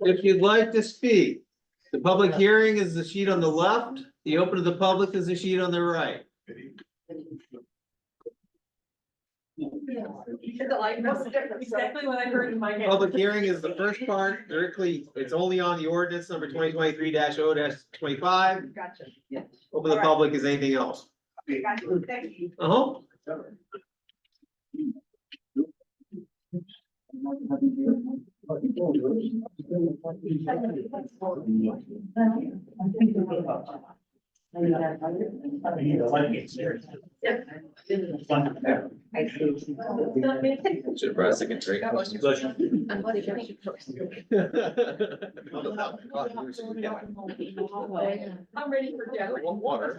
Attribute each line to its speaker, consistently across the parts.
Speaker 1: If you'd like to speak, the public hearing is the sheet on the left, the open to the public is the sheet on the right.
Speaker 2: Exactly what I heard in my head.
Speaker 1: Public hearing is the first part, directly, it's only on the ordinance number 2023-0-25.
Speaker 2: Gotcha.
Speaker 1: Open to the public is anything else.
Speaker 2: Gotcha. Thank you.
Speaker 1: Uh-huh. Should have brought a second drink.
Speaker 2: I'm ready for dinner.
Speaker 1: Water.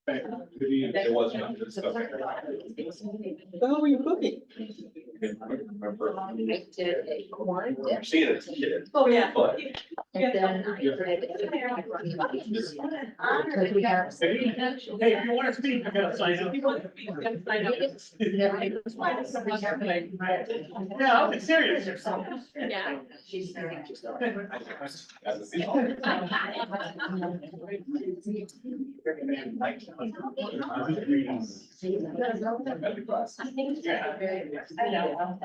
Speaker 3: It wasn't.
Speaker 1: What the hell were you cooking?
Speaker 4: I did a corn dip.
Speaker 3: I've seen it as a kid,
Speaker 2: Oh, yeah.
Speaker 3: but
Speaker 4: And then I did because we have.
Speaker 5: Hey, if you want to speak, I gotta sign up.
Speaker 2: If you want to be, you gotta sign up.
Speaker 5: Yeah, I'm serious.
Speaker 2: Yeah.
Speaker 4: I know.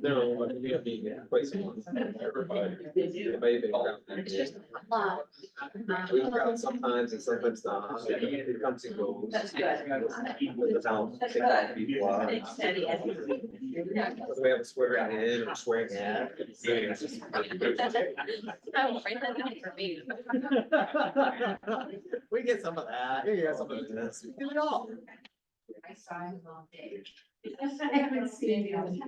Speaker 1: No, what do you mean? Quite some ones. Everybody been around that.
Speaker 4: It's just a lot.
Speaker 1: We crowd sometimes and sometimes not. It comes and goes.
Speaker 4: That's good.
Speaker 1: With the town,
Speaker 4: That's
Speaker 1: take
Speaker 4: good.
Speaker 1: people out.
Speaker 4: It's steady.
Speaker 1: Whether we have a swearing in or swearing at. It's just-
Speaker 4: I will write that down for me.
Speaker 1: We get some of that. We get some of this. We do it all.
Speaker 4: I saw him all day. I haven't seen him.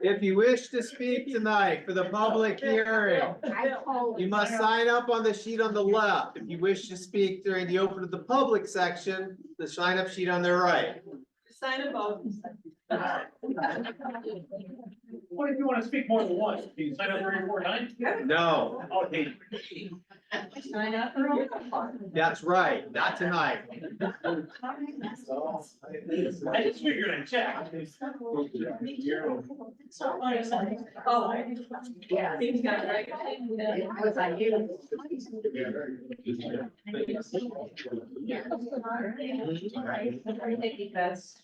Speaker 1: If you wish to speak tonight for the public hearing, you must sign up on the sheet on the left. If you wish to speak during the open to the public section, the sign up sheet on the right.
Speaker 2: Sign a vote.
Speaker 5: What if you want to speak more than once? Can you sign up 3 or 4 times?
Speaker 1: No,
Speaker 5: Okay.
Speaker 2: Sign up for all.
Speaker 1: that's right, not tonight.
Speaker 5: I just figured I'd check.
Speaker 2: Oh.
Speaker 4: Yeah.
Speaker 2: Things got right.
Speaker 4: Was I you? Because.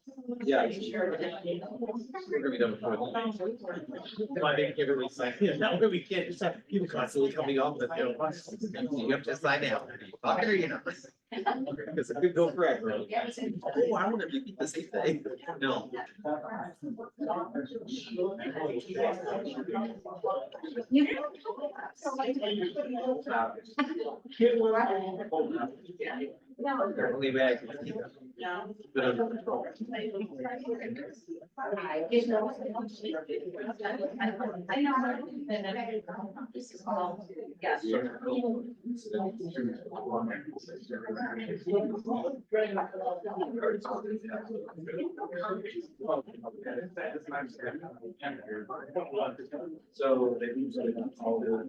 Speaker 1: Yeah. We're gonna be done before. Come on, make everybody sign. That way we can't just have people constantly coming up with, you have to sign out. Fuck it or you know. Because it could go forever. Oh, I want to repeat the same thing. No. Only way I can keep it. But under control.
Speaker 4: I know. This is all, yes.
Speaker 3: So they usually all the.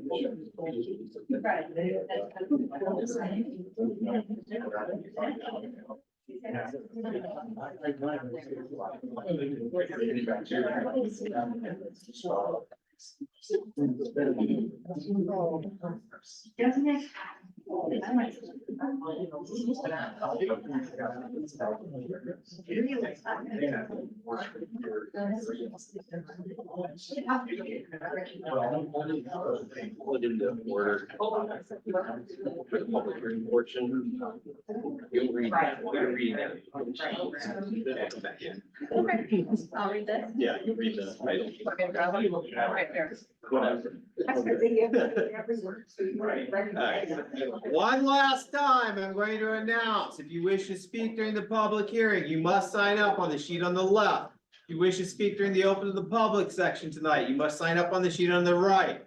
Speaker 3: Put in the order. Public hearing portion.
Speaker 1: You'll read that, you'll read that.
Speaker 2: Okay, I'll read this.
Speaker 1: Yeah, you read the title.
Speaker 2: Right there.
Speaker 1: Whatever. Alright. One last time, I'm going to announce, if you wish to speak during the public hearing, you must sign up on the sheet on the left. If you wish to speak during the open to the public section tonight, you must sign up on the sheet on the right.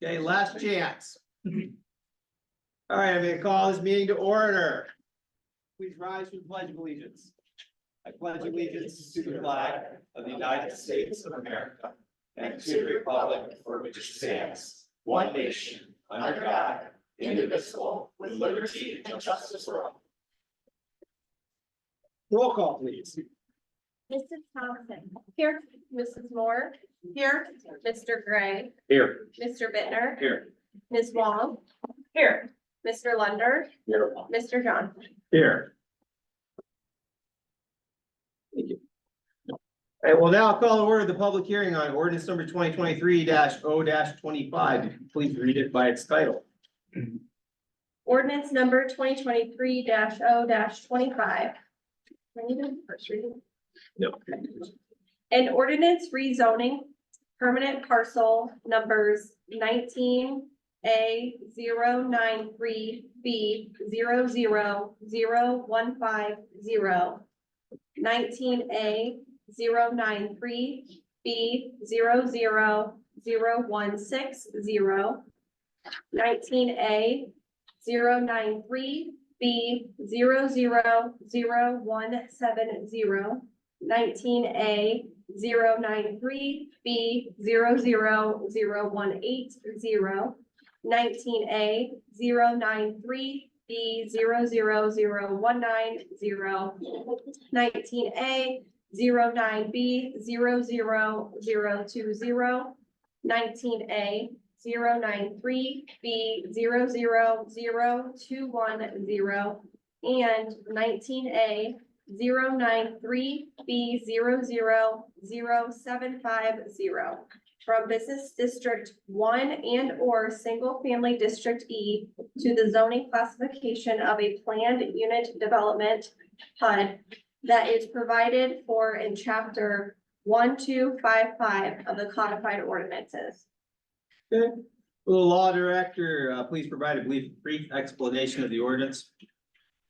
Speaker 1: Okay, last chance. All right, I'm gonna call this meeting to order. Please rise for the pledge of allegiance. I pledge allegiance to the flag of the United States of America and to the republic for which it stands, one nation, under God, indivisible, with liberty and justice for all. Roll call, please.
Speaker 2: Mrs. Thompson. Here. Mrs. Moore. Here. Mr. Gray.
Speaker 1: Here.
Speaker 2: Mr. Bittner.
Speaker 1: Here.
Speaker 2: Ms. Wong. Here. Mr. Lunder.
Speaker 1: Here.
Speaker 2: Mr. Johnson.
Speaker 1: Here. Thank you. All right, we'll now call to order the public hearing on ordinance number 2023-0-25. Please read it by its title.
Speaker 2: Ordinance number 2023-0-25. First reading.
Speaker 1: No.
Speaker 2: An ordinance rezoning permanent parcel numbers 19A093B 0000150. 19A093B 0000160. 19A093B 0000170. 19A093B 0000180. 19A093B 0000190. 19A09B 00020. 19A093B 0000210. And 19A093B 0000750 from Business District 1 and or Single Family District E to the zoning classification of a planned unit development PUD that is provided for in chapter 1255 of the codified ordinances.
Speaker 1: Okay. Will the law director, please provide a brief explanation of the ordinance?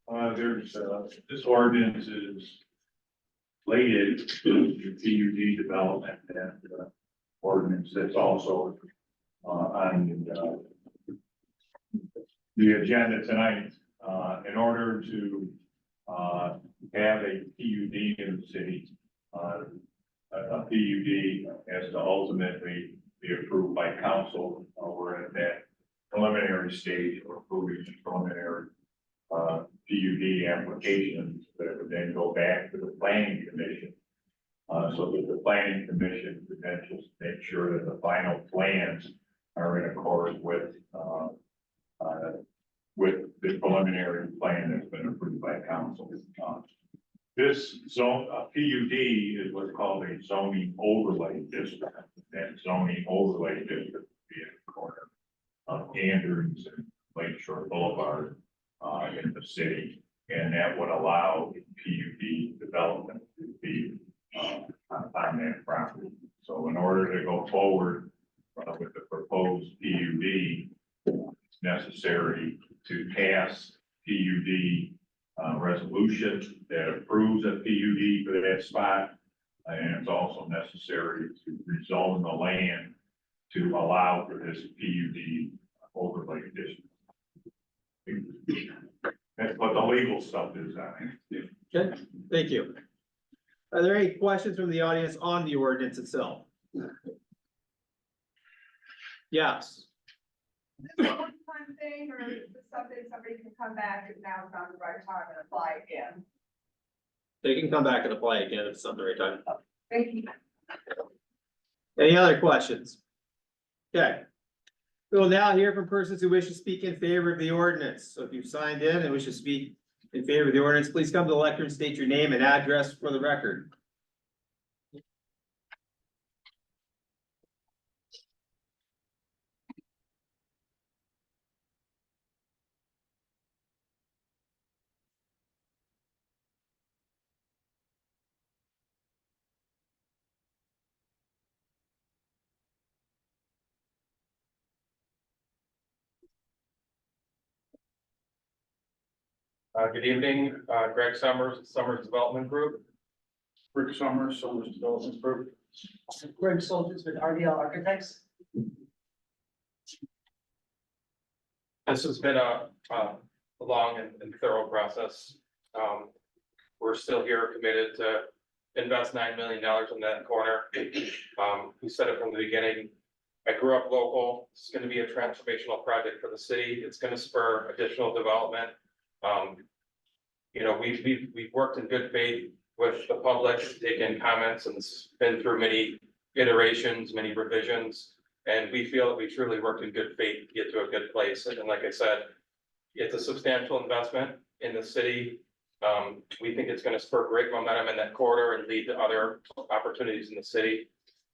Speaker 6: This ordinance is related to the PUD development and ordinance that's also on the agenda tonight. In order to have a PUD in the city, a PUD has to ultimately be approved by council. We're at that preliminary stage of approving the preliminary PUD applications that would then go back to the planning commission. So that the planning commission would then just make sure that the final plans are in accord with the preliminary plan that's been approved by council. This zone, PUD is what's called a zoning overlay district. That zoning overlay district would be in the corner of Andrews and Lakeshore Boulevard in the city, and that would allow PUD development to be on that property. So in order to go forward with the proposed PUD, it's necessary to pass PUD resolution that approves a PUD for that spot. And it's also necessary to rezone the land to allow for this PUD overlay district. That's what the legal stuff is on it.
Speaker 1: Okay, thank you. Are there any questions from the audience on the ordinance itself? Yes.
Speaker 4: This one time thing, or is this something somebody can come back and now it's on the right time and apply again?
Speaker 1: They can come back and apply again if it's on the right time.
Speaker 4: Thank you.
Speaker 1: Any other questions? Okay. We will now hear from persons who wish to speak in favor of the ordinance. So if you've signed in and wish to speak in favor of the ordinance, please come to the lectern, state your name and address for the record.
Speaker 7: Good evening, Greg Summers, Summers Development Group.
Speaker 6: Rick Summers, Summers Development Group.
Speaker 5: Greg Soldiers with RDL Architects.
Speaker 7: This has been a long and thorough process. We're still here committed to invest $9 million in that corner. We said it from the beginning. I grew up local. It's gonna be a transformational project for the city. It's gonna spur additional development. You know, we've worked in good faith with the public, taken comments, and it's been through many iterations, many revisions. And we feel that we truly worked in good faith to get to a good place. And like I said, it's a substantial investment in the city. We think it's gonna spur great momentum in that corridor and lead to other opportunities in the city.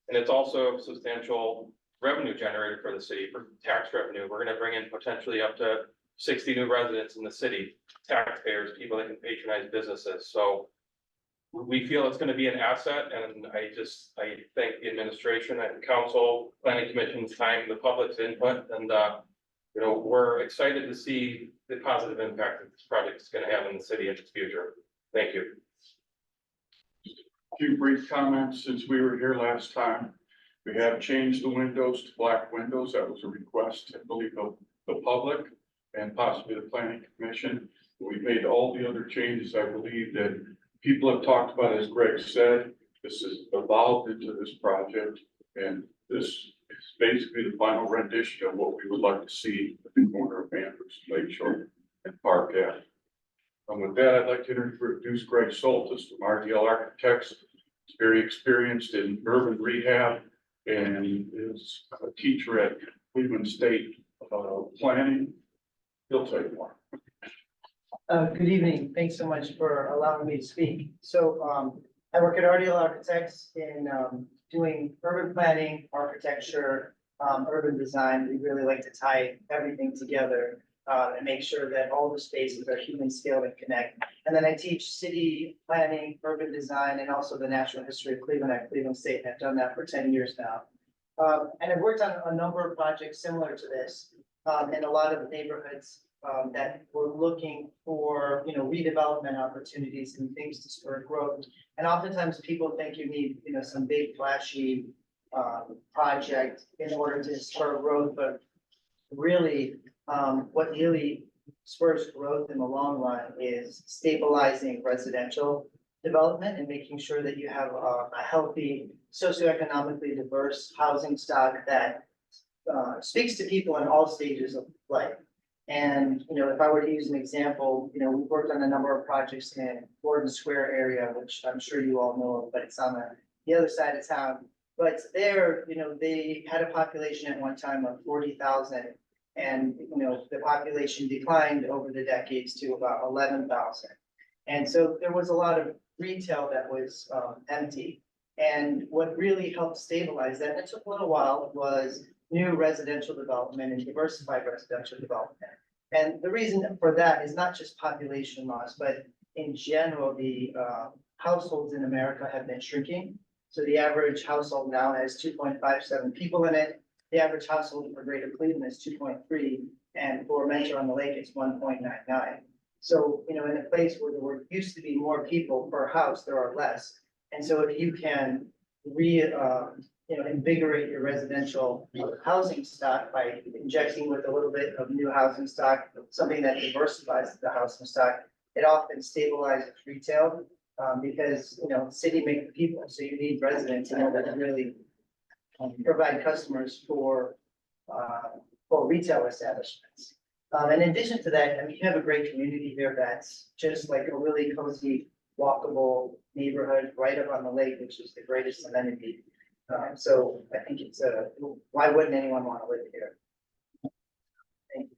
Speaker 7: And it's also substantial revenue generated for the city, for tax revenue. We're gonna bring in potentially up to 60 new residents in the city, taxpayers, people that can patronize businesses. So we feel it's gonna be an asset, and I thank the administration and council, planning commission's time, the public's input, and you know, we're excited to see the positive impact that this project is gonna have in the city in its future. Thank you.
Speaker 6: A few brief comments since we were here last time. We have changed the windows to black windows. That was a request, I believe, of the public and possibly the planning commission. We've made all the other changes, I believe, that people have talked about. As Greg said, this has evolved into this project, and this is basically the final rendition of what we would like to see at the corner of Amherst, Lakeshore, and Park Ave. And with that, I'd like to introduce Greg Soltis from RDL Architects. He's very experienced in urban rehab and is a teacher at Cleveland State planning. He'll tell you more.
Speaker 8: Good evening. Thanks so much for allowing me to speak. So, I work at RDL Architects in, doing urban planning, architecture, urban design. We really like to tie everything together, and make sure that all the spaces are human scaled and connect. And then I teach city planning, urban design, and also the natural history of Cleveland at Cleveland State. And I've done that for 10 years now. And I've worked on a number of projects similar to this, in a lot of neighborhoods that were looking for, you know, redevelopment opportunities and things to spur growth. And oftentimes people think you need, you know, some big flashy project in order to spur growth, but really, what really spurs growth in the long run is stabilizing residential development and making sure that you have a healthy, socioeconomically diverse housing stock that speaks to people in all stages of life. And, you know, if I were to use an example, you know, we've worked on a number of projects in Gordon Square area, which I'm sure you all know of, but it's on the other side of town. But there, you know, they had a population at one time of 40,000. And, you know, the population declined over the decades to about 11,000. And so there was a lot of retail that was empty. And what really helped stabilize that, and it took a little while, was new residential development and diversified residential development. And the reason for that is not just population loss, but in general, the households in America have been shrinking. So the average household now has 2.57 people in it. The average household for Greater Cleveland is 2.3, and for Mentor on the Lake, it's 1.99. So, you know, in a place where there used to be more people per house, there are less. And so if you can invigorate your residential housing stock by injecting with a little bit of new housing stock, something that diversifies the housing stock, it often stabilizes retail, because, you know, city makes the people, so you need residents in order to really provide customers for retail establishments. In addition to that, I mean, you have a great community here that's just like a really cozy, walkable neighborhood right up on the lake, which is the greatest amenity. So I think it's why wouldn't anyone want to live here? Thank you.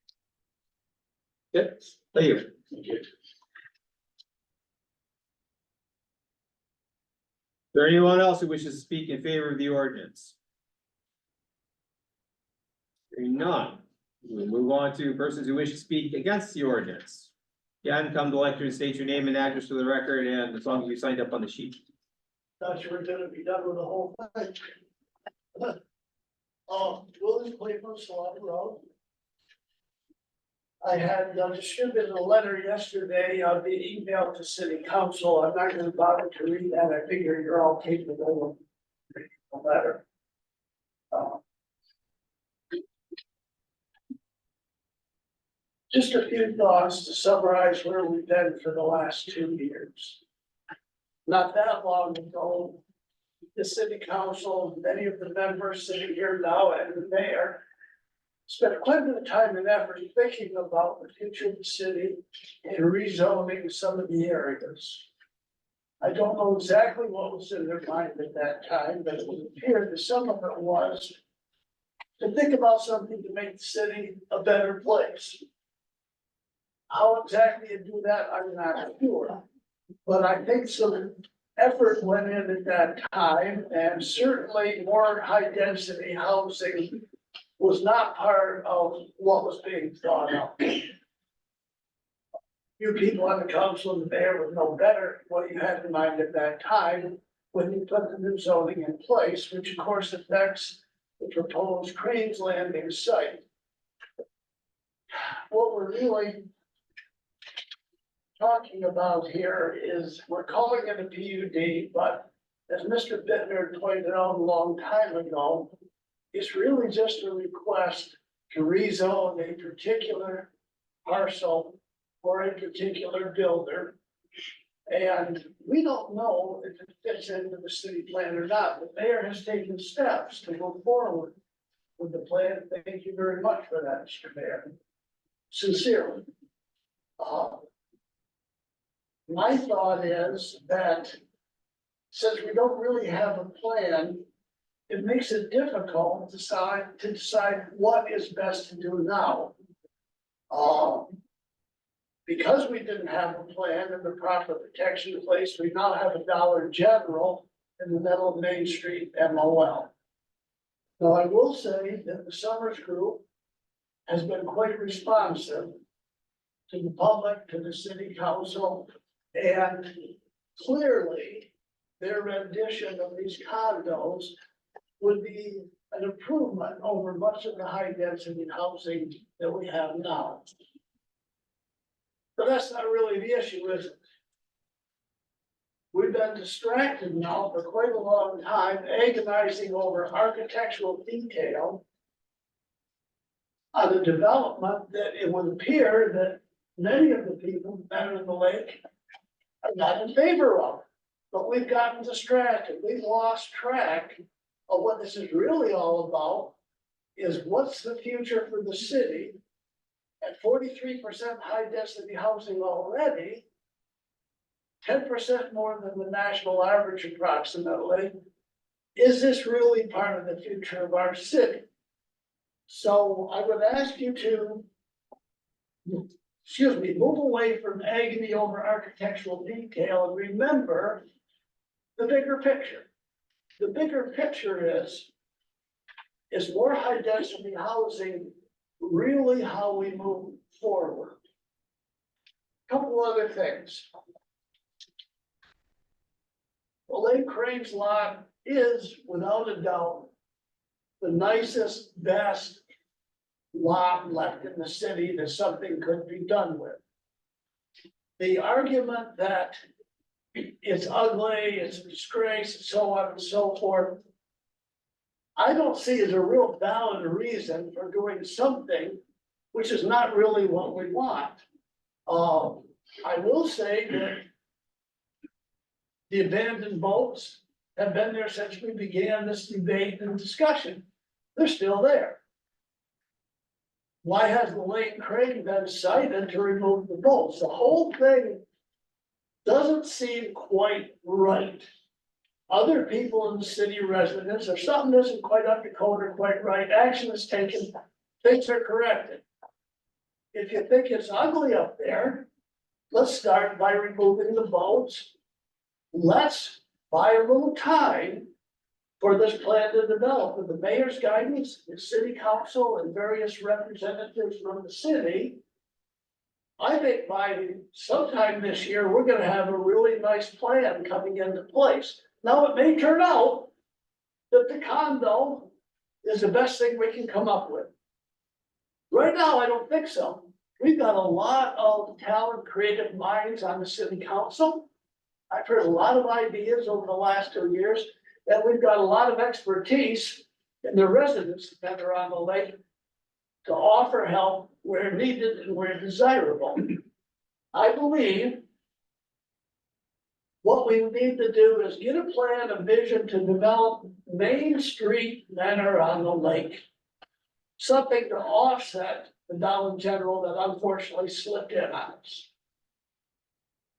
Speaker 1: Yep, thank you.
Speaker 6: Thank you.
Speaker 1: Is there anyone else who wishes to speak in favor of the ordinance? Hearing none, we'll move on to persons who wish to speak against the ordinance. Again, come to lectern, state your name and address for the record, and as long as you signed up on the sheet.
Speaker 5: Thought you were gonna be done with the whole thing. Willis Cleveland, Salon Road. I had distributed a letter yesterday, the email to city council. I'm not gonna bother to read that. I figure you're all capable of reading the letter. Just a few thoughts to summarize where we've been for the last 2 years. Not that long ago, the city council, many of the members sitting here now and the mayor spent quite a bit of time and effort thinking about the future of the city and rezoning some of the areas. I don't know exactly what was in their mind at that time, but it would appear that some of it was to think about something to make the city a better place. How exactly you do that, I'm not sure. But I think some effort went in at that time, and certainly more high density housing was not part of what was being thought of. You people on the council and the mayor would know better what you had in mind at that time when you put the new zoning in place, which of course affects the proposed Cranes Landing site. What we're really talking about here is, we're calling it a PUD, but as Mr. Bittner pointed out a long time ago, it's really just a request to rezone a particular parcel for a particular builder. And we don't know if it fits into the city plan or not. The mayor has taken steps to move forward with the plan. Thank you very much for that, Mr. Mayor. Sincerely. My thought is that since we don't really have a plan, it makes it difficult to decide what is best to do now. Because we didn't have a plan and the proper protection in place, we now have a Dollar General in the middle of Main Street MOL. Now, I will say that the Summers Group has been quite responsive to the public, to the city council, and clearly their rendition of these condos would be an improvement over much of the high density housing that we have now. But that's not really the issue, is it? We've been distracted now for quite a long time, agonizing over architectural detail on a development that it would appear that many of the people that are in the lake are not in favor of. But we've gotten distracted. We've lost track of what this is really all about, is what's the future for the city at 43% high density housing already, 10% more than the national average approximately. Is this really part of the future of our city? So I would ask you to, move away from agony over architectural detail and remember the bigger picture. The bigger picture is more high density housing really how we move forward? Couple other things. The Lake Cranes lot is without a doubt the nicest, best lot left in the city that something could be done with. The argument that it's ugly, it's a disgrace, and so on and so forth, I don't see as a real valid reason for doing something which is not really what we want. I will say that the abandoned boats have been there since we began this debate and discussion. They're still there. Why has the Lake Crane been cited to remove the boats? The whole thing doesn't seem quite right. Other people in the city, residents, if something isn't quite up to code or quite right, action is taken, things are corrected. If you think it's ugly up there, let's start by removing the boats. Let's buy a little time for this plan to develop. With the mayor's guidance, the city council, and various representatives from the city, I think by sometime this year, we're gonna have a really nice plan coming into place. Now, it may turn out that the condo is the best thing we can come up with. Right now, I don't think so, we've got a lot of talent, creative minds on the city council. I've heard a lot of ideas over the last 2 years, and we've got a lot of expertise in the residents that are on the lake to offer help where needed and where desirable. I believe what we need to do is get a plan, a vision to develop Main Street Manor on the lake. Something to offset the Dollar General that unfortunately slipped in on us.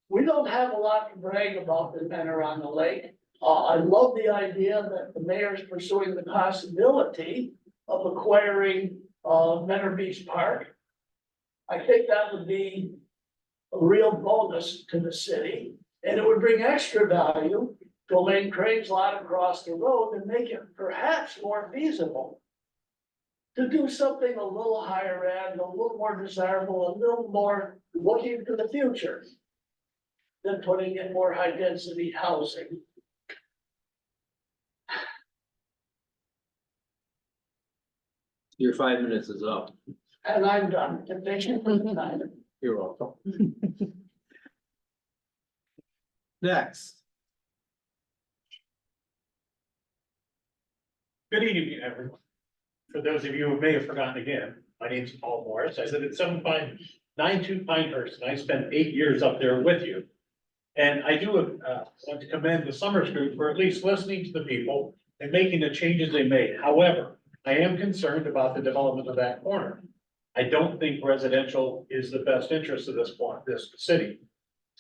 Speaker 5: We don't have a lot to brag about the Manor on the lake. I love the idea that the mayor is pursuing the possibility of acquiring Manor Beach Park. I think that would be a real bonus to the city, and it would bring extra value to Elaine Craig's lot across the road and make it perhaps more feasible to do something a little higher end, a little more desirable, a little more looking to the future than putting in more high density housing.
Speaker 1: Your 5 minutes is up.
Speaker 5: And I'm done. Thank you for the time.
Speaker 1: You're welcome. Next.
Speaker 9: Good evening, everyone. For those of you who may have forgotten again, my name's Paul Morris. I live at 7592 Pinehurst, and I spent 8 years up there with you. And I do want to commend the Summers Group for at least listening to the people and making the changes they made. However, I am concerned about the development of that corner. I don't think residential is the best interest of this city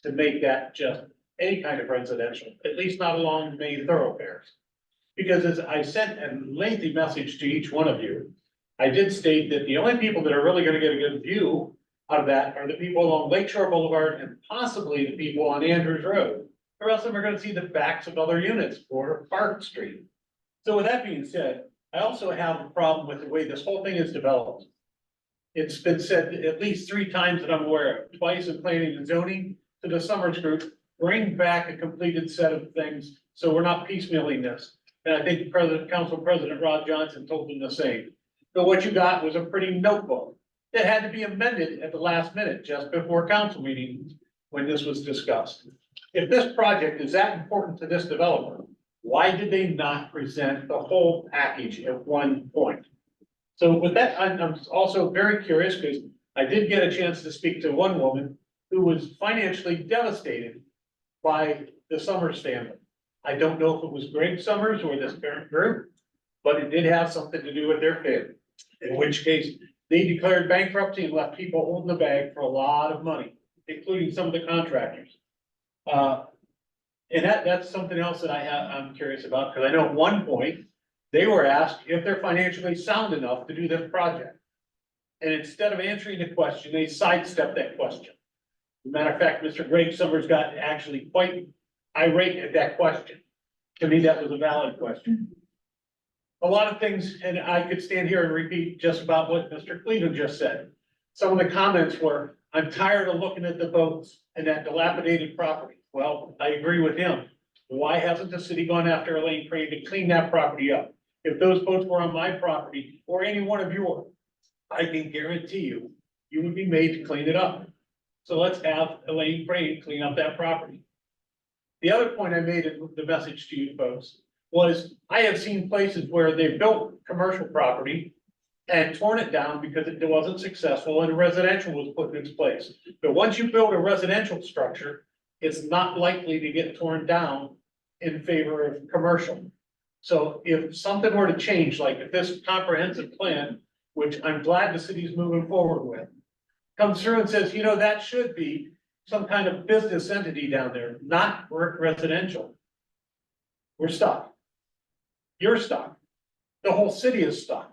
Speaker 9: to make that just any kind of residential, at least not along main thoroughfares. Because as I sent a lengthy message to each one of you, I did state that the only people that are really gonna get a good view out of that are the people along Lakeshore Boulevard and possibly the people on Andrews Road. The rest of them are gonna see the backs of other units for Park Street. So with that being said, I also have a problem with the way this whole thing is developed. It's been said at least 3 times that I'm aware of, twice in planning and zoning to the Summers Group, bring back a completed set of things, so we're not piecemealing this. And I think Council President Rod Johnson told them the same. So what you got was a pretty notebook that had to be amended at the last minute, just before council meeting, when this was discussed. If this project is that important to this developer, why did they not present the whole package at one point? So with that, I'm also very curious, because I did get a chance to speak to one woman who was financially devastated by the Summers family. I don't know if it was Greg Summers or this parent group, but it did have something to do with their family. In which case, they declared bankruptcy and left people holding the bag for a lot of money, including some of the contractors. And that's something else that I'm curious about, because I know at one point, they were asked if they're financially sound enough to do this project. And instead of answering the question, they sidestepped that question. As a matter of fact, Mr. Greg Summers got actually quite irate at that question. To me, that was a valid question. A lot of things, and I could stand here and repeat just about what Mr. Cleveland just said. Some of the comments were, I'm tired of looking at the boats and that dilapidated property. Well, I agree with him. Why hasn't the city gone after Elaine Crane to clean that property up? If those boats were on my property or any one of yours, I can guarantee you, you would be made to clean it up. So let's have Elaine Crane clean up that property. The other point I made in the message to you folks was I have seen places where they've built commercial property and torn it down because it wasn't successful and residential was put in its place. But once you build a residential structure, it's not likely to get torn down in favor of commercial. So if something were to change, like if this comprehensive plan, which I'm glad the city's moving forward with, comes through and says, you know, that should be some kind of business entity down there, not residential. We're stuck. You're stuck. The whole city is stuck.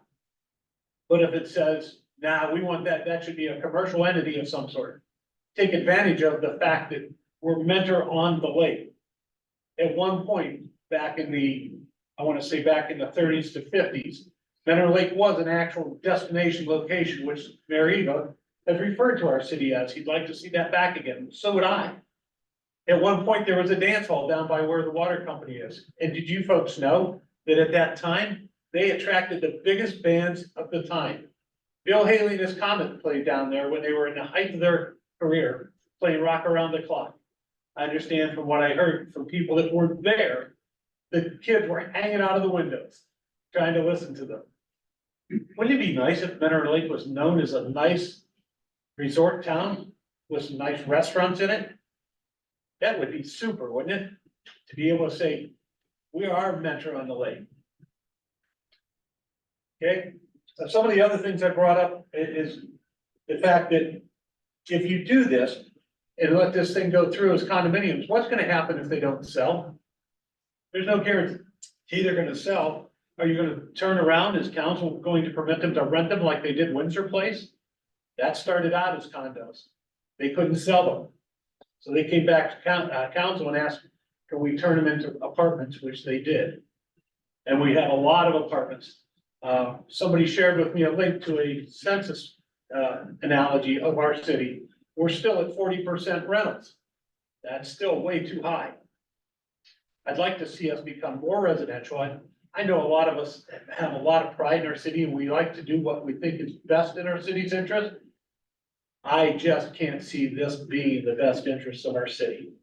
Speaker 9: But if it says, nah, we want that should be a commercial entity of some sort. Take advantage of the fact that we're mentor on the lake. At one point, back in the, I want to say back in the 30s to 50s, Mentor Lake was an actual destination location, which Mayor Eva has referred to our city as. He'd like to see that back again. So would I. At one point, there was a dance hall down by where the water company is. And did you folks know that at that time, they attracted the biggest bands of the time? Bill Haley and his Comet played down there when they were in the height of their career, playing Rock Around the Clock. I understand from what I heard from people that were there, the kids were hanging out of the windows, trying to listen to them. Wouldn't it be nice if Mentor Lake was known as a nice resort town with some nice restaurants in it? That would be super, wouldn't it? To be able to say, we are Mentor on the lake. Okay, so some of the other things I brought up is the fact that if you do this and let this thing go through as condominiums, what's gonna happen if they don't sell? There's no guarantee they're gonna sell. Are you gonna turn around? Is council going to permit them to rent them like they did Windsor Place? That started out as condos. They couldn't sell them. So they came back to council and asked, can we turn them into apartments, which they did. And we have a lot of apartments. Somebody shared with me a link to a census analogy of our city. We're still at 40% rentals. That's still way too high. I'd like to see us become more residential. I know a lot of us have a lot of pride in our city and we like to do what we think is best in our city's interest. I just can't see this being the best interest of our city.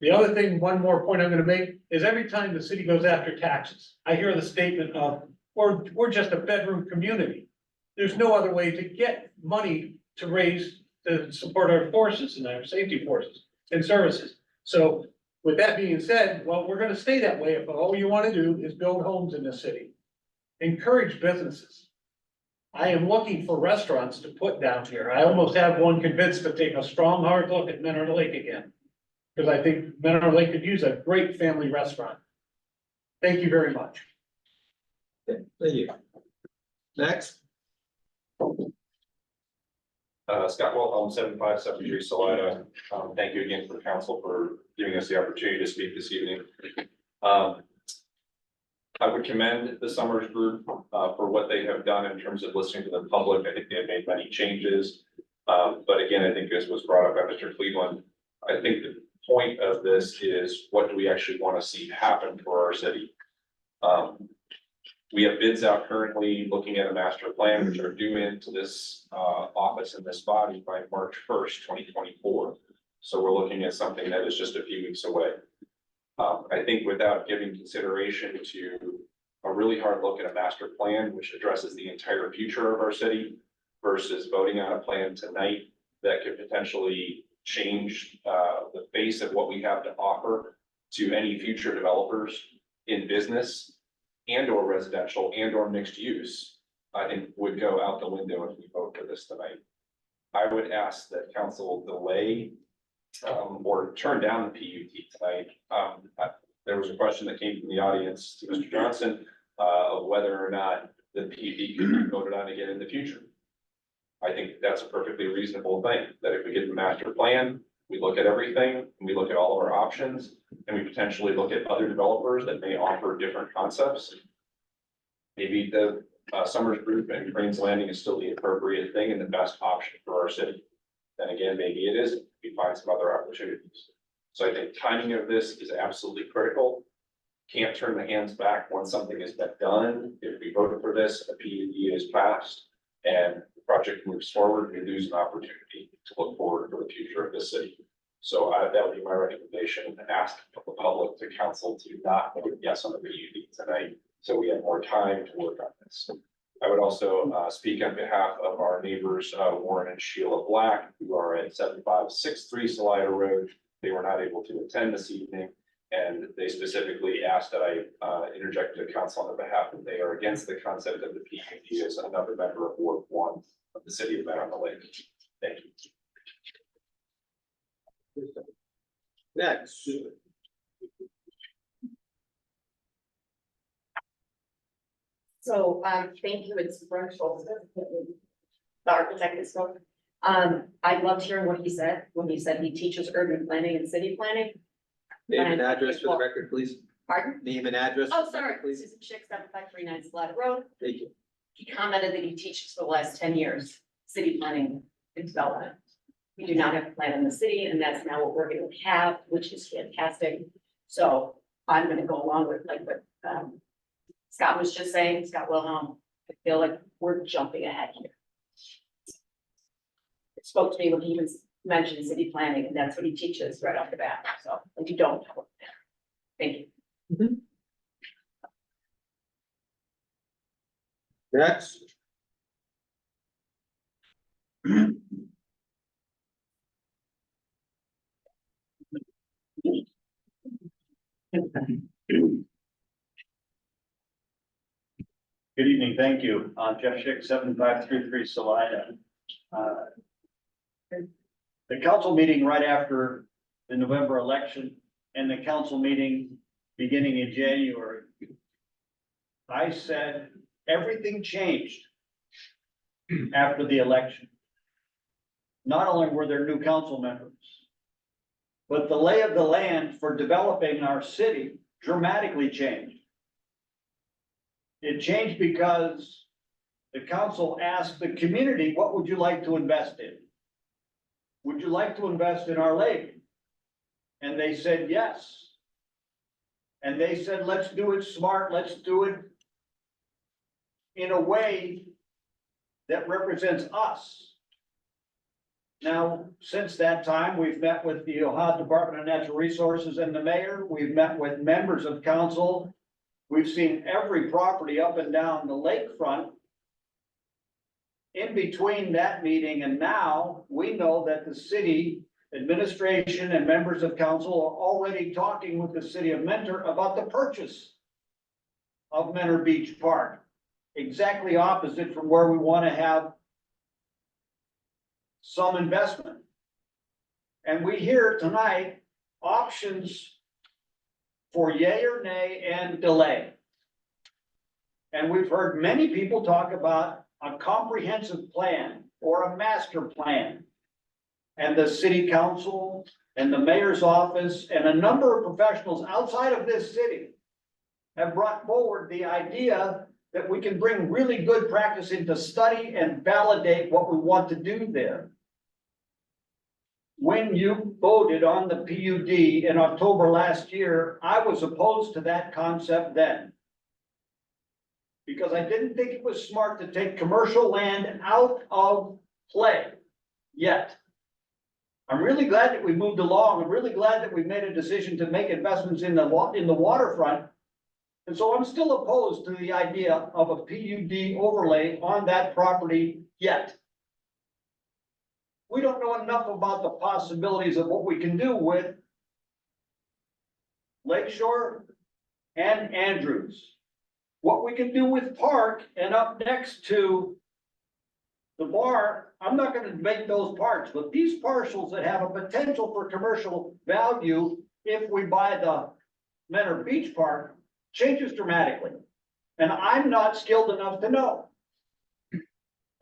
Speaker 9: The other thing, one more point I'm gonna make, is every time the city goes after taxes, I hear the statement of, we're just a bedroom community. There's no other way to get money to support our forces and our safety forces and services. So with that being said, well, we're gonna stay that way if all you wanna do is build homes in the city. Encourage businesses. I am looking for restaurants to put down here. I almost have one convinced to take a strong, hard look at Mentor Lake again. Because I think Mentor Lake could use a great family restaurant. Thank you very much.
Speaker 1: Thank you. Next.
Speaker 3: Scott Wilhelm, 7573 Salida. Thank you again for the council for giving us the opportunity to speak this evening. I would commend the Summers Group for what they have done in terms of listening to the public. I think they have made many changes. But again, I think as was brought up by Mr. Cleveland, I think the point of this is what do we actually want to see happen for our city? We have bids out currently looking at a master plan, which are due into this office in this body by March 1st, 2024. So we're looking at something that is just a few weeks away. I think without giving consideration to a really hard look at a master plan, which addresses the entire future of our city versus voting on a plan tonight that could potentially change the face of what we have to offer to any future developers in business and or residential and or mixed use, I think would go out the window if we vote for this tonight. I would ask that council delay or turn down the PUD tonight. There was a question that came from the audience to Mr. Johnson of whether or not the PUD could be voted on again in the future. I think that's a perfectly reasonable thing, that if we get the master plan, we look at everything, and we look at all of our options, and we potentially look at other developers that may offer different concepts. Maybe the Summers Group and Cranes Landing is still the appropriate thing and the best option for our city. Then again, maybe it isn't. We find some other opportunities. So I think timing of this is absolutely critical. Can't turn the hands back once something has been done. If we voted for this, a PUD is passed, and the project moves forward, we lose an opportunity to look forward for the future of this city. So that would be my recommendation, to ask the public to council to not vote yes on the PUD tonight, so we have more time to work on this. I would also speak on behalf of our neighbors, Warren and Sheila Black, who are at 7563 Salida Road. They were not able to attend this evening, and they specifically asked that I interject to council on their behalf that they are against the concept of the PUD as another member of Ward 1 of the city of Mentor Lake. Thank you.
Speaker 1: Next.
Speaker 10: So, thank you, it's Brent Schultz, the architect is spoke. I loved hearing what he said, when he said he teaches urban planning and city planning.
Speaker 1: Name and address for the record, please.
Speaker 10: Pardon?
Speaker 1: Name and address.
Speaker 10: Oh,
Speaker 1: for the
Speaker 10: sorry,
Speaker 1: record, please.
Speaker 10: Susan Schick, 7539 Slaughter Road.
Speaker 1: Thank you.
Speaker 10: He commented that he teaches for the last 10 years, city planning and development. We do not have a plan in the city, and that's now what we're going to have, which is fantastic. So I'm going to go along with like what Scott was just saying, Scott Wilhelm. I feel like we're jumping ahead here. spoke to me when he was mentioned city planning, and that's what he teaches right off the bat, so, and you don't know. Thank you.
Speaker 1: Next.
Speaker 11: Good evening, thank you. Jeff Schick, 7533 Salida. The council meeting right after the November election and the council meeting beginning in January. I said everything changed after the election. Not only were there new council members, but the lay of the land for developing our city dramatically changed. It changed because the council asked the community, what would you like to invest in? Would you like to invest in our lake? And they said, yes. And they said, let's do it smart, let's do it in a way that represents us. Now, since that time, we've met with the Ohio Department of Natural Resources and the mayor, we've met with members of council. We've seen every property up and down the lakefront. In between that meeting and now, we know that the city administration and members of council are already talking with the city of Mentor about the purchase of Mentor Beach Park, exactly opposite from where we want to have some investment. And we hear tonight options for yay or nay and delay. And we've heard many people talk about a comprehensive plan or a master plan. And the city council and the mayor's office and a number of professionals outside of this city have brought forward the idea that we can bring really good practice into study and validate what we want to do there. When you voted on the PUD in October last year, I was opposed to that concept then. Because I didn't think it was smart to take commercial land out of play yet. I'm really glad that we moved along. I'm really glad that we made a decision to make investments in the waterfront. And so I'm still opposed to the idea of a PUD overlay on that property yet. We don't know enough about the possibilities of what we can do with Lakeshore and Andrews. What we can do with Park and up next to the bar, I'm not gonna debate those parts, but these parcels that have a potential for commercial value, if we buy the Mentor Beach Park, changes dramatically. And I'm not skilled enough to know.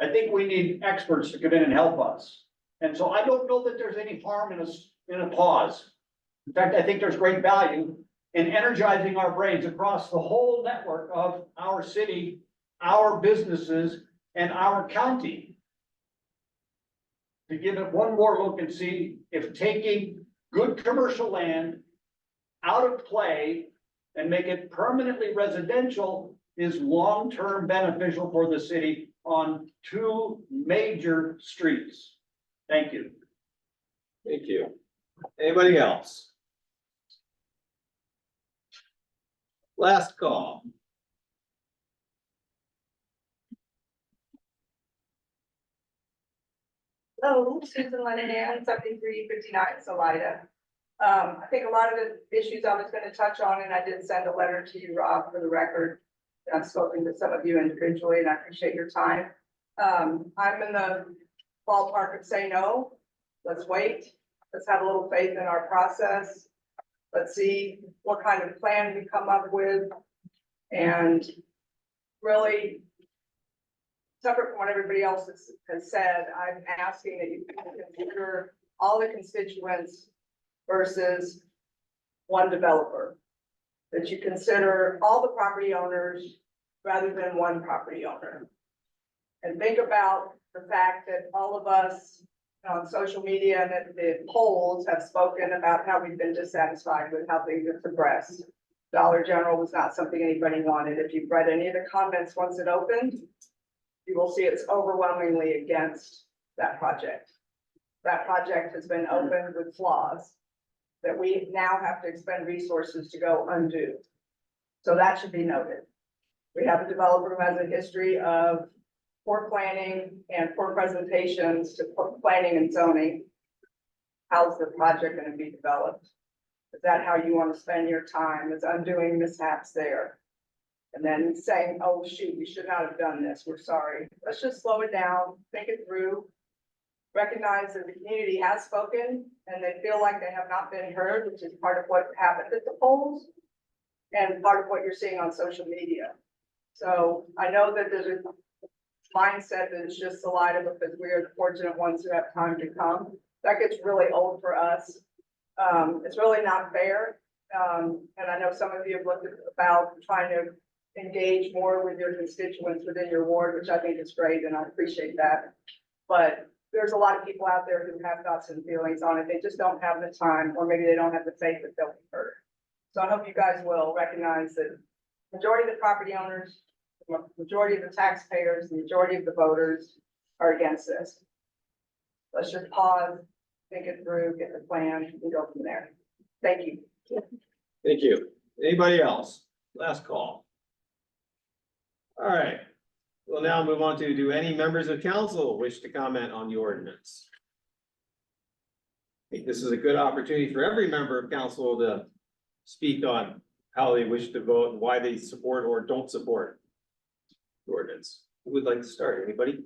Speaker 11: I think we need experts to come in and help us. And so I don't know that there's any harm in a pause. In fact, I think there's great value in energizing our brains across the whole network of our city, our businesses, and our county. To give it one more look and see if taking good commercial land out of play and make it permanently residential is long-term beneficial for the city on two major streets. Thank you.
Speaker 1: Thank you. Anybody else? Last call.
Speaker 4: Hello, Susan Lenahan, 7359 Salida. I think a lot of the issues I was gonna touch on, and I did send a letter to you, Rob, for the record. I've spoken to some of you individually, and I appreciate your time. I'm in the ballpark of say no. Let's wait. Let's have a little faith in our process. Let's see what kind of plan we come up with. And really, separate from what everybody else has said, I'm asking that you consider all the constituents versus one developer. That you consider all the property owners rather than one property owner. And think about the fact that all of us on social media and that the polls have spoken about how we've been dissatisfied with how things have progressed. Dollar General was not something anybody wanted. If you've read any of the comments once it opened, you will see it's overwhelmingly against that project. that project has been opened with flaws that we now have to expend resources to go undo. So that should be noted. We have a developer who has a history of poor planning and poor presentations to planning and zoning. How's the project gonna be developed? Is that how you wanna spend your time, is undoing mishaps there? And then saying, oh, shoot, we should not have done this, we're sorry. Let's just slow it down, think it through. Recognize that the community has spoken and they feel like they have not been heard, which is part of what happened at the polls. And part of what you're seeing on social media. So I know that there's a mindset that it's just Salida because we are the fortunate ones who have time to come. That gets really old for us. It's really not fair. And I know some of you have looked about trying to engage more with your constituents within your ward, which I think is great, and I appreciate that. But there's a lot of people out there who have thoughts and feelings on it. They just don't have the time, or maybe they don't have the faith that they'll be heard. So I hope you guys will recognize that majority of the property owners, the majority of the taxpayers, the majority of the voters are against this. Let's just pause, think it through, get the plan, and go from there. Thank you.
Speaker 1: Thank you. Anybody else? Last call. All right, we'll now move on to, do any members of council wish to comment on the ordinance? I think this is a good opportunity for every member of council to speak on how they wish to vote and why they support or don't support the ordinance. Who would like to start? Anybody?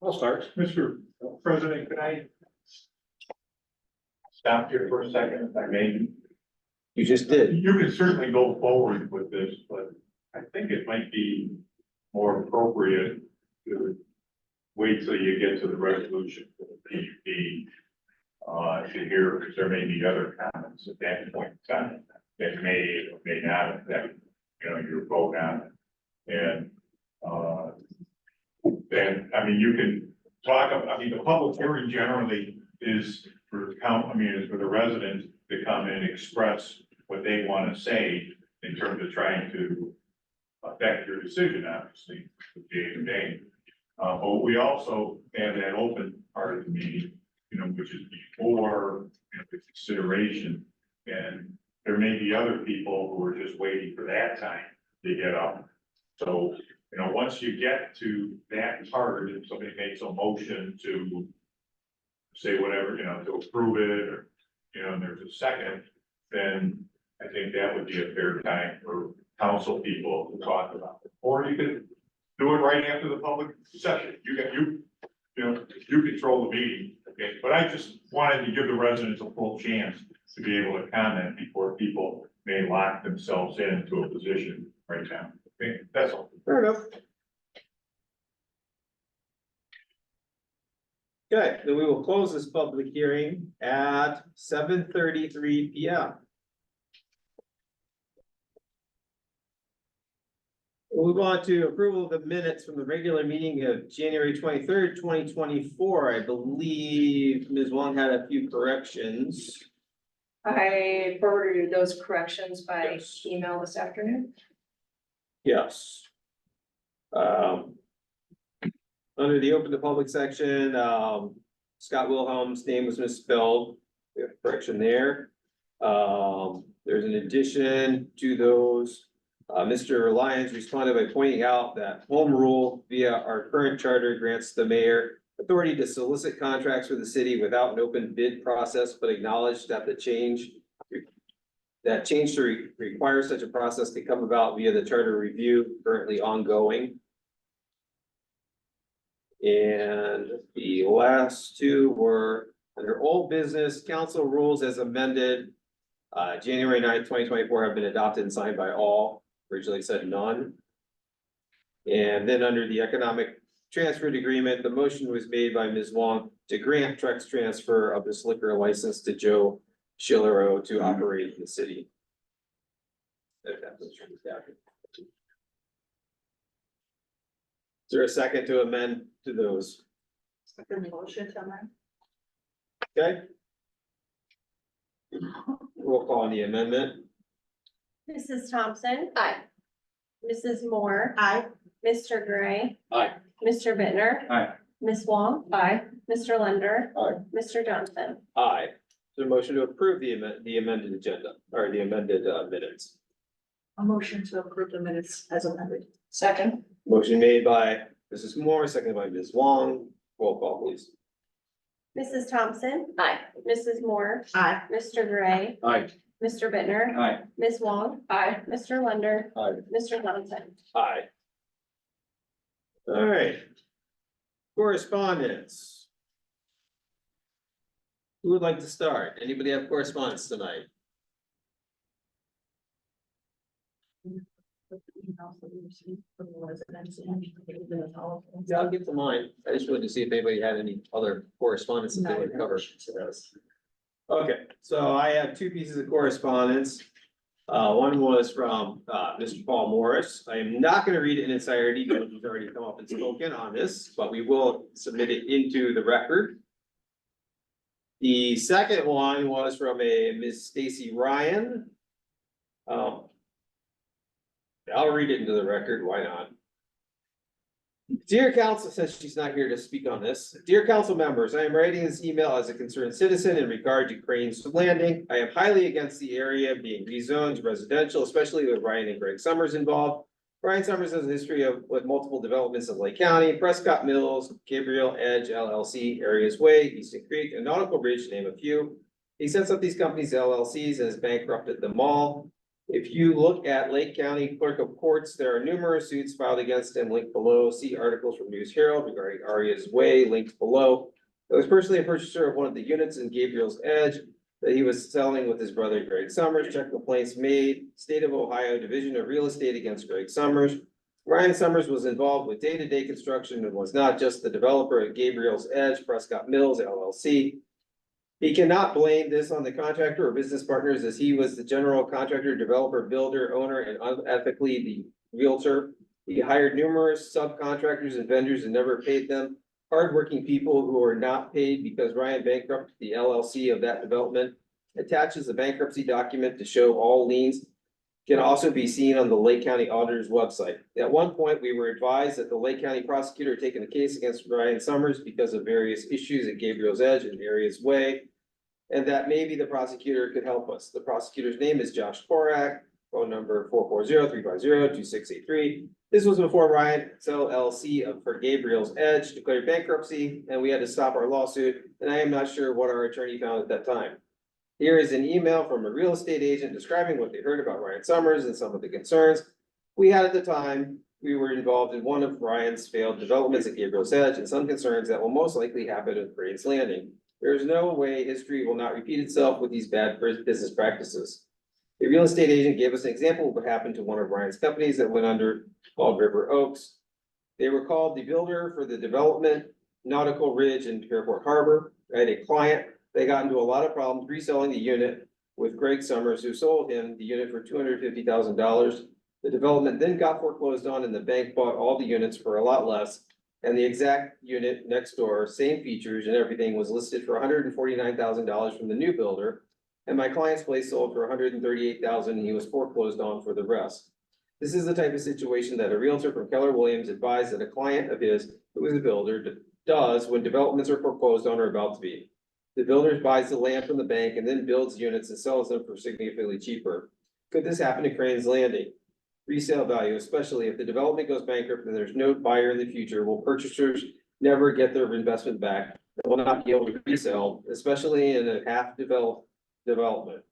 Speaker 1: I'll start.
Speaker 6: Mr. President, can I stop here for a second, if I may?
Speaker 1: You just did.
Speaker 6: You can certainly go forward with this, but I think it might be more appropriate to wait till you get to the resolution for the PUD. To hear, because there may be other comments at that point in time that may or may not affect, your vote on it. And, then, I mean, you can talk about, the public hearing generally is for is for the residents to come and express what they want to say in terms of trying to affect your decision, obviously, day to day. But we also have that open part of the meeting, which is before the consideration. And there may be other people who are just waiting for that time to get up. So, once you get to that part, if somebody makes a motion to say whatever, to approve it, or, and there's a second, then I think that would be a fair time for council people to talk about it. Or you could do it right after the public session. You control the meeting, okay? But I just wanted to give the residents a full chance to be able to comment before people may lock themselves into a position right now. Okay, that's all.
Speaker 1: Fair enough. Okay, then we will close this public hearing at 7:33 PM. We'll move on to approval of the minutes from the regular meeting of January 23rd, 2024. I believe Ms. Wong had a few corrections.
Speaker 12: I forwarded you those corrections by
Speaker 1: Yes.
Speaker 12: email this afternoon.
Speaker 1: Yes. Under the open to public section, Scott Wilhelm's name was misspelled. We have a correction there. There's an addition to those. Mr. Lyons responded by pointing out that home rule via our current charter grants the mayor authority to solicit contracts for the city without an open bid process, but acknowledged that the change to require such a process to come about via the charter review currently ongoing. And the last two were under old business, council rules as amended. January 9th, 2024 have been adopted and signed by all, originally said none. And then under the economic transfer agreement, the motion was made by Ms. Wong to grant Trex transfer of this liquor license to Joe Schillero to operate in the city. Is there a second to amend to those?
Speaker 12: Motion to amend.
Speaker 1: Okay. Roll call on the amendment.
Speaker 2: Mrs. Thompson.
Speaker 12: Aye.
Speaker 2: Mrs. Moore.
Speaker 12: Aye.
Speaker 2: Mr. Gray.
Speaker 11: Aye.
Speaker 2: Mr. Bittner.
Speaker 11: Aye.
Speaker 2: Ms. Wong.
Speaker 12: Aye.
Speaker 2: Mr. Lunder.
Speaker 11: Aye.
Speaker 2: Mr. Johnson.
Speaker 1: Aye. Is there a motion to approve the amended agenda, or the amended, minutes?
Speaker 12: A motion to approve the minutes as amended. Second.
Speaker 1: Motion made by Mrs. Moore, seconded by Ms. Wong. Roll call, please.
Speaker 2: Mrs. Thompson.
Speaker 10: Aye.
Speaker 2: Mrs. Moore.
Speaker 12: Aye.
Speaker 2: Mr. Gray.
Speaker 11: Aye.
Speaker 2: Mr. Bittner,
Speaker 11: Aye.
Speaker 2: Ms. Wong.
Speaker 12: Aye.
Speaker 2: Mr. Lunder.
Speaker 11: Aye.
Speaker 2: Mr. Johnson.
Speaker 1: Aye. All right. Correspondence. Who would like to start? Anybody have correspondence tonight? Yeah, I'll get to mine. I just wanted to see if anybody had any other correspondence that they would cover. Okay, so I have two pieces of correspondence. One was from, Mr. Paul Morris. I am not gonna read it in its entirety because he's already come up and spoken on this, but we will submit it into the record. The second one was from a Ms. Stacy Ryan. I'll read it into the record, why not? Dear council, since she's not here to speak on this, dear council members, I am writing this email as a concerned citizen in regard to Crane's Landing. I am highly against the area being rezoned to residential, especially with Ryan and Greg Summers involved. Ryan Summers has a history with multiple developments in Lake County, Prescott Mills, Gabriel Edge LLC, Areas Way, Easton Creek, and Nautical Ridge, to name a few. He sets up these companies LLCs and has bankrupted them all. If you look at Lake County Clerk of Courts, there are numerous suits filed against him linked below. See articles from News Herald regarding Aria's Way linked below. I was personally a purchaser of one of the units in Gabriel's Edge that he was selling with his brother Greg Summers. Check complaints made, State of Ohio Division of Real Estate against Greg Summers. Ryan Summers was involved with day-to-day construction and was not just the developer at Gabriel's Edge, Prescott Mills LLC. He cannot blame this on the contractor or business partners, as he was the general contractor, developer, builder, owner, and unethically the realtor. He hired numerous subcontractors and vendors and never paid them. Hardworking people who are not paid because Ryan bankrupted the LLC of that development. Attaches a bankruptcy document to show all liens. Can also be seen on the Lake County Auditor's website. At one point, we were advised that the Lake County prosecutor had taken a case against Ryan Summers because of various issues at Gabriel's Edge and Areas Way, and that maybe the prosecutor could help us. The prosecutor's name is Josh Korak, phone number 440-350-2683. This was before Ryan LLC for Gabriel's Edge declared bankruptcy, and we had to stop our lawsuit, and I am not sure what our attorney found at that time. Here is an email from a real estate agent describing what they heard about Ryan Summers and some of the concerns we had at the time. We were involved in one of Ryan's failed developments at Gabriel's Edge and some concerns that will most likely happen at Crane's Landing. There is no way history will not repeat itself with these bad business practices. A real estate agent gave us an example of what happened to one of Ryan's companies that went under, called River Oaks. They were called the builder for the development, Nautical Ridge and Fairport Harbor. I had a client. They got into a lot of problems reselling the unit with Greg Summers, who sold him the unit for $250,000. The development then got foreclosed on and the bank bought all the units for a lot less. And the exact unit next door, same features and everything, was listed for $149,000 from the new builder. And my client's place sold for $138,000 and he was foreclosed on for the rest. This is the type of situation that a realtor from Keller Williams advised that a client of his, who is a builder, does when developments are foreclosed on or about to be. The builder buys the land from the bank and then builds units and sells them for significantly cheaper. Could this happen to Crane's Landing? Resale value, especially if the development goes bankrupt and there's no buyer in the future, will purchasers never get their investment back? They will not be able to resell, especially in a half-developed development.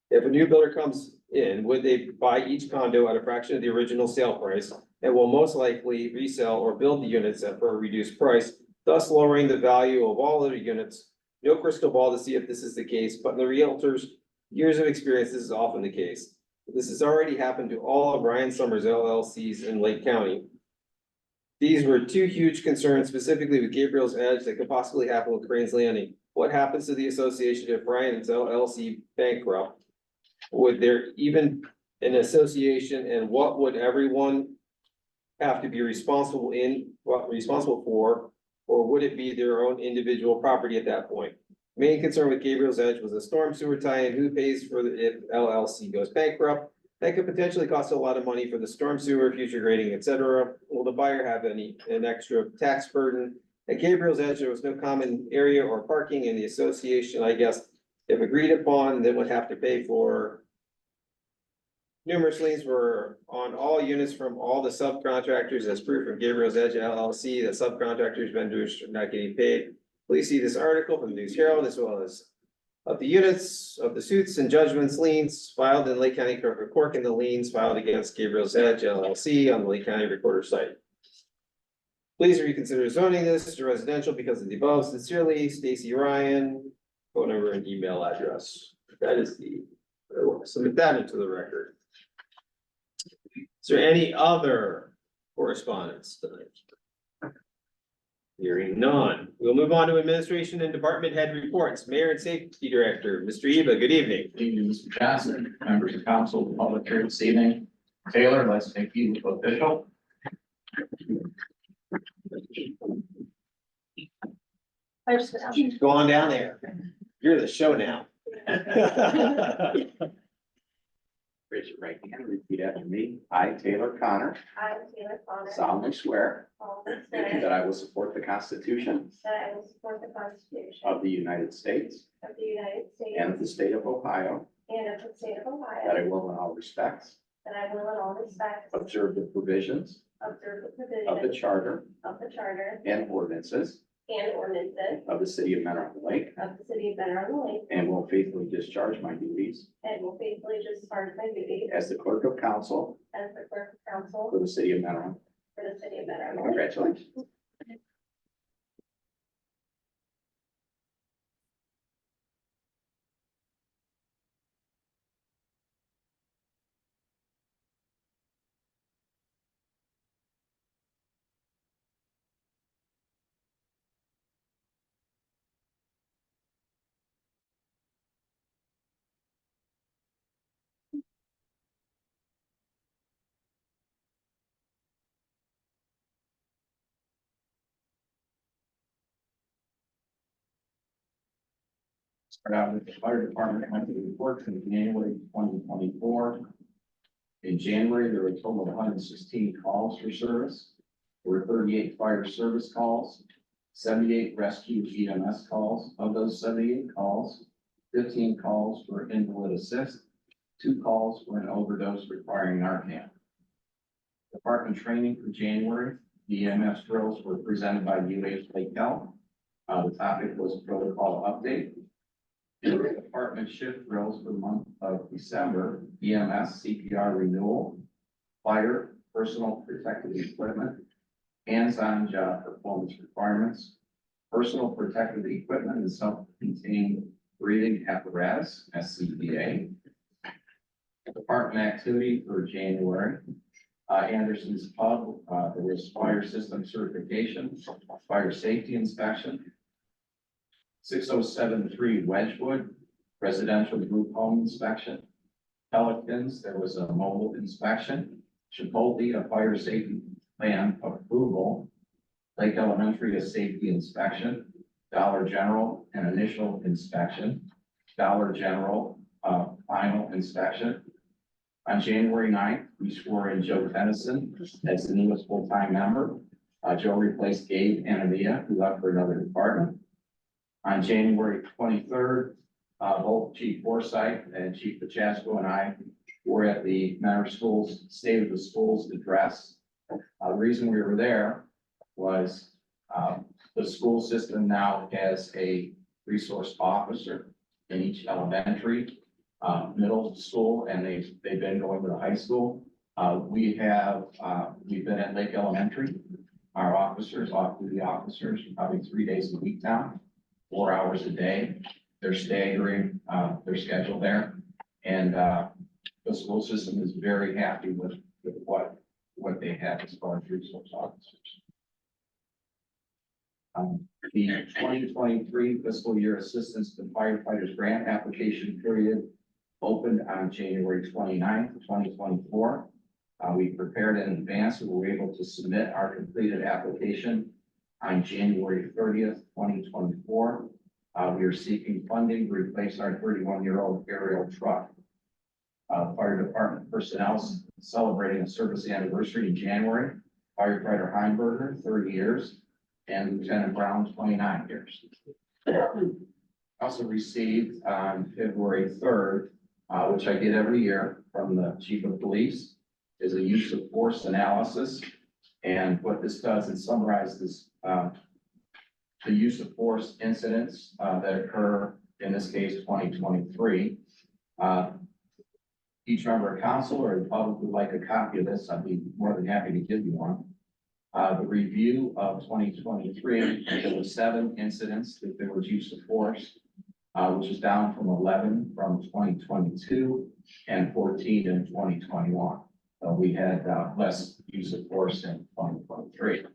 Speaker 1: If a new builder comes in, would they buy each condo at a fraction of the original sale price and will most likely resell or build the units at for a reduced price, thus lowering the value of all other units? No crystal ball to see if this is the case, but in the realtor's years of experience, this is often the case. This has already happened to all of Ryan Summers LLCs in Lake County. These were two huge concerns, specifically with Gabriel's Edge, that could possibly happen with Crane's Landing. What happens to the association if Ryan's LLC bankrupt? Would there even an association, and what would everyone have to be responsible for? Or would it be their own individual property at that point? Main concern with Gabriel's Edge was a storm sewer tie-in. Who pays for if LLC goes bankrupt? That could potentially cost a lot of money for the storm sewer, future grading, etc. Will the buyer have an extra tax burden
Speaker 13: At Gabriel's Edge, there was no common area or parking, and the association, I guess, if agreed upon, then would have to pay for. Numerous liens were on all units from all the subcontractors as proof of Gabriel's Edge LLC, the subcontractors, vendors are not getting paid. Please see this article from the News Herald as well as of the units of the suits and judgments liens filed in Lake County Clerk of Court and the liens filed against Gabriel's Edge LLC on the Lake County Recorder site. Please reconsider zoning this to residential because of the above. Sincerely, Stacy Ryan, phone number and email address. That is the, submit that into the record. Is there any other correspondence tonight? Hearing none. We'll move on to administration and department head reports. Mayor and Safety Director, Mr. Eba, good evening.
Speaker 14: Good evening, Mr. Johnson, members of council, the public here this evening. Taylor, let's make you official.
Speaker 13: Go on down there. You're the show now.
Speaker 14: Raise your right hand and repeat after me. I, Taylor Connor,
Speaker 2: I, Taylor Connor,
Speaker 14: solemnly swear
Speaker 2: solemnly swear
Speaker 14: that I will support the Constitution
Speaker 2: that I will support the Constitution
Speaker 14: of the United States
Speaker 2: of the United States
Speaker 14: and of the state of Ohio,
Speaker 2: and of the state of
Speaker 14: that I
Speaker 2: Ohio,
Speaker 14: will in all respects
Speaker 2: that I will in all respects
Speaker 14: observe the provisions
Speaker 2: observe the
Speaker 14: of the
Speaker 2: provisions
Speaker 14: charter
Speaker 2: of the charter
Speaker 14: and ordinances
Speaker 2: and ordinances
Speaker 14: of the city of Mentor Lake,
Speaker 2: of the city of Benner on the Lake,
Speaker 14: and will faithfully discharge my duties
Speaker 2: and will faithfully discharge my duties
Speaker 14: as the clerk of council
Speaker 2: as the clerk of council
Speaker 14: for the city of Mentor.
Speaker 2: for the city of Benner on the Lake.
Speaker 14: Congratulations. Start out with the fire department monthly report from January 2024. In January, there were a total of 116 calls for service. There were 38 fire service calls, 78 rescue EMS calls. Of those 78 calls, 15 calls for invalid assist, 2 calls for an overdose requiring Narcan. Department training for January, the EMS drills were presented by UH Lake Health. The topic was protocol update. Department shift drills for the month of December, EMS, CPR renewal, fire, personal protective equipment, hands-on job performance requirements, personal protective equipment and self-contained breathing apparatus, SCBA. Department activity for January, Anderson's Pub, there was fire system certification, fire safety inspection. 6073 Wedgewood, residential group home inspection. Pelicans, there was a mobile inspection. Chipotle, a fire safety plan approval. Lake Elementary, a safety inspection. Dollar General, an initial inspection. Dollar General, final inspection. On January 9th, we swore in Joe Tennyson as the newest full-time member. Joe replaced Gabe Anavia, who left for another department. On January 23rd, both Chief Forsythe and Chief Pachasko and I were at the Mentor Schools State of the Schools address. The reason we were there was the school system now has a resource officer in each elementary, middle school, and they've been going to the high school. We've been at Lake Elementary. Our officers, off-duty officers, probably 3 days a week now. 4 hours a day. They're staggering their schedule there. And the school system is very happy with what they have as far as resource officers. The 2023 fiscal year assistance to firefighters grant application period opened on January 29th, 2024. We prepared in advance and were able to submit our completed application on January 30th, 2024. We are seeking funding to replace our 31-year-old aerial truck. Fire department personnel celebrating a service anniversary in January. Firefighter Heimberger, 30 years. and Lieutenant Brown, 29 years. Also received on February 3rd, which I get every year from the Chief of Police, is a use of force analysis. And what this does is summarizes the use of force incidents that occur, in this case, 2023. Each member of council or the public would like a copy of this, I'd be more than happy to give you one. The review of 2023, there were 7 incidents that there was use of force, which is down from 11 from 2022 and 14 in 2021. We had less use of force in 2023.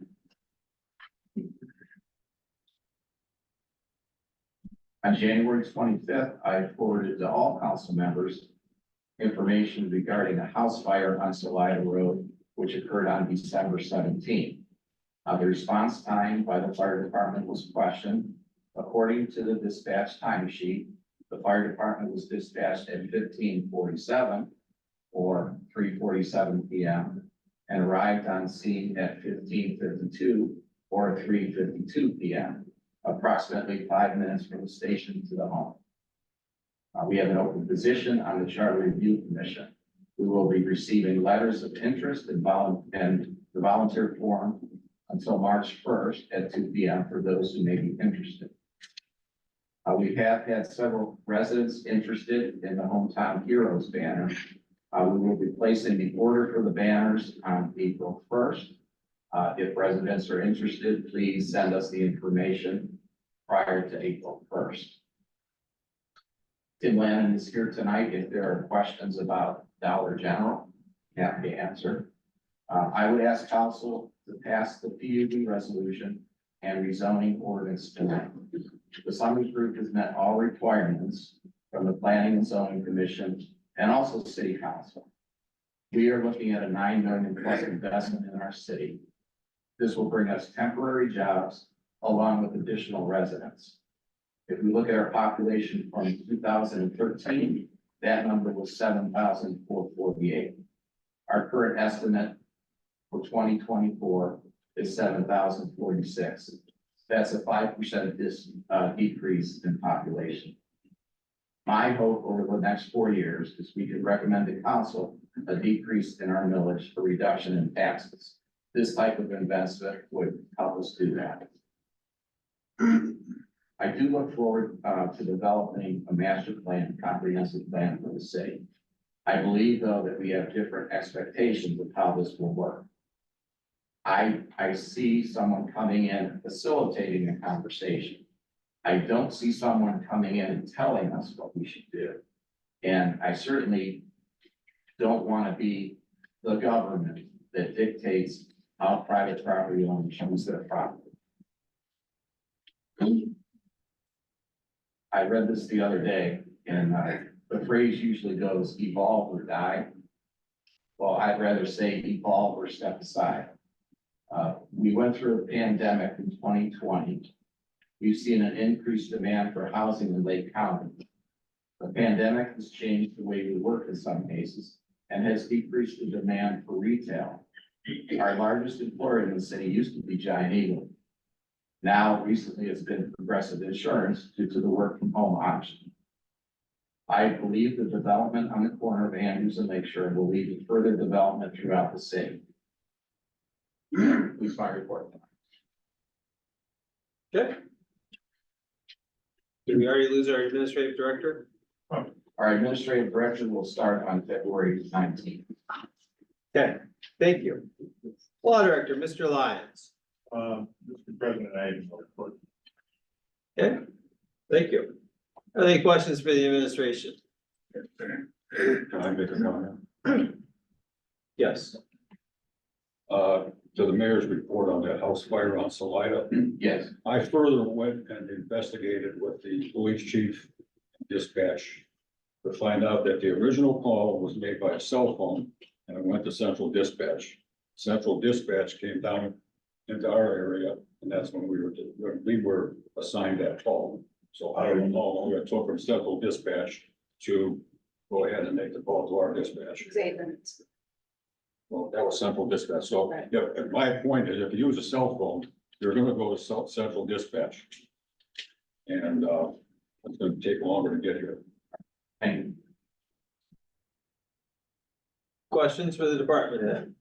Speaker 14: On January 25th, I forwarded to all council members information regarding a house fire on Salida Road, which occurred on December 17th. The response time by the fire department was questioned. According to the dispatch timesheet, the fire department was dispatched at 15:47 or 3:47 p.m. and arrived on scene at 15:52 or 3:52 p.m., approximately 5 minutes from the station to the home. We have an open position on the Charter Review Commission. We will be receiving letters of interest and the volunteer form until March 1st at 2 p.m. for those who may be interested. We have had several residents interested in the Hometown Heroes banner. We will be placing the order for the banners on April 1st. If residents are interested, please send us the information prior to April 1st. Tim Lannon is here tonight. If there are questions about Dollar General, happy to answer. I would ask council to pass the PUD resolution and rezoning ordinance tonight. The Summers Group has met all requirements from the Planning and Zoning Commission and also City Council. We are looking at a $9 million plus investment in our city. This will bring us temporary jobs along with additional residents. If we look at our population from 2013, that number was 7,448. Our current estimate for 2024 is 7,046. That's a 5% decrease in population. My hope over the next 4 years is we could recommend to council a decrease in our millage, a reduction in taxes. This type of investment would help us do that. I do look forward to developing a master plan, comprehensive plan for the city. I believe, though, that we have different expectations of how this will work. I see someone coming in facilitating a conversation. I don't see someone coming in and telling us what we should do. And I certainly don't want to be the government that dictates how private property owners use their property. I read this the other day, and the phrase usually goes evolve or die. Well, I'd rather say evolve or step aside. We went through a pandemic in 2020. We've seen an increased demand for housing in Lake County. The pandemic has changed the way we work in some cases and has decreased the demand for retail. Our largest employer in the city used to be Giant Eagle. Now, recently, it's been Progressive Insurance due to the work from home option. I believe the development on the corner of Andrews and Lakeshore will lead to further development throughout the city. Please my report.
Speaker 13: Okay. Did we already lose our administrative director?
Speaker 14: Our administrative director will start on February 19th.
Speaker 13: Okay, thank you. Law Director, Mr. Lyons.
Speaker 6: Mr. President, I have no report.
Speaker 13: Okay, thank you. Are there any questions for the administration?
Speaker 6: Can I make a comment?
Speaker 13: Yes.
Speaker 6: To the mayor's report on that house fire on Salida.
Speaker 14: Yes.
Speaker 6: I further went and investigated with the police chief dispatch to find out that the original call was made by a cell phone, and it went to central dispatch. Central dispatch came down into our area, and that's when we were assigned that call. So I don't know, we took from central dispatch to go ahead and make the call to our dispatch.
Speaker 12: It's 8 minutes.
Speaker 6: Well, that was central dispatch. So, yeah, my point is if you use a cell phone, they're gonna go to South Central Dispatch. And, it's gonna take longer to get here.
Speaker 14: And
Speaker 13: Questions for the department head?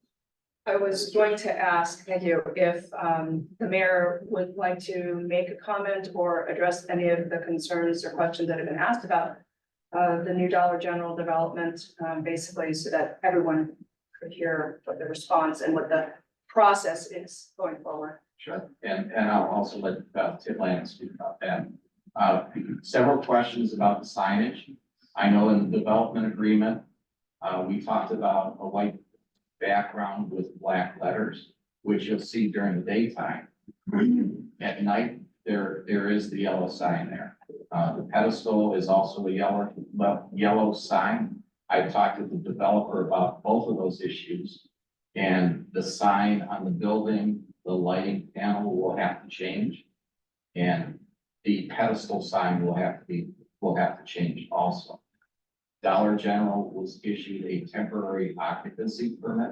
Speaker 12: I was going to ask, thank you, if the mayor would like to make a comment or address any of the concerns or questions that have been asked about the new Dollar General development, basically so that everyone could hear what the response and what the process is going forward.
Speaker 14: Sure, and I'll also let Tim Land speak about that. Several questions about the signage. I know in the development agreement, we talked about a white background with black letters, which you'll see during the daytime. At night, there is the yellow sign there. The pedestal is also a yellow sign. I talked to the developer about both of those issues. And the sign on the building, the lighting panel will have to change. And the pedestal sign will have to change also. Dollar General was issued a temporary occupancy permit.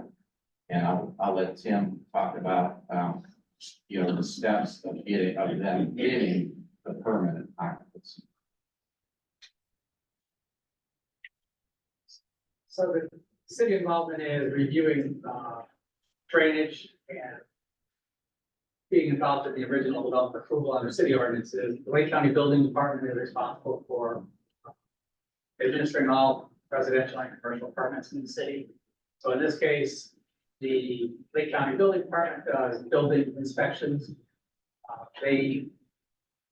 Speaker 14: And I'll let Tim talk about, the steps of them getting the permanent occupancy.
Speaker 15: So the city involvement is reviewing drainage and being involved in the original development approval under city ordinances. The Lake County Building Department is responsible for administering all residential and commercial permits in the city. So in this case, the Lake County Building Department does building inspections. They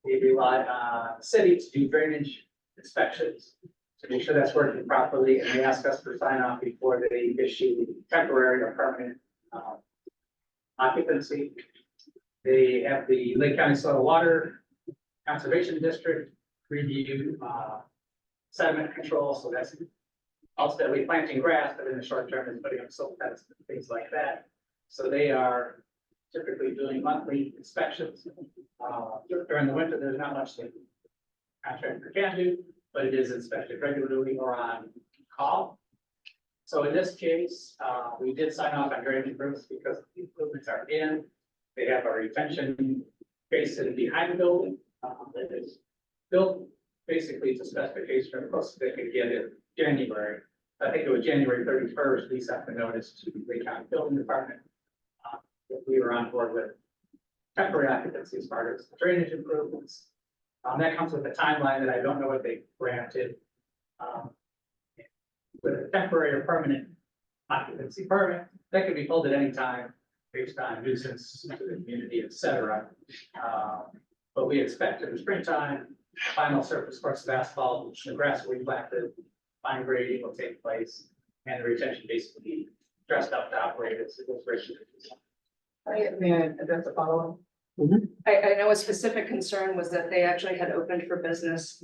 Speaker 15: rely on the city to do drainage inspections to make sure that's working properly, and they ask us for sign off before they issue temporary or permanent occupancy. They have the Lake County Soil Water Conservation District review sediment control, so that's ultimately planting grass, but in the short term is putting up silt fence and things like that. So they are typically doing monthly inspections. During the winter, there's not much the contractor can do, but it is inspected regularly or on call. So in this case, we did sign off on drainage improvements because the improvements are in. They have a retention basin behind the building that is built basically to specification of course they could get in January. I think it was January 31st, we sent the notice to the Lake County Building Department. That we were on board with temporary occupancy as part of the drainage improvements. That comes with a timeline that I don't know what they granted. With a temporary or permanent occupancy permit, that could be pulled at any time based on nuisance to the community, et cetera. But we expect in the springtime, final surface course of asphalt, the grass will be planted, fine grading will take place, and the retention basin will be dressed up to operate as it was originally designed.
Speaker 12: May I address a follow-up? I know a specific concern was that they actually had opened for business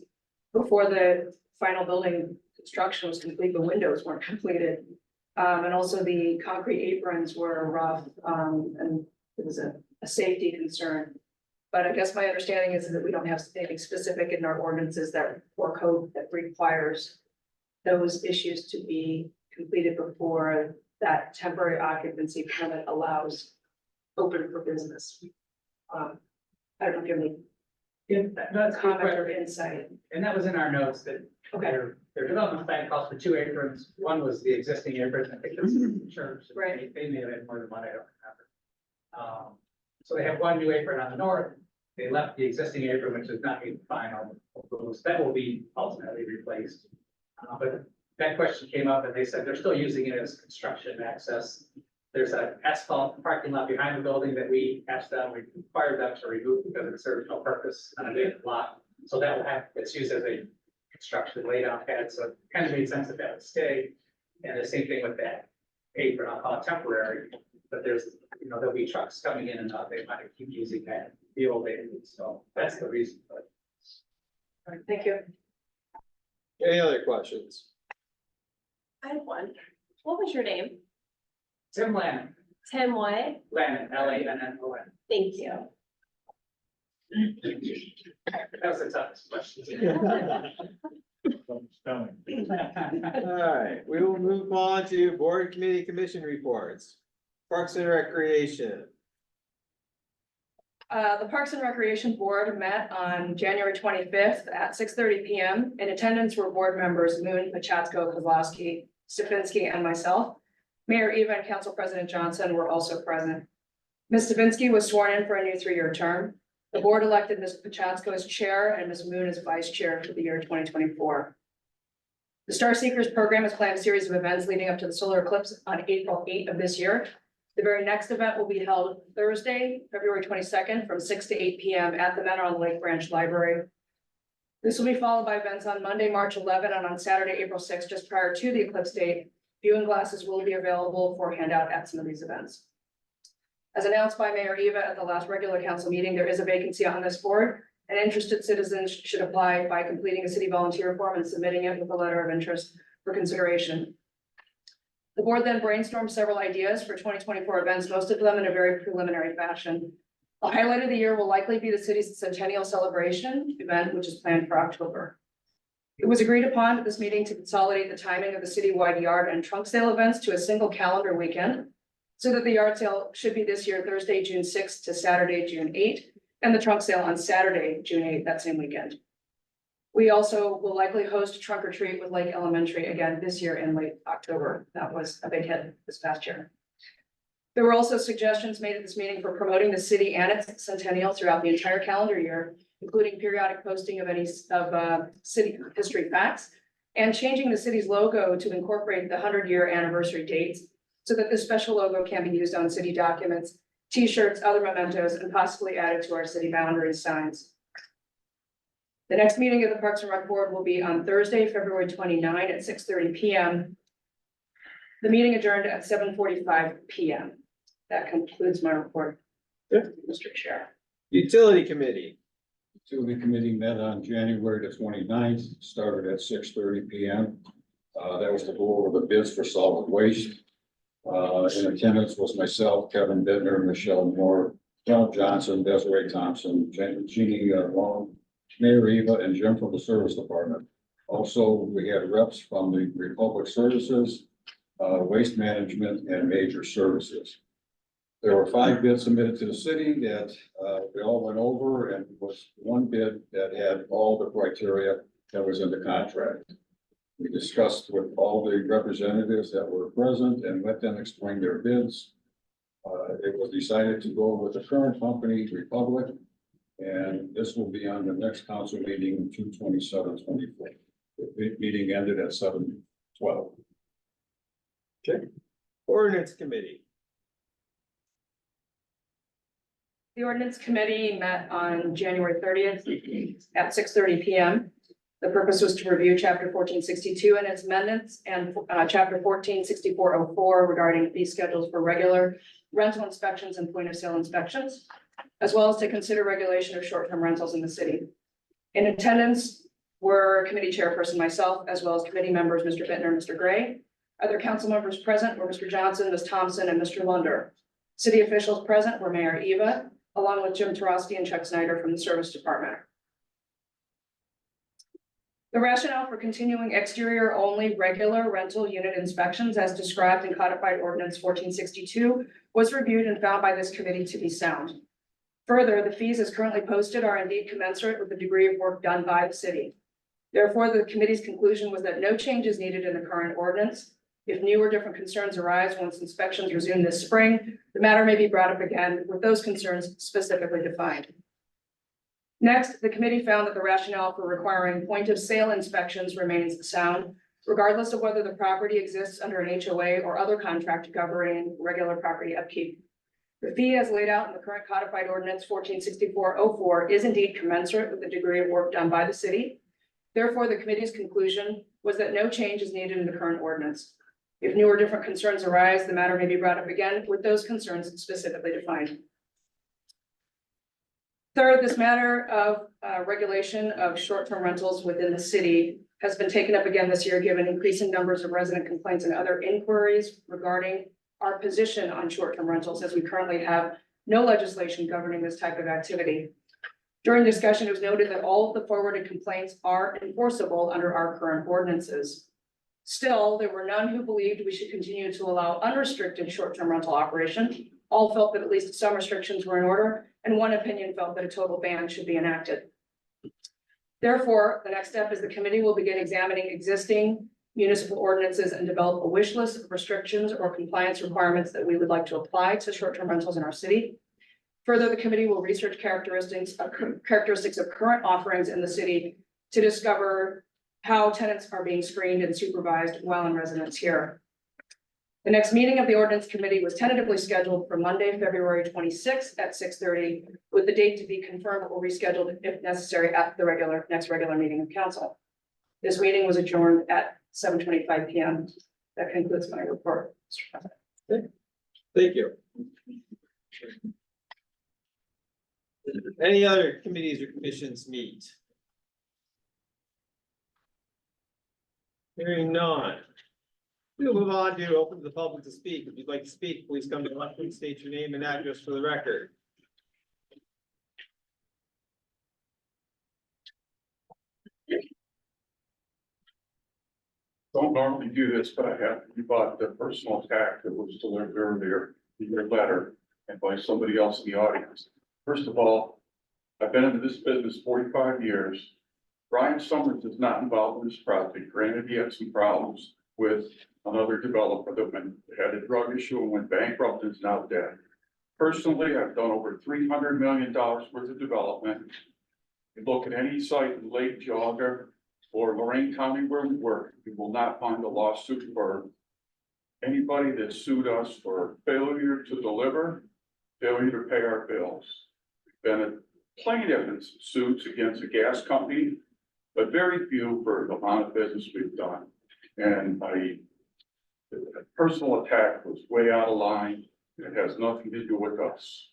Speaker 12: before the final building construction was complete, the windows weren't completed. And also the concrete aprons were rough, and it was a safety concern. But I guess my understanding is that we don't have anything specific in our ordinances that, or code that requires those issues to be completed before that temporary occupancy permit allows open for business. I don't know if you have any
Speaker 15: That's a good
Speaker 12: comment or
Speaker 15: question.
Speaker 12: insight.
Speaker 15: And that was in our notes that their development plan calls for 2 aprons. One was the existing apron, I think that's the church.
Speaker 12: Right.
Speaker 15: They may have had more than one, I don't remember. So they have 1 new apron on the north. They left the existing apron, which is not being final. That will be ultimately replaced. But that question came up and they said they're still using it as construction access. There's an asphalt parking lot behind the building that we asked them, we required them to remove because it serves no purpose on a vacant lot. So that will have, it's used as a construction laydown pad, so it kind of made sense that that would stay. And the same thing with that apron, I'll call it temporary, but there's, there'll be trucks coming in and out, they might keep using that, the old apron, so that's the reason. But
Speaker 12: All right, thank you.
Speaker 13: Any other questions?
Speaker 2: I have one. What was your name?
Speaker 15: Tim Lannon,
Speaker 2: Tim what?
Speaker 15: Lannon, Lannon.
Speaker 2: Thank you.
Speaker 15: That was the toughest question.
Speaker 13: All right, we will move on to board committee commission reports. Parks and Recreation.
Speaker 12: The Parks and Recreation Board met on January twenty-fifth at 6:30 PM. In attendance were board members Moon, Pachatko, Kozlowski, Stefanski, and myself. Mayor Eva and Council President Johnson were also present. Ms. Stefanski was sworn in for a new 3-year term. The board elected Ms. Pachatko as chair and Ms. Moon as vice chair for the year 2024. The Star Seekers program has planned a series of events leading up to the solar eclipse on April 8th of this year. The very next event will be held Thursday, February 22nd, from 6 to 8 PM at the Mentor on Lake Branch Library. This will be followed by events on Monday, March 11, and on Saturday, April 6th, just prior to the eclipse date. Viewing glasses will be available for handout at some of these events. As announced by Mayor Eva at the last regular council meeting, there is a vacancy on this board, and interested citizens should apply by completing a city volunteer form and submitting it with a letter of interest for consideration. The board then brainstormed several ideas for 2024 events, most of them in a very preliminary fashion. The highlight of the year will likely be the city's centennial celebration event, which is planned for October. It was agreed upon at this meeting to consolidate the timing of the citywide yard and trunk sale events to a single calendar weekend, so that the yard sale should be this year, Thursday, June 6th to Saturday, June 8th, and the trunk sale on Saturday, June 8th, that same weekend. We also will likely host a trunk or treat with Lake Elementary again this year in late October. That was a big hit this past year. There were also suggestions made at this meeting for promoting the city and its centennial throughout the entire calendar year, including periodic posting of any city history facts and changing the city's logo to incorporate the 100-year anniversary dates so that this special logo can be used on city documents, T-shirts, other mementos, and possibly added to our city boundary signs. The next meeting of the Parks and Rec Board will be on Thursday, February 29 at 6:30 PM. The meeting adjourned at 7:45 PM. That concludes my report, Mr. Chair.
Speaker 13: Utility Committee.
Speaker 16: Utility Committee met on January the 29th, started at 6:30 PM. That was to go over the bids for solid waste. In attendance was myself, Kevin Bittner, Michelle Moore, John Johnson, Desiree Thompson, Jeannie Long, Mayor Eva, and Jim from the Service Department. Also, we had reps from the Republic Services, Waste Management, and Major Services. There were 5 bids submitted to the city that we all went over, and was one bid that had all the criteria that was in the contract. We discussed with all the representatives that were present and let them explain their bids. It was decided to go with the current company, Republic, and this will be on the next council meeting, 2/27/24. The meeting ended at 7:12.
Speaker 13: Okay. Ordinance Committee.
Speaker 12: The ordinance committee met on January 30th at 6:30 PM. The purpose was to review chapter 1462 and its amendments and chapter 146404 regarding fee schedules for regular rental inspections and point of sale inspections, as well as to consider regulation of short-term rentals in the city. In attendance were committee chairperson myself, as well as committee members, Mr. Bittner and Mr. Gray. Other council members present were Mr. Johnson, Ms. Thompson, and Mr. Lunder. City officials present were Mayor Eva, along with Jim Tarosky and Chuck Snyder from the Service Department. The rationale for continuing exterior only regular rental unit inspections as described in codified ordinance 1462 was reviewed and found by this committee to be sound. Further, the fees as currently posted are indeed commensurate with the degree of work done by the city. Therefore, the committee's conclusion was that no change is needed in the current ordinance. If new or different concerns arise once inspections resume this spring, the matter may be brought up again with those concerns specifically defined. Next, the committee found that the rationale for requiring point of sale inspections remains sound, regardless of whether the property exists under an HOA or other contract governing regular property upkeep. The fee as laid out in the current codified ordinance 146404 is indeed commensurate with the degree of work done by the city. Therefore, the committee's conclusion was that no change is needed in the current ordinance. If new or different concerns arise, the matter may be brought up again with those concerns specifically defined. Third, this matter of regulation of short-term rentals within the city has been taken up again this year, given increasing numbers of resident complaints and other inquiries regarding our position on short-term rentals, as we currently have no legislation governing this type of activity. During discussion, it was noted that all of the forwarded complaints are enforceable under our current ordinances. Still, there were none who believed we should continue to allow unrestricted short-term rental operation. All felt that at least some restrictions were in order, and one opinion felt that a total ban should be enacted. Therefore, the next step is the committee will begin examining existing municipal ordinances and develop a wish list of restrictions or compliance requirements that we would like to apply to short-term rentals in our city. Further, the committee will research characteristics of current offerings in the city to discover how tenants are being screened and supervised while in residence here. The next meeting of the ordinance committee was tentatively scheduled for Monday, February 26th at 6:30, with the date to be confirmed or rescheduled if necessary at the next regular meeting of council. This meeting was adjourned at 7:25 PM. That concludes my report, Mr. President.
Speaker 13: Thank you. Any other committees or commissions meet? Hearing none. We'll move on to open to the public to speak. If you'd like to speak, please come to the left and state your name and address for the record.
Speaker 6: Don't normally do this, but I have, you bought the personal attack that was delivered earlier in your letter and by somebody else in the audience. First of all, I've been into this business 45 years. Brian Summers is not involved in this project. Granted, he had some problems with another developer that had a drug issue and went bankrupt and is now dead. Personally, I've done over $300 million worth of development. You look at any site in Lake Geauga or Lorraine County where we work, you will not find a lawsuit for anybody that sued us for failure to deliver, failure to pay our bills. We've been at plaintiff suits against a gas company, but very few for the amount of business we've done. And the personal attack was way out of line. It has nothing to do with us.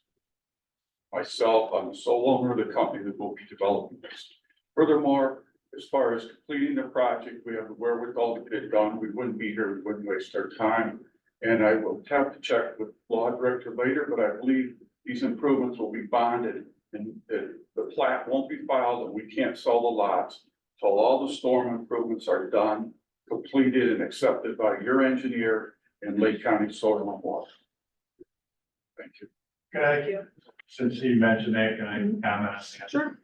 Speaker 6: Myself, I'm the sole owner of the company that will be developing this. Furthermore, as far as completing the project, we have the wherewithal to get it done. We wouldn't be here, we wouldn't waste our time. And I will have to check with law director later, but I believe these improvements will be bonded and the plat won't be filed and we can't sell the lots till all the storm improvements are done, completed and accepted by your engineer in Lake County Soil and Water. Thank you.
Speaker 12: Thank you.
Speaker 6: Since he mentioned that, can I comment on that?
Speaker 12: Sure.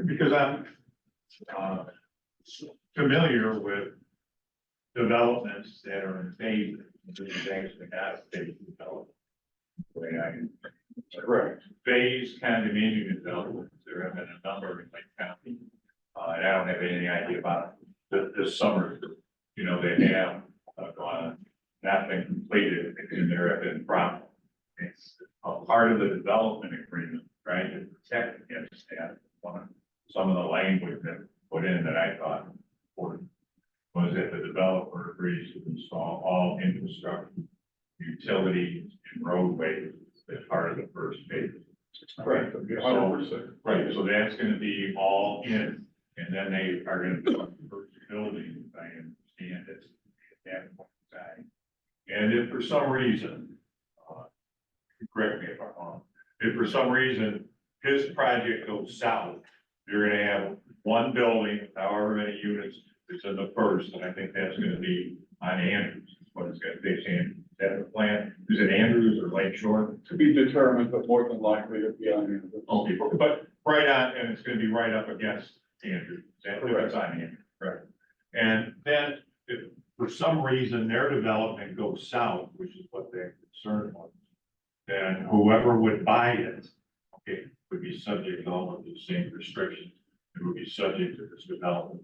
Speaker 6: Because I'm familiar with developments that are in phase, actually have phase development. The way I correct. Phase condominium developments, there have been a number in Lake County. And I don't have any idea about this summer, you know, they have not been completed and there have been problems. It's a part of the development agreement, right, to protect against that. Some of the language that put in that I thought important was that the developer agrees to install all infrastructure, utilities and roadways as part of the first phase. Right. Right, so that's gonna be all in, and then they are gonna build the first building, if I understand it, at that point in time. And if for some reason, correct me if I'm wrong, if for some reason his project goes south, you're gonna have one building, however many units, it's in the first, and I think that's gonna be on Andrews, is what it's gonna be, Andrews. Is that the plan? Is it Andrews or Lake Shore? To be determined, but more than likely it'll be on Andrews. Okay, but right on, and it's gonna be right up against Andrews, that's on Andrews, right? And then if for some reason their development goes south, which is what they're concerned with, then whoever would buy it, okay, would be subject to all of the same restrictions. It would be subject to this development.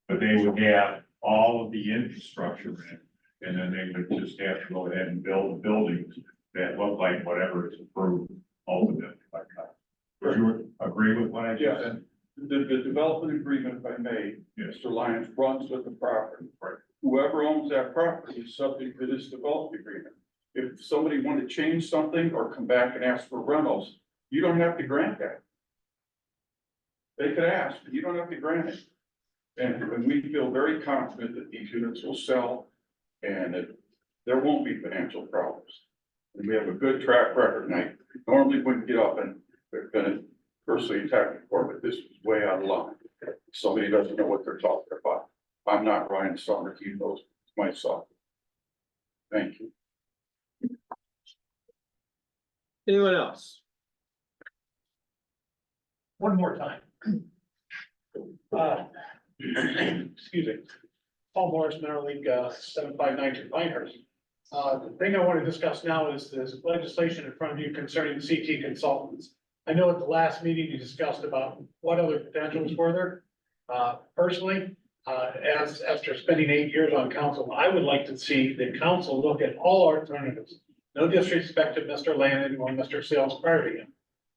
Speaker 6: But they would have all of the infrastructure in it, and then they would just have to go ahead and build buildings that look like whatever is approved ultimately by God. Would you agree with what I just said? The development agreement, if I may, Mr. Lyons, runs with the property. Right. Whoever owns that property is subject to this development agreement. If somebody wanted to change something or come back and ask for rentals, you don't have to grant that. They could ask, but you don't have to grant it. And we feel very confident that these units will sell and that there won't be financial problems. And we have a good track record, and I normally wouldn't get up and have been personally attacked before, but this was way out of line. Somebody doesn't know what they're talking about. I'm not Ryan Summers, he knows myself. Thank you.
Speaker 13: Anyone else?
Speaker 9: One more time. Excuse me. Paul Morris, Mentor League, 7592 Pinehurst. The thing I want to discuss now is this legislation in front of you concerning CT consultants. I know at the last meeting you discussed about what other potentials were there. Personally, as after spending 8 years on council, I would like to see the council look at all alternatives. No disrespect to Mr. Landon or Mr. Sales prior to him.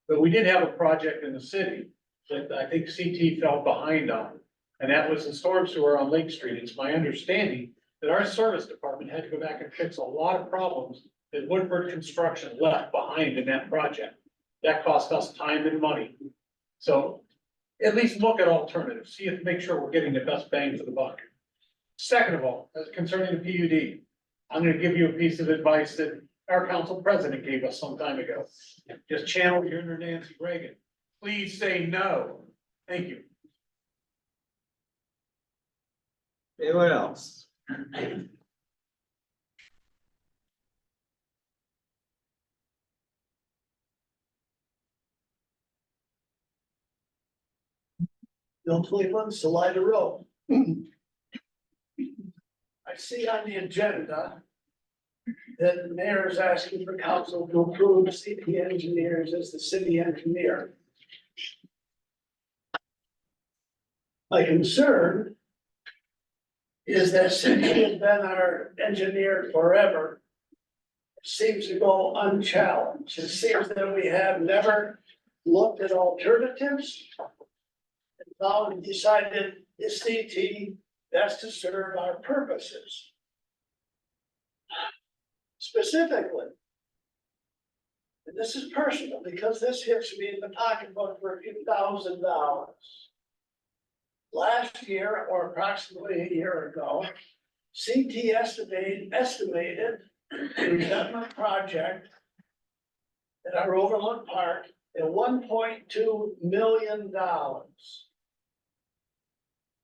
Speaker 9: But we did have a project in the city that I think CT fell behind on. And that was the storm sewer on Lake Street. It's my understanding that our service department had to go back and fix a lot of problems that Woodford Construction left behind in that project. That cost us time and money. So at least look at alternatives, see if, make sure we're getting the best bang for the buck. Second of all, as concerning the PUD, I'm gonna give you a piece of advice that our council president gave us some time ago. Just channel your inner Nancy Reagan. Please say no. Thank you.
Speaker 13: Anyone else?
Speaker 5: Bill Cleveland, Salida Road. I see on the agenda that the mayor is asking for council to approve CP Engineers as the city engineer. My concern is that since he has been our engineer forever, it seems to go unchallenged. It seems that we have never looked at alternatives. And now we decided this CT best to serve our purposes. Specifically, and this is personal because this hits me in the pocketbook for a few $1,000. Last year, or approximately a year ago, CT estimated the redevelopment project at our Overlook Park at $1.2 million.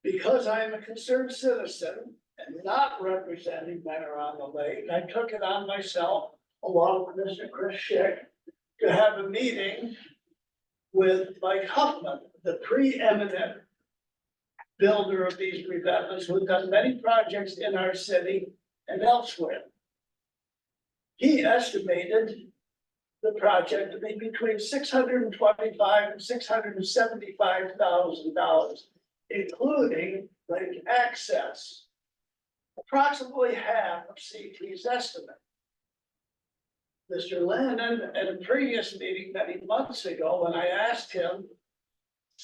Speaker 5: Because I am a concerned citizen and not representing Mentor on the Lake, I took it on myself, along with Mr. Chris Schick, to have a meeting with Mike Huffman, the preeminent builder of these redevelopments, who've done many projects in our city and elsewhere. He estimated the project to be between $625,000 and $675,000, including lake access, approximately half of CT's estimate. Mr. Landon, at a previous meeting many months ago, when I asked him,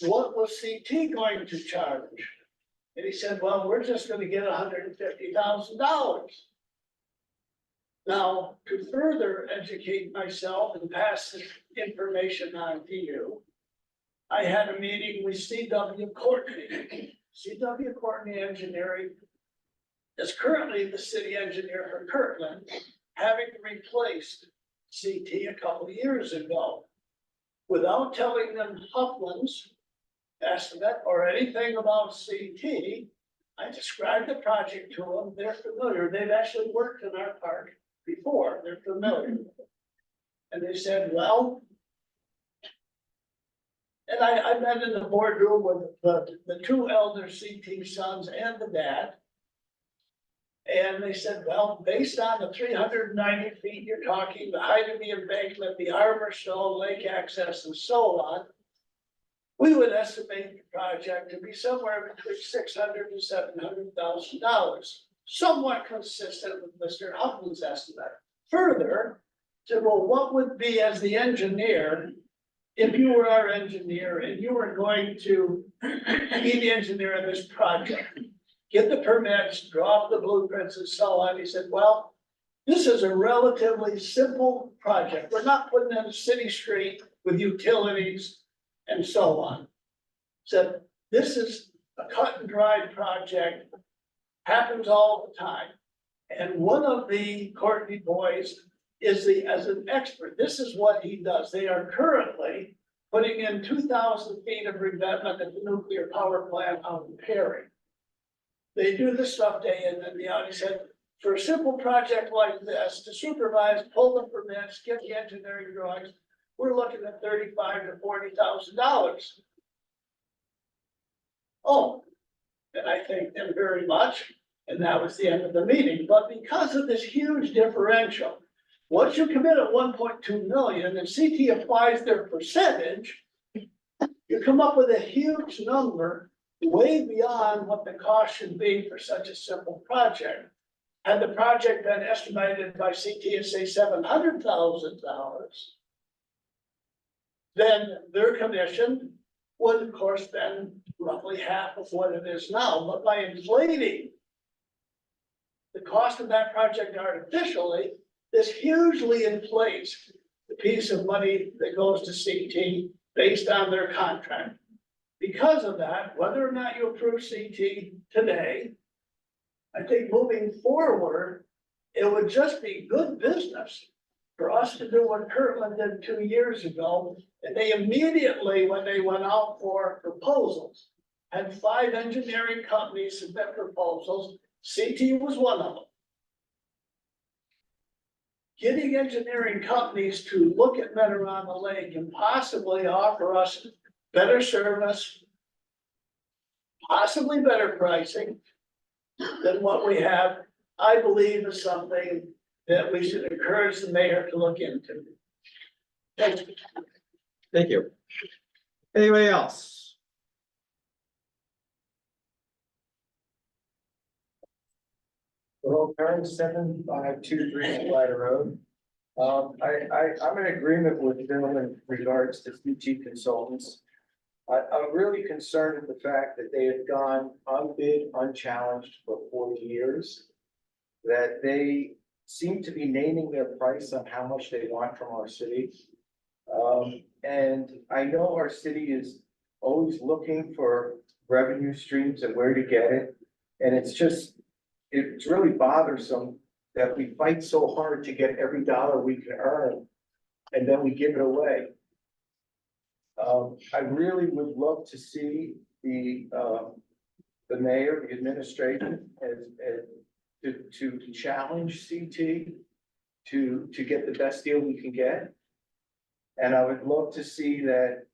Speaker 5: what was CT going to charge? And he said, well, we're just gonna get $150,000. Now, to further educate myself and pass this information on to you, I had a meeting with C.W. Courtney. C.W. Courtney Engineering is currently the city engineer for Kirtland, having replaced CT a couple of years ago. Without telling them Huffman's estimate or anything about CT, I described the project to them. They're familiar. They've actually worked in our park before. They're familiar with it. And they said, well, and I met in the boardroom with the two elder CT sons and the dad. And they said, well, based on the 390 feet you're talking, the height of the embankment, the armor stone, lake access, and so on, we would estimate the project to be somewhere between $600,000 and $700,000, somewhat consistent with Mr. Huffman's estimate. Further, said, well, what would be, as the engineer, if you were our engineer and you were going to be the engineer of this project, get the permits, draw up the blueprints and so on. He said, well, this is a relatively simple project. We're not putting in a city street with utilities and so on. Said, this is a cut and dried project, happens all the time. And one of the Courtney boys is as an expert, this is what he does. They are currently putting in 2,000 feet of revetment at the nuclear power plant out in Perry. They do this stuff day in and day out. He said, for a simple project like this, to supervise, pull the permits, get the engineering drawings, we're looking at $35,000 to $40,000. Oh, and I thank them very much, and that was the end of the meeting, but because of this huge differential, once you commit at 1.2 million and CT applies their percentage, you come up with a huge number way beyond what the cost should be for such a simple project. Had the project been estimated by CT as say $700,000, then their commission would of course been roughly half of what it is now, but by inflating the cost of that project artificially, this hugely inflates the piece of money that goes to CT based on their contract. Because of that, whether or not you approve CT today, I think moving forward, it would just be good business for us to do what Kirtland did 2 years ago. And they immediately, when they went out for proposals, had 5 engineering companies submit proposals. CT was one of them. Getting engineering companies to look at Meadow on the Lake and possibly offer us better service, possibly better pricing than what we have, I believe is something that we should encourage the mayor to look into. Thank you.
Speaker 13: Thank you. Anybody else?
Speaker 17: Well, Karen, 7523 Slider Road. I'm in agreement with Bill in regards to CT Consultants. I'm really concerned with the fact that they have gone unbid, unchallenged for 4 years. That they seem to be naming their price on how much they want from our city. And I know our city is always looking for revenue streams and where to get it. And it's really bothersome that we fight so hard to get every dollar we can earn, and then we give it away. I really would love to see the mayor, the administration, to challenge CT to get the best deal we can get. And I would love to see that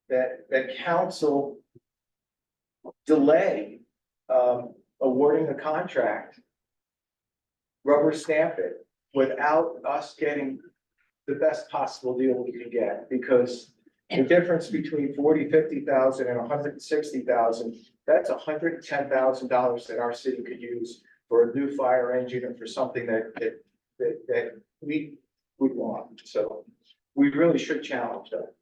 Speaker 17: that council delay awarding a contract, rubber stamp it without us getting the best possible deal we can get, because the difference between 40, 50,000 and 160,000, that's $110,000 that our city could use for a new fire engine and for something that we would want. So we really should challenge that.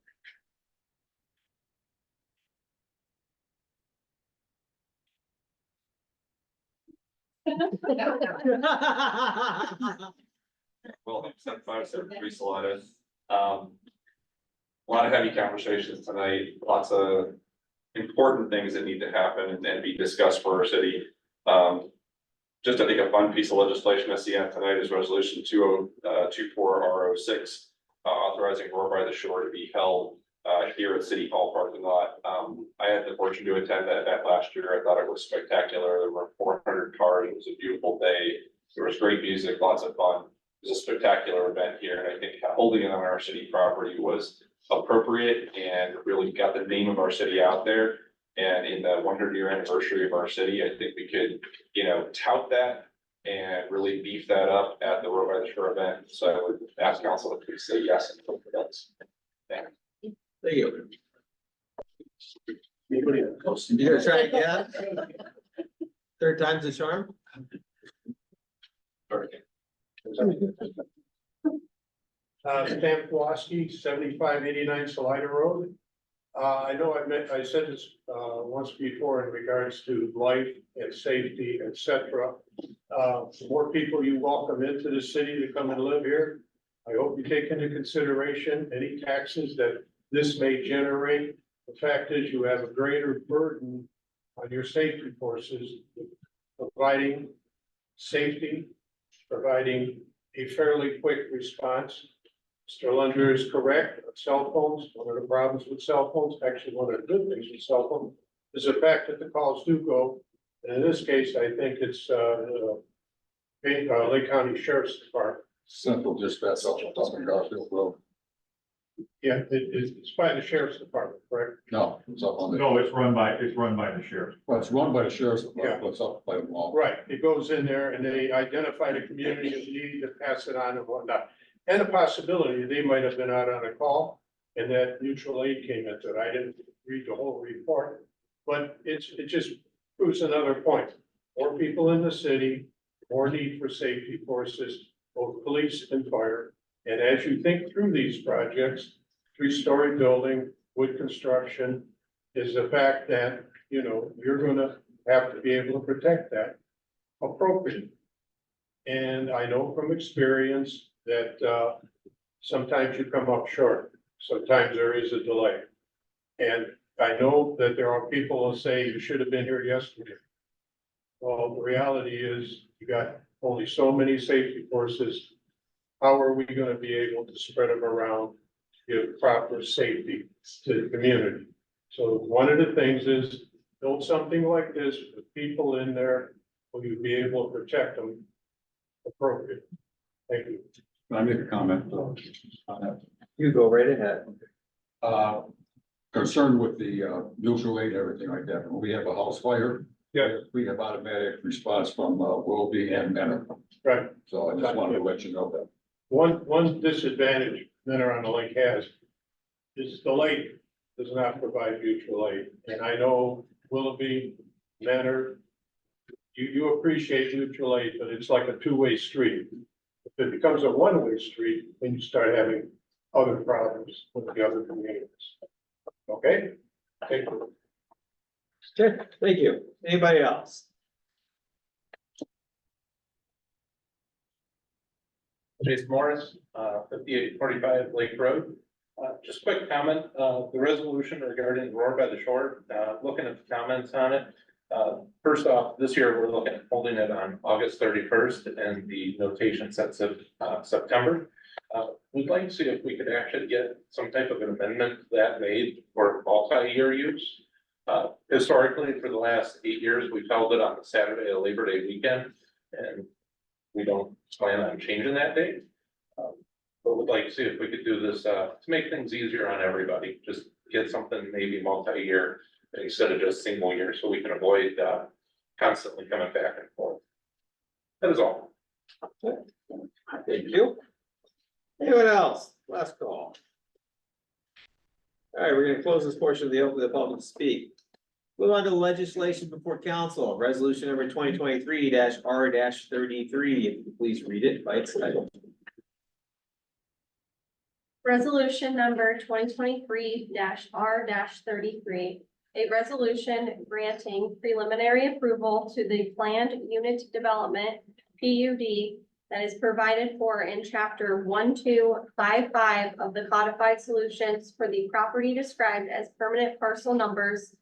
Speaker 3: Well, I'm 7573 Salida. A lot of heavy conversations tonight, lots of important things that need to happen and be discussed for our city. Just I think a fun piece of legislation I see on tonight is resolution 2024 R06, authorizing Roar by the Shore to be held here at City Hall parking lot. I had the fortune to attend that event last year. I thought it was spectacular. There were 400 cars. It was a beautiful day. There was great music, lots of fun. It was a spectacular event here, and I think holding it on our city property was appropriate and really got the name of our city out there. And in the 100-year anniversary of our city, I think we could, tout that and really beef that up at the Roar by the Shore event. So I would ask council to please say yes and vote for that.
Speaker 13: Thank you.
Speaker 5: Anybody else?
Speaker 13: You gonna try again? Third time's the charm?
Speaker 9: Stan Pulaski, 7589 Salida Road. I know I said this once before in regards to life and safety, etc. The more people you welcome into the city to come and live here, I hope you take into consideration any taxes that this may generate. The fact is, you have a greater burden on your safety forces, providing safety, providing a fairly quick response. Mr. Lunder is correct. Cell phones, one of the problems with cell phones, actually one of the good things with cell phones, is the fact that the calls do go And in this case, I think it's, Lake County Sheriff's Department.
Speaker 16: Central dispatch up on Garfield Road.
Speaker 9: Yeah, it's by the Sheriff's Department, correct?
Speaker 16: No, it's up on the.
Speaker 6: No, it's run by the sheriff.
Speaker 16: Well, it's run by the sheriff's
Speaker 9: Yeah.
Speaker 16: department, but it's up by the mall.
Speaker 9: Right, it goes in there and they identify the community of need to pass it on and whatnot. And a possibility, they might have been out on a call and that mutual aid came into it. I didn't read the whole report. But it just proves another point. More people in the city, more need for safety forces, both police and fire. And as you think through these projects, 3-story building, wood construction is the fact that, you know, you're gonna have to be able to protect that appropriately. And I know from experience that, sometimes you come up short, sometimes there is a delay. And I know that there are people who say you should have been here yesterday. Well, the reality is you got only so many safety forces. How are we gonna be able to spread them around, to give proper safety to the community? So one of the things is build something like this with people in there, will you be able to protect them appropriately? Thank you.
Speaker 16: Can I make a comment on that?
Speaker 13: You go right ahead.
Speaker 16: Concerned with the mutual aid, everything like that, when we have a house fire.
Speaker 9: Yeah.
Speaker 16: We have automatic response from Wilby and Menor.
Speaker 9: Right.
Speaker 16: So I just wanted to let you know that.
Speaker 9: One disadvantage Menor on the Lake has is the lake does not provide mutual aid. And I know Willoughby, Menor, you appreciate mutual aid, but it's like a two-way street. If it becomes a one-way street, then you start having other problems with the other communities. Okay? Thank you.
Speaker 13: Okay, thank you. Anybody else?
Speaker 7: Jason Morris, 5845 Lake Road. Just quick comment, the resolution regarding Roar by the Shore, looking at the comments on it. First off, this year, we're looking at holding it on August 31st and the notation sets of September. We'd like to see if we could actually get some type of an amendment to that made for multi-year use. Historically, for the last 8 years, we've held it on the Saturday of Labor Day weekend, and we don't plan on changing that date. But we'd like to see if we could do this, to make things easier on everybody, just get something maybe multi-year instead of just single year, so we can avoid, constantly coming back and forth. That is all.
Speaker 13: Thank you. Anyone else? Last call. All right, we're gonna close this portion of the open to the public to speak. Move on to legislation before council, resolution number 2023-R-33. If you could please read it by its title.
Speaker 2: Resolution number 2023-R-33. A resolution granting preliminary approval to the planned unit development, PUD, that is provided for in chapter 1255 of the codified solutions for the property described as permanent parcel numbers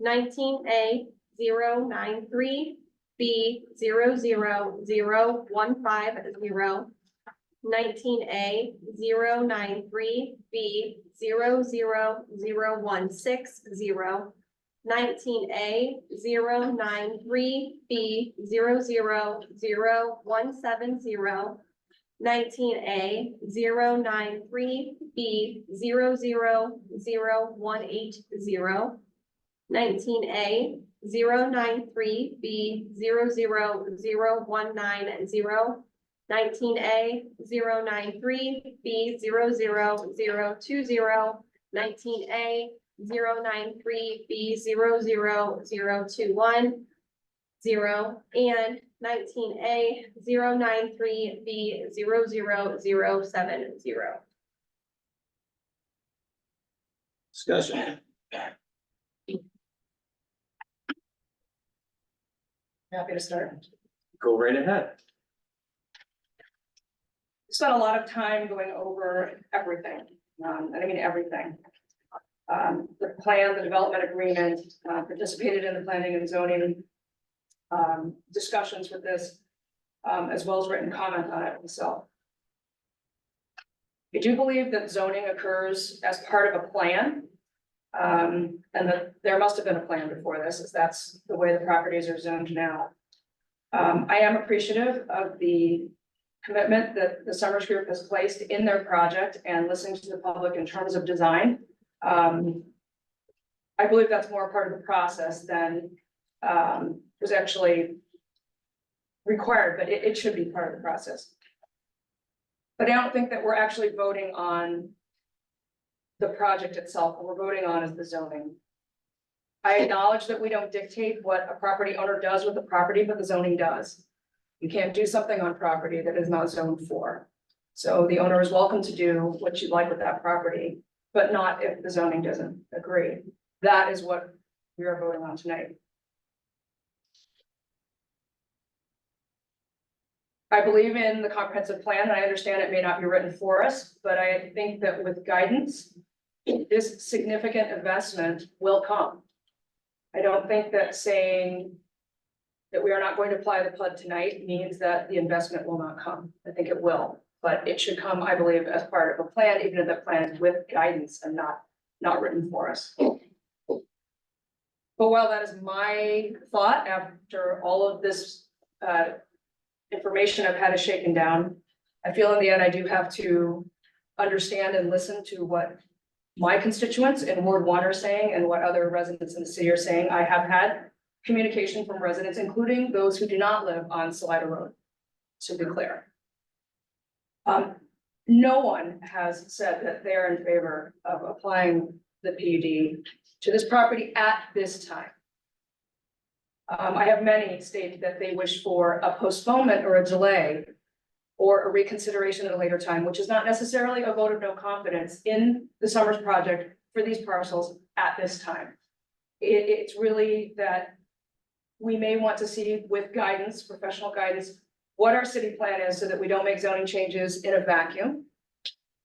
Speaker 2: 19A 093, B 0000150, 19A 093, B 0000160, 19A 093, B 0000170, 19A 093, B 0000180, 19A 093, B 0000190, 19A 093, B 00020, 19A 093, B 00021, 0, and 19A 093, B 00070.
Speaker 13: Discussion.
Speaker 12: Happy to start.
Speaker 13: Go right ahead.
Speaker 12: Spent a lot of time going over everything, and I mean everything. The plan, the development agreement, participated in the planning and zoning discussions with this, as well as written comment on it myself. I do believe that zoning occurs as part of a plan, And that there must have been a plan before this, as that's the way the properties are zoned now. I am appreciative of the commitment that the Summers Group has placed in their project and listening to the public in terms of design. I believe that's more part of the process than was actually required, but it should be part of the process. But I don't think that we're actually voting on the project itself. What we're voting on is the zoning. I acknowledge that we don't dictate what a property owner does with the property, but the zoning does. You can't do something on property that is not zoned for. So the owner is welcome to do what you'd like with that property, but not if the zoning doesn't agree. That is what we are voting on tonight. I believe in the comprehensive plan, and I understand it may not be written for us, but I think that with guidance, this significant investment will come. I don't think that saying that we are not going to apply the PUD tonight means that the investment will not come. I think it will, but it should come, I believe, as part of a plan, even if the plan is with guidance and not written for us. But while that is my thought, after all of this information I've had is shaken down, I feel in the end I do have to understand and listen to what my constituents in Ward 1 are saying and what other residents in the city are saying. I have had communication from residents, including those who do not live on Salida Road, to be clear. No one has said that they're in favor of applying the PUD to this property at this time. I have many stated that they wish for a postponement or a delay or a reconsideration at a later time, which is not necessarily a vote of no confidence in the Summers project for these parcels at this time. It's really that we may want to see with guidance, professional guidance, what our city plan is so that we don't make zoning changes in a vacuum.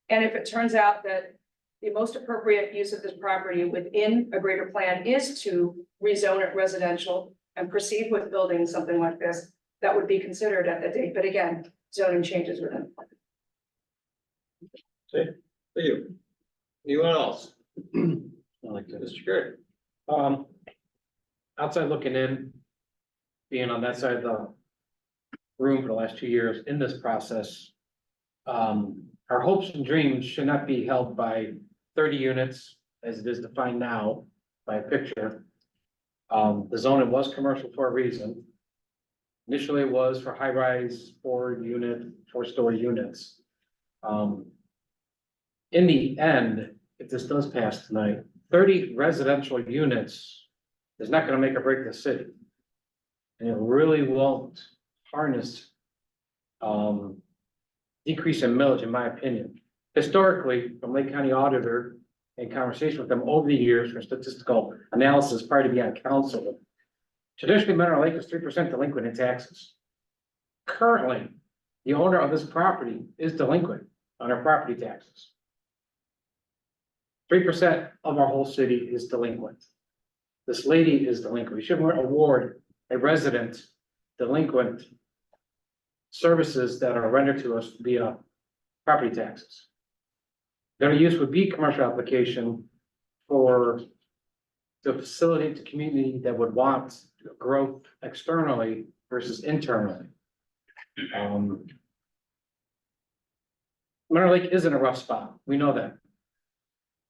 Speaker 12: And if it turns out that the most appropriate use of this property within a greater plan is to rezone it residential and proceed with building something like this, that would be considered at that date. But again, zoning changes within.
Speaker 13: Thank you. Anyone else?
Speaker 18: I like that.
Speaker 13: Mr. Gary.
Speaker 18: Outside looking in, being on that side of the room for the last 2 years in this process. Our hopes and dreams should not be held by 30 units as it is defined now by a picture. The zoning was commercial for a reason. Initially, it was for high-rise 4-story units. In the end, if this does pass tonight, 30 residential units is not gonna make or break the city. And it really won't harness decrease in millage, in my opinion. Historically, from Lake County Auditor, in conversation with them over the years for statistical analysis prior to being on council, traditionally, Mineral Lake is 3% delinquent in taxes. Currently, the owner of this property is delinquent on our property taxes. 3% of our whole city is delinquent. This lady is delinquent. We should award a resident delinquent services that are rendered to us via property taxes. Their use would be commercial application for to facilitate the community that would want growth externally versus internally. Mineral Lake is in a rough spot. We know that.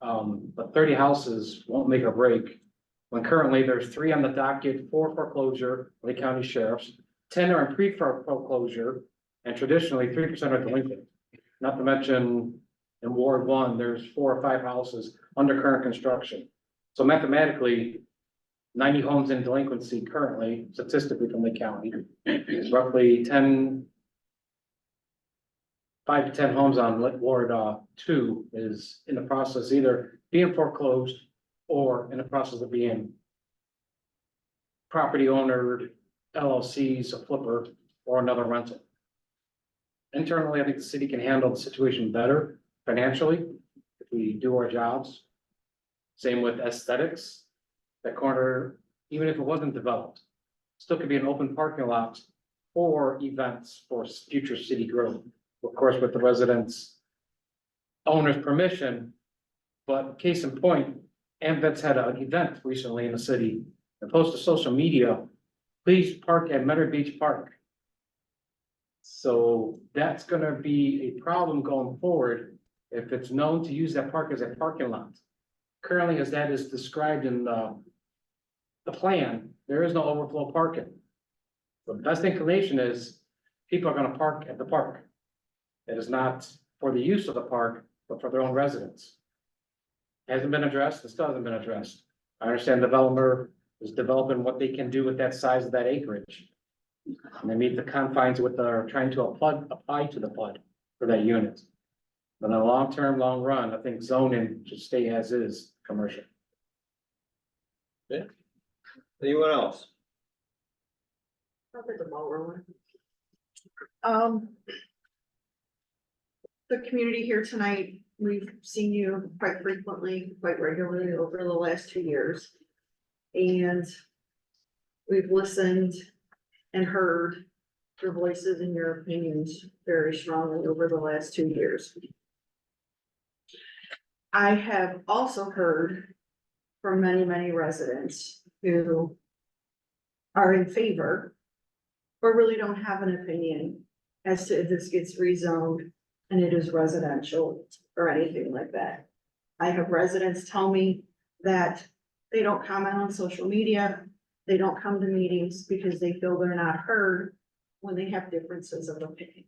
Speaker 18: But 30 houses won't make a break when currently there's 3 on the docket for foreclosure, Lake County Sheriff's, 10 are in pre-foreclosure, and traditionally 3% are delinquent. Not to mention in Ward 1, there's 4 or 5 houses under current construction. So mathematically, 90 homes in delinquency currently, statistically from Lake County, roughly 5 to 10 homes on Ward 2 is in the process either being foreclosed or in the process of being property owner, LLCs, a flipper, or another rental. Internally, I think the city can handle the situation better financially if we do our jobs. Same with aesthetics. That corner, even if it wasn't developed, still could be an open parking lot for events for future city growth. Of course, with the residents' owner's permission, but case in point, AMVET's had an event recently in the city, and posted to social media, please park at Meadow Beach Park. So that's gonna be a problem going forward if it's known to use that park as a parking lot. Currently, as that is described in the plan, there is no overflow parking. The best inclination is people are gonna park at the park. It is not for the use of the park, but for their own residence. Hasn't been addressed, this hasn't been addressed. I understand the developer is developing what they can do with that size of that acreage. And they meet the confines what they're trying to apply to the PUD for that unit. But in the long term, long run, I think zoning should stay as is, commercial.
Speaker 13: Anyone else?
Speaker 19: The community here tonight, we've seen you quite frequently, quite regularly over the last 2 years. And we've listened and heard your voices and your opinions very strongly over the last 2 years. I have also heard from many, many residents who are in favor, but really don't have an opinion as to if this gets rezoned and it is residential or anything like that. I have residents tell me that they don't comment on social media, they don't come to meetings because they feel they're not heard when they have differences of opinion.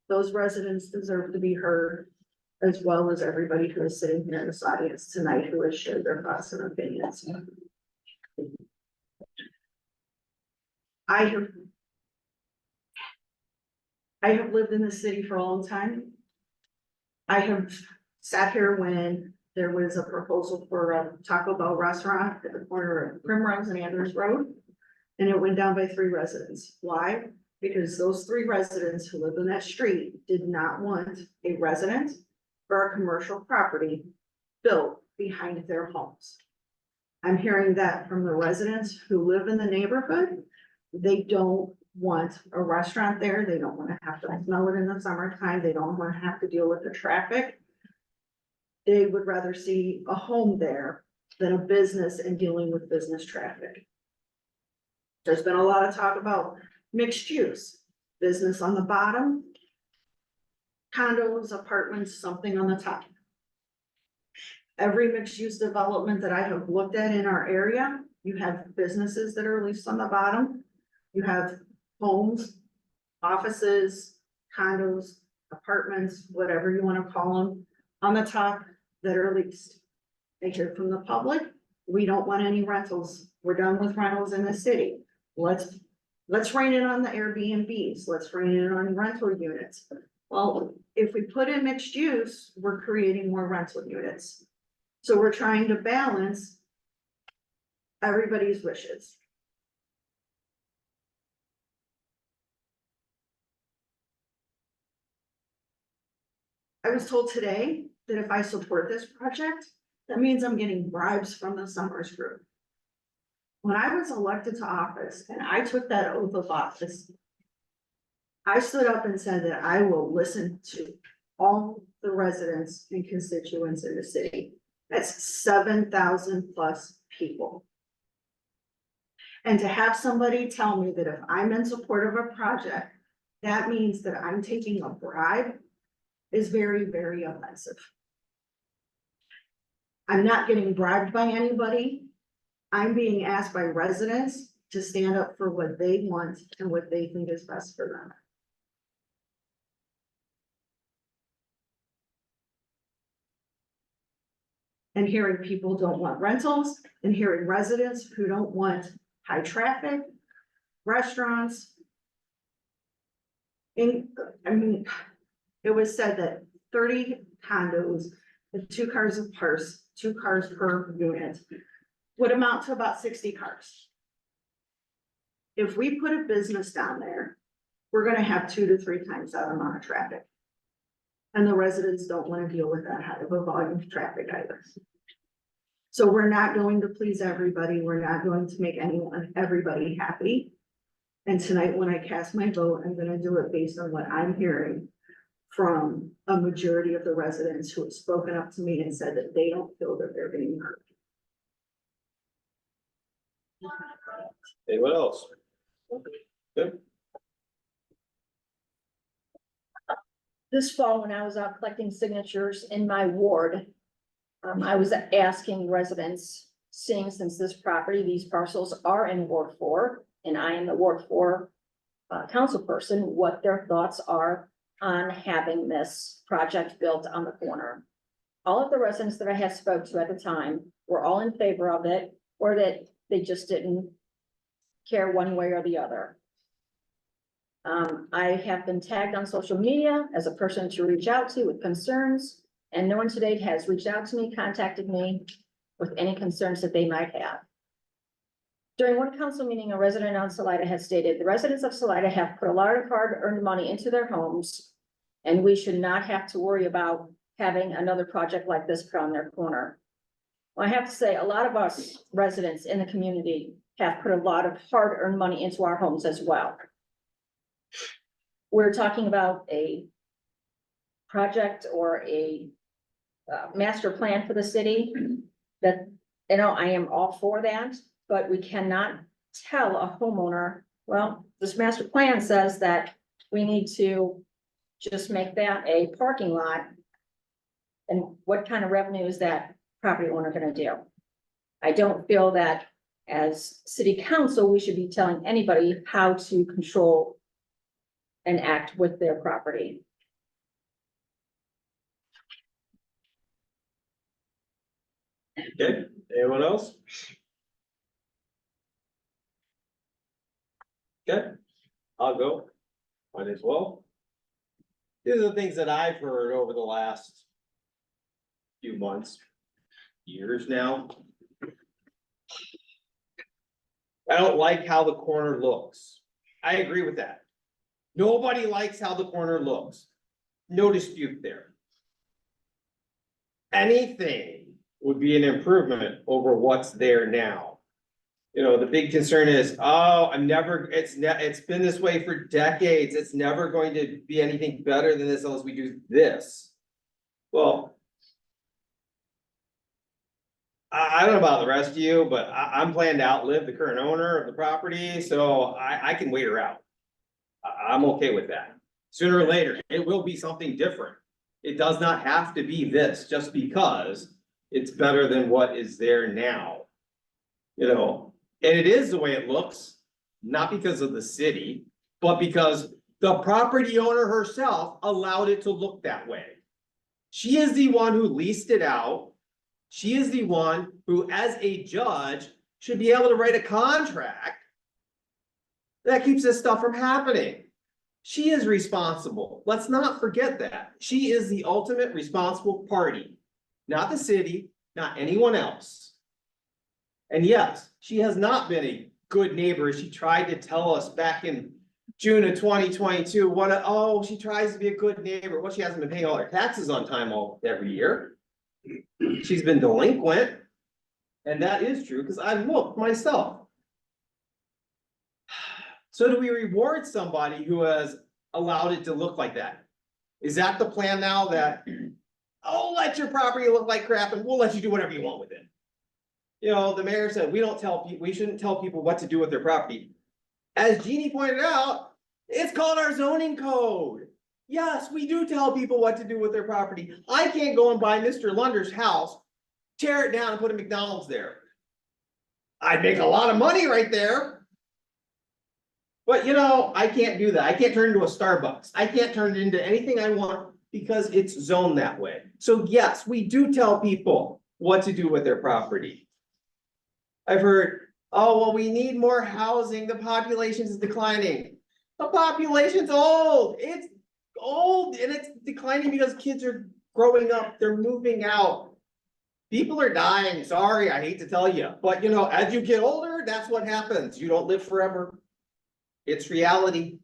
Speaker 19: Those residents deserve to be heard, as well as everybody who is sitting here in this audience tonight who has shared their thoughts and opinions. I have lived in the city for a long time. I have sat here when there was a proposal for a Taco Bell restaurant at the corner of Primrose and Andrews Road. And it went down by 3 residents. Why? Because those 3 residents who live in that street did not want a resident or a commercial property built behind their homes. I'm hearing that from the residents who live in the neighborhood. They don't want a restaurant there. They don't want to have to smell it in the summertime. They don't want to have to deal with the traffic. They would rather see a home there than a business and dealing with business traffic. There's been a lot of talk about mixed use, business on the bottom, condos, apartments, something on the top. Every mixed use development that I have looked at in our area, you have businesses that are leased on the bottom. You have homes, offices, condos, apartments, whatever you want to call them, on the top that are leased. I hear from the public, we don't want any rentals. We're done with rentals in the city. Let's rein it on the Airbnbs. Let's rein it on rental units. Well, if we put in mixed use, we're creating more rental units. So we're trying to balance everybody's wishes. I was told today that if I support this project, that means I'm getting bribes from the Summers Group. When I was elected to office and I took that oath of office, I stood up and said that I will listen to all the residents and constituents in the city. That's 7,000 plus people. And to have somebody tell me that if I'm in support of a project, that means that I'm taking a bribe is very, very offensive. I'm not getting bribed by anybody. I'm being asked by residents to stand up for what they want and what they think is best for them. And hearing people don't want rentals and hearing residents who don't want high traffic, restaurants. I mean, it was said that 30 condos with 2 cars of parts, 2 cars per unit would amount to about 60 cars. If we put a business down there, we're gonna have 2 to 3 times that amount of traffic. And the residents don't wanna deal with that high of a volume of traffic either. So we're not going to please everybody. We're not going to make everybody happy. And tonight, when I cast my vote, I'm gonna do it based on what I'm hearing from a majority of the residents who have spoken up to me and said that they don't feel that they're being heard.
Speaker 13: Anyone else? Good.
Speaker 20: This fall, when I was out collecting signatures in my ward, I was asking residents, seeing since this property, these parcels are in Ward 4, and I am the Ward 4 council person, what their thoughts are on having this project built on the corner. All of the residents that I had spoke to at the time were all in favor of it, or that they just didn't care one way or the other. I have been tagged on social media as a person to reach out to with concerns, and no one to date has reached out to me, contacted me with any concerns that they might have. During one council meeting, a resident on Salida had stated, the residents of Salida have put a lot of hard-earned money into their homes, and we should not have to worry about having another project like this put on their corner. Well, I have to say, a lot of us residents in the community have put a lot of hard-earned money into our homes as well. We're talking about a project or a master plan for the city that, you know, I am all for that, but we cannot tell a homeowner, well, this master plan says that we need to just make that a parking lot. And what kind of revenue is that property owner gonna do? I don't feel that as city council, we should be telling anybody how to control and act with their property.
Speaker 13: Okay, anyone else? Okay, I'll go. Might as well. These are the things that I've heard over the last few months, years now. I don't like how the corner looks. I agree with that. Nobody likes how the corner looks. No dispute there. Anything would be an improvement over what's there now. You know, the big concern is, oh, it's been this way for decades. It's never going to be anything better than this unless we do this. Well, I don't know about the rest of you, but I'm planning to outlive the current owner of the property, so I can wait her out. I'm okay with that. Sooner or later, it will be something different. It does not have to be this just because it's better than what is there now. You know, and it is the way it looks, not because of the city, but because the property owner herself allowed it to look that way. She is the one who leased it out. She is the one who, as a judge, should be able to write a contract that keeps this stuff from happening. She is responsible. Let's not forget that. She is the ultimate responsible party, not the city, not anyone else. And yes, she has not been a good neighbor. She tried to tell us back in June of 2022, she tries to be a good neighbor. Well, she hasn't been paying all her taxes on time every year. She's been delinquent. And that is true because I've looked myself. So do we reward somebody who has allowed it to look like that? Is that the plan now that, oh, let your property look like crap and we'll let you do whatever you want with it? You know, the mayor said, we shouldn't tell people what to do with their property. As Jeannie pointed out, it's called our zoning code. Yes, we do tell people what to do with their property. I can't go and buy Mr. Lunder's house, tear it down and put a McDonald's there. I'd make a lot of money right there. But you know, I can't do that. I can't turn it into a Starbucks. I can't turn it into anything I want because it's zoned that way. So yes, we do tell people what to do with their property. I've heard, oh, well, we need more housing. The population is declining. The population's old. It's old and it's declining because kids are growing up. They're moving out. People are dying. Sorry, I hate to tell you. But you know, as you get older, that's what happens. You don't live forever. It's reality.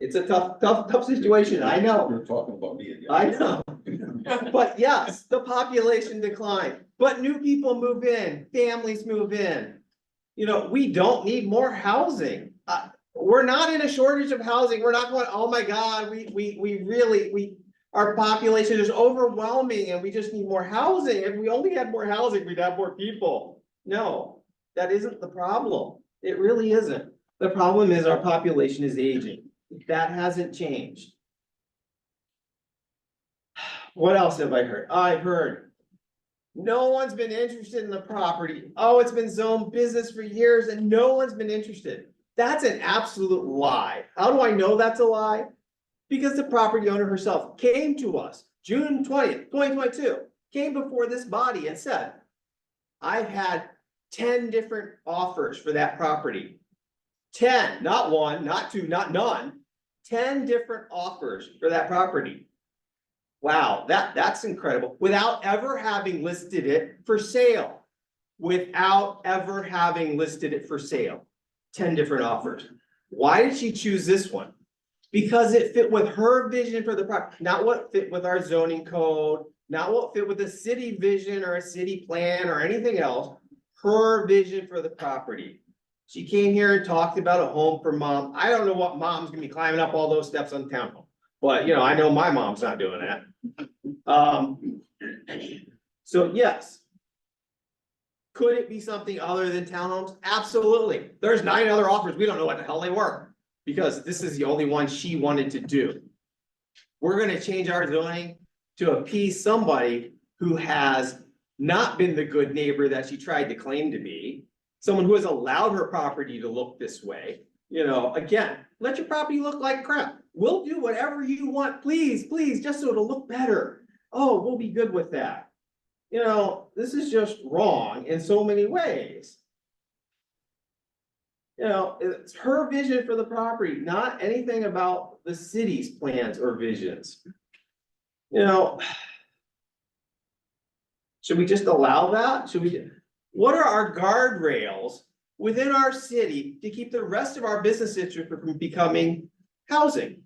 Speaker 13: It's a tough situation. I know.
Speaker 16: You're talking about me again.
Speaker 13: I know. But yes, the population declined, but new people move in, families move in. You know, we don't need more housing. we're not in a shortage of housing. We're not going, oh my God, we really, our population is overwhelming and we just need more housing. If we only had more housing, we'd have more people. No, that isn't the problem. It really isn't. The problem is our population is aging. That hasn't changed. What else have I heard? I've heard no one's been interested in the property. Oh, it's been zone business for years and no one's been interested. That's an absolute lie. How do I know that's a lie? Because the property owner herself came to us June 20th, 2022, came before this body and said, I've had 10 different offers for that property. 10, not one, not two, not none. 10 different offers for that property. Wow, that's incredible. Without ever having listed it for sale. Without ever having listed it for sale. 10 different offers. Why did she choose this one? Because it fit with her vision for the property, not what fit with our zoning code, not what fit with a city vision or a city plan or anything else. Her vision for the property. She came here and talked about a home for mom. I don't know what mom's gonna be climbing up all those steps on the townhome. But you know, I know my mom's not doing that. So yes. Could it be something other than townhomes? Absolutely. There's 9 other offers. We don't know what the hell they were. Because this is the only one she wanted to do. We're gonna change our zoning to appease somebody who has not been the good neighbor that she tried to claim to be. Someone who has allowed her property to look this way. You know, again, let your property look like crap. We'll do whatever you want, please, please, just so it'll look better. Oh, we'll be good with that. You know, this is just wrong in so many ways. You know, it's her vision for the property, not anything about the city's plans or visions. You know, should we just allow that? Should we, what are our guardrails within our city to keep the rest of our business district from becoming housing?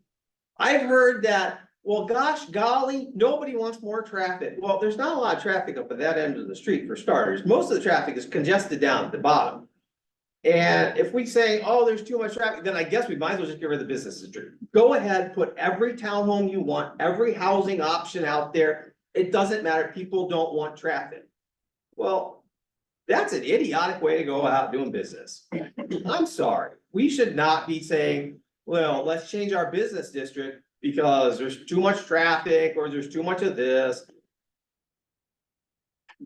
Speaker 13: I've heard that, well, gosh, golly, nobody wants more traffic. Well, there's not a lot of traffic up at that end of the street for starters. Most of the traffic is congested down at the bottom. And if we say, oh, there's too much traffic, then I guess we might as well just get rid of the business district. Go ahead, put every townhome you want, every housing option out there. It doesn't matter. People don't want traffic. Well, that's an idiotic way to go about doing business. I'm sorry. We should not be saying, well, let's change our business district because there's too much traffic or there's too much of this.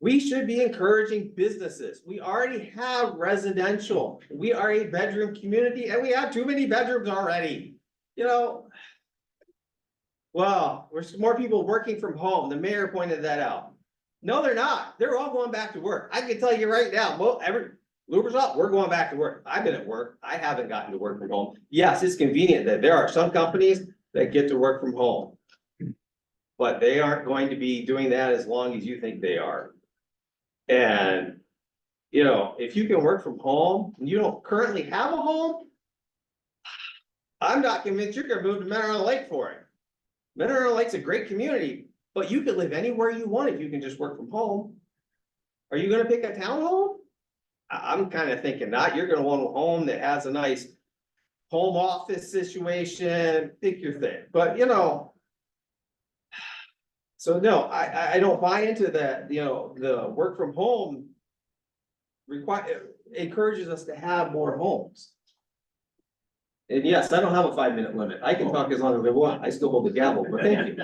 Speaker 13: We should be encouraging businesses. We already have residential. We are a bedroom community and we have too many bedrooms already. You know, well, there's more people working from home. The mayor pointed that out. No, they're not. They're all going back to work. I can tell you right now, well, Luber's up, we're going back to work. I've been at work. I haven't gotten to work from home. Yes, it's convenient that there are some companies that get to work from home. But they aren't going to be doing that as long as you think they are. And, you know, if you can work from home and you don't currently have a home, I'm not convinced you're gonna move to Mentor Lake for it. Mentor Lake's a great community, but you could live anywhere you want if you can just work from home. Are you gonna pick a townhome? I'm kind of thinking not. You're gonna want a home that has a nice home office situation, pick your thing, but you know. So no, I don't buy into that, you know, the work from home encourages us to have more homes. And yes, I don't have a 5-minute limit. I can talk as long as I want. I still hold the gavel, but thank you.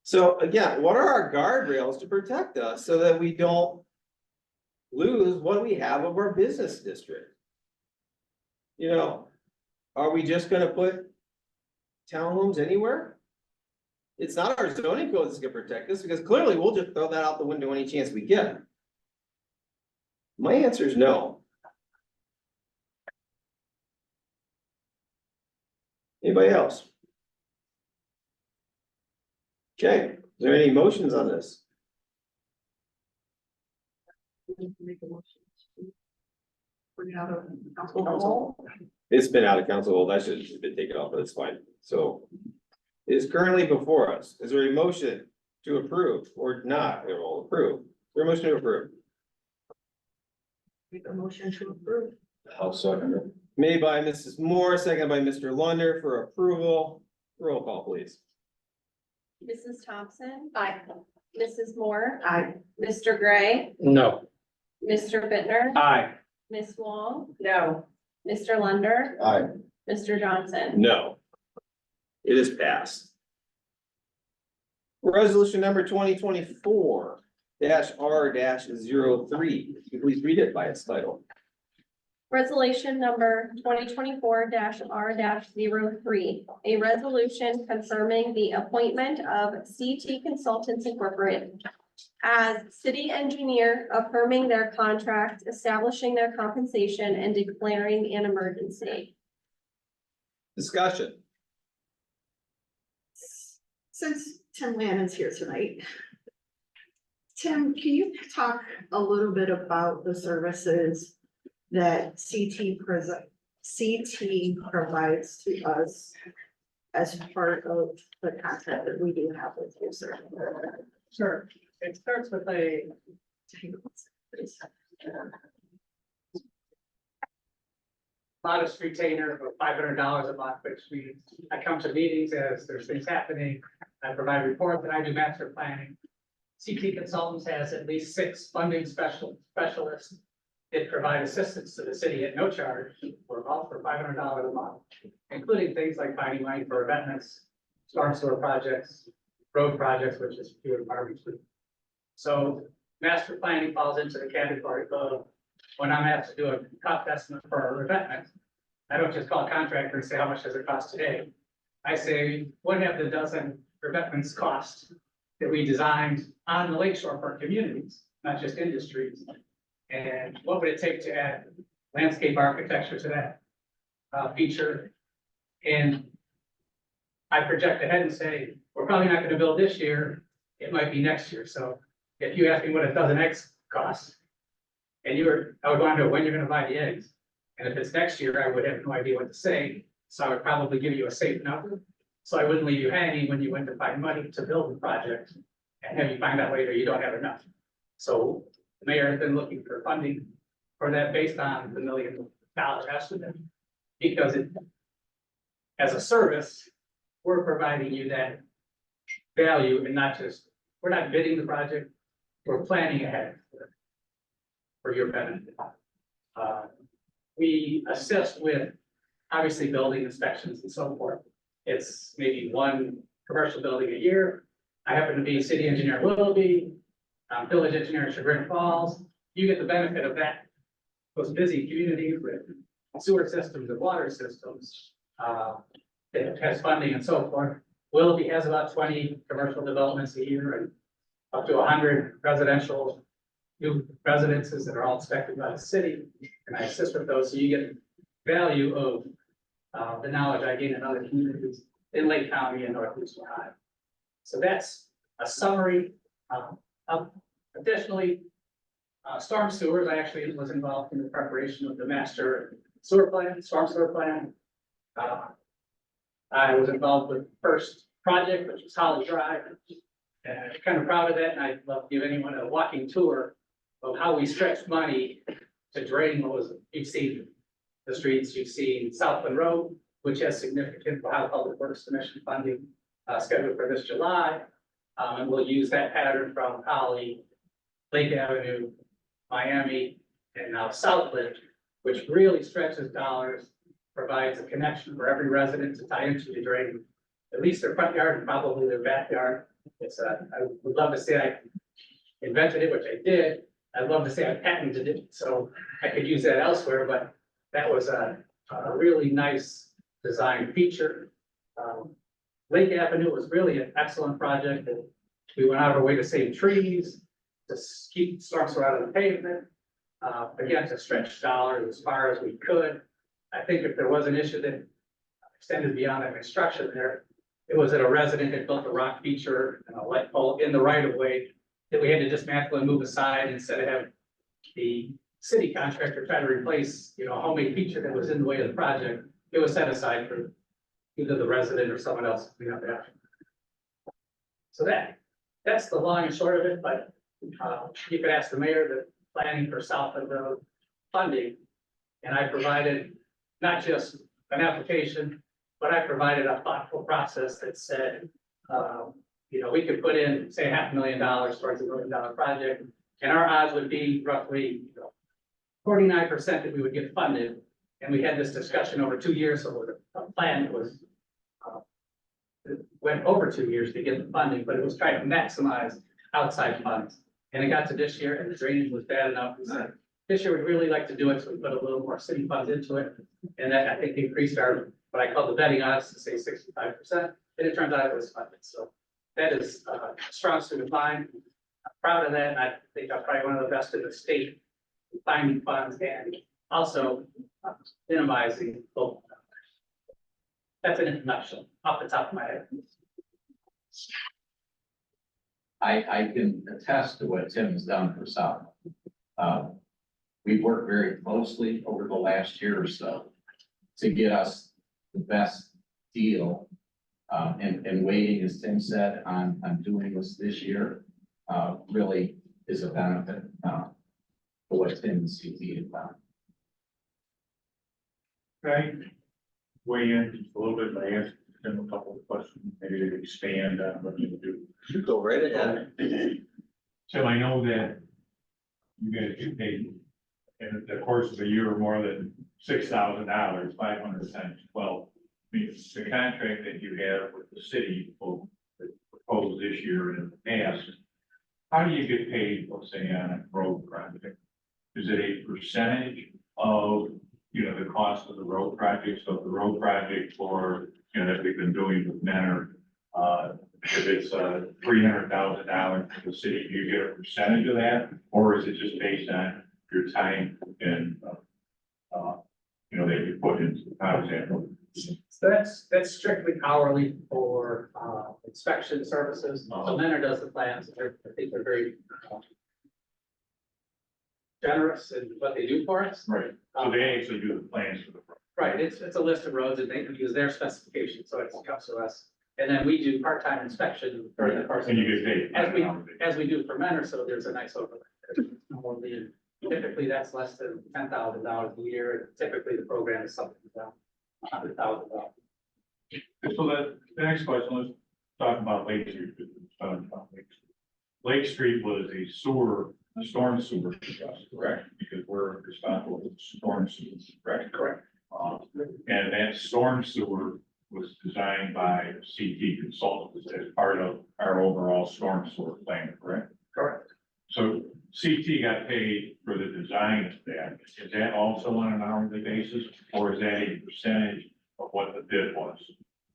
Speaker 13: So again, what are our guardrails to protect us so that we don't lose what we have of our business district? You know, are we just gonna put townhomes anywhere? It's not our zoning code that's gonna protect us because clearly we'll just throw that out the window any chance we get. My answer is no. Anybody else? Okay, is there any motions on this?
Speaker 19: Make a motion to bring it out of council.
Speaker 13: It's been out of council hold. I should have been taken off, but it's fine. So it is currently before us. Is there a motion to approve or not? We'll approve. Is there a motion to approve?
Speaker 19: Make a motion to approve.
Speaker 16: I'll second it.
Speaker 13: Made by Mrs. Moore, seconded by Mr. Lunder for approval. Roll call, please.
Speaker 2: Mrs. Thompson. Aye. Mrs. Moore.
Speaker 19: Aye.
Speaker 2: Mr. Gray.
Speaker 18: No.
Speaker 2: Mr. Bittner,
Speaker 9: Aye.
Speaker 2: Ms. Wong,
Speaker 12: No.
Speaker 2: Mr. Lunder,
Speaker 16: Aye.
Speaker 2: Mr. Johnson.
Speaker 13: No. It is passed. Resolution number 2024 R-03. Can you please read it by its title?
Speaker 2: Resolution number 2024 R-03, a resolution confirming the appointment of CT Consultants Incorporated as city engineer, affirming their contract, establishing their compensation, and declaring an emergency.
Speaker 13: Discussion.
Speaker 19: Since Tim Lannon's here tonight. Tim, can you talk a little bit about the services that CT provides to us as part of the contract that we do have with you, sir?
Speaker 15: Sure, it starts with a modest retainer of $500 a month, which I come to meetings as there's things happening. I provide reports and I do master planning. CT Consultants has at least 6 funding specialists that provide assistance to the city at no charge for $500 a month, including things like finding money for amendments, storm sewer projects, road projects, which is few and far between. So master planning falls into the category of when I'm asked to do a cost estimate for a revetment, I don't just call a contractor and say, how much does it cost today? I say, what have the dozen revetments cost that we designed on the lakeshore for communities, not just industries? And what would it take to add landscape architecture to that feature? And I project ahead and say, we're probably not gonna build this year, it might be next year. So if you ask me what a dozen eggs costs, and I would wonder when you're gonna buy the eggs. And if it's next year, I would have no idea what to say, so I would probably give you a safe number. So I wouldn't leave you hanging when you went to find money to build the project, and have you find out later you don't have enough. So the mayor has been looking for funding for that based on the $1 million estimate. Because as a service, we're providing you that value and not just, we're not bidding the project, we're planning ahead for your benefit. We assist with obviously building inspections and so forth. It's maybe 1 commercial building a year. I happen to be city engineer in Willoughby, village engineer in Chagrin Falls. You get the benefit of that. Those busy communities with sewer systems and water systems. It has funding and so forth. Willoughby has about 20 commercial developments a year and up to 100 residential new residences that are all inspected by the city. And I assist with those, so you get value of the knowledge I gain in other communities in Lake County and Northeast Ohio. So that's a summary. Additionally, storm sewers, I actually was involved in the preparation of the master sewer plan, storm sewer plan. I was involved with the first project, which was Holly Drive. And I'm kind of proud of that, and I'd love to give anyone a walking tour of how we stretched money to drain what was, you've seen the streets, you've seen Southland Road, which has significant Ohio Public Works Commission funding scheduled for this July. And we'll use that pattern from Holly, Lake Avenue, Miami, and now Southland, which really stretches dollars, provides a connection for every resident to tie into the drain, at least their front yard and probably their backyard. It's I would love to say I invented it, which I did. I'd love to say I patented it, so I could use that elsewhere, but that was a really nice design feature. Lake Avenue was really an excellent project. We went out of our way to save trees, to keep storms out of the pavement. Again, to stretch dollars as far as we could. I think if there was an issue that extended beyond that construction there, it was that a resident had built a rock feature and a light pole in the right of way that we had to dismantle and move aside instead of having the city contractor try to replace, a homemade feature that was in the way of the project. It was set aside for either the resident or someone else to clean up after. So that's the long and short of it, but you could ask the mayor, the planning for Southland Road funding And I provided not just an application, but I provided a thoughtful process that said, you know, we could put in, say, $500,000 towards a $1 million project, and our odds would be roughly 49% that we would get funded. And we had this discussion over 2 years, so the plan was, it went over 2 years to get the funding, but it was trying to maximize outside funds. And it got to this year, and the drainage was bad enough, we said, this year we'd really like to do it, so we put a little more city funds into it. And that, I think, increased our, what I call the betting odds to say 65%, and it turns out it was funded, so that is a strong suit of mine. I'm proud of that, and I think I'm probably one of the best in the state, in finding funds and also minimizing local dollars. That's an introduction off the top of my head.
Speaker 14: I can attest to what Tim has done for South. We've worked very closely over the last year or so to get us the best deal. And waiting, as Tim said, on doing this year, really is a benefit, for what Tim and CT have done.
Speaker 6: Okay. Weigh in just a little bit, by asking them a couple of questions, maybe they expand on what you do.
Speaker 1: Go right ahead.
Speaker 6: So I know that you guys get paid in the course of a year more than $6,000, 500 times 12. I mean, the contract that you have with the city will propose this year and in the past, how do you get paid, let's say, on a road project? Is it a percentage of, you know, the cost of the road project? So if the road project for, you know, that we've been doing with Mentor, if it's $300,000 for the city, do you get a percentage of that? Or is it just based on your time and, you know, that you put into the project?
Speaker 15: So that's strictly hourly for inspection services. So Mentor does the plans. I think they're very generous in what they do for us.
Speaker 6: Right, so they actually do the plans for the project.
Speaker 15: Right, it's a list of roads and they can use their specifications, so it comes to us. And then we do part-time inspection. during the course of
Speaker 6: And you
Speaker 15: the-
Speaker 6: get paid.
Speaker 15: As we do for Mentor, so there's a nice overlap. Typically, that's less than $10,000 a year. Typically, the program is something around $100,000.
Speaker 6: So the next question, let's talk about Lake Street. Lake Street was a storm sewer trust, correct? Because we're responsible for storm sewers, correct? Correct. And that storm sewer was designed by CT Consultants as part of our overall storm sewer plan, correct?
Speaker 15: Correct.
Speaker 6: So CT got paid for the design of that. Is that also on an hourly basis, or is that a percentage of what the bid was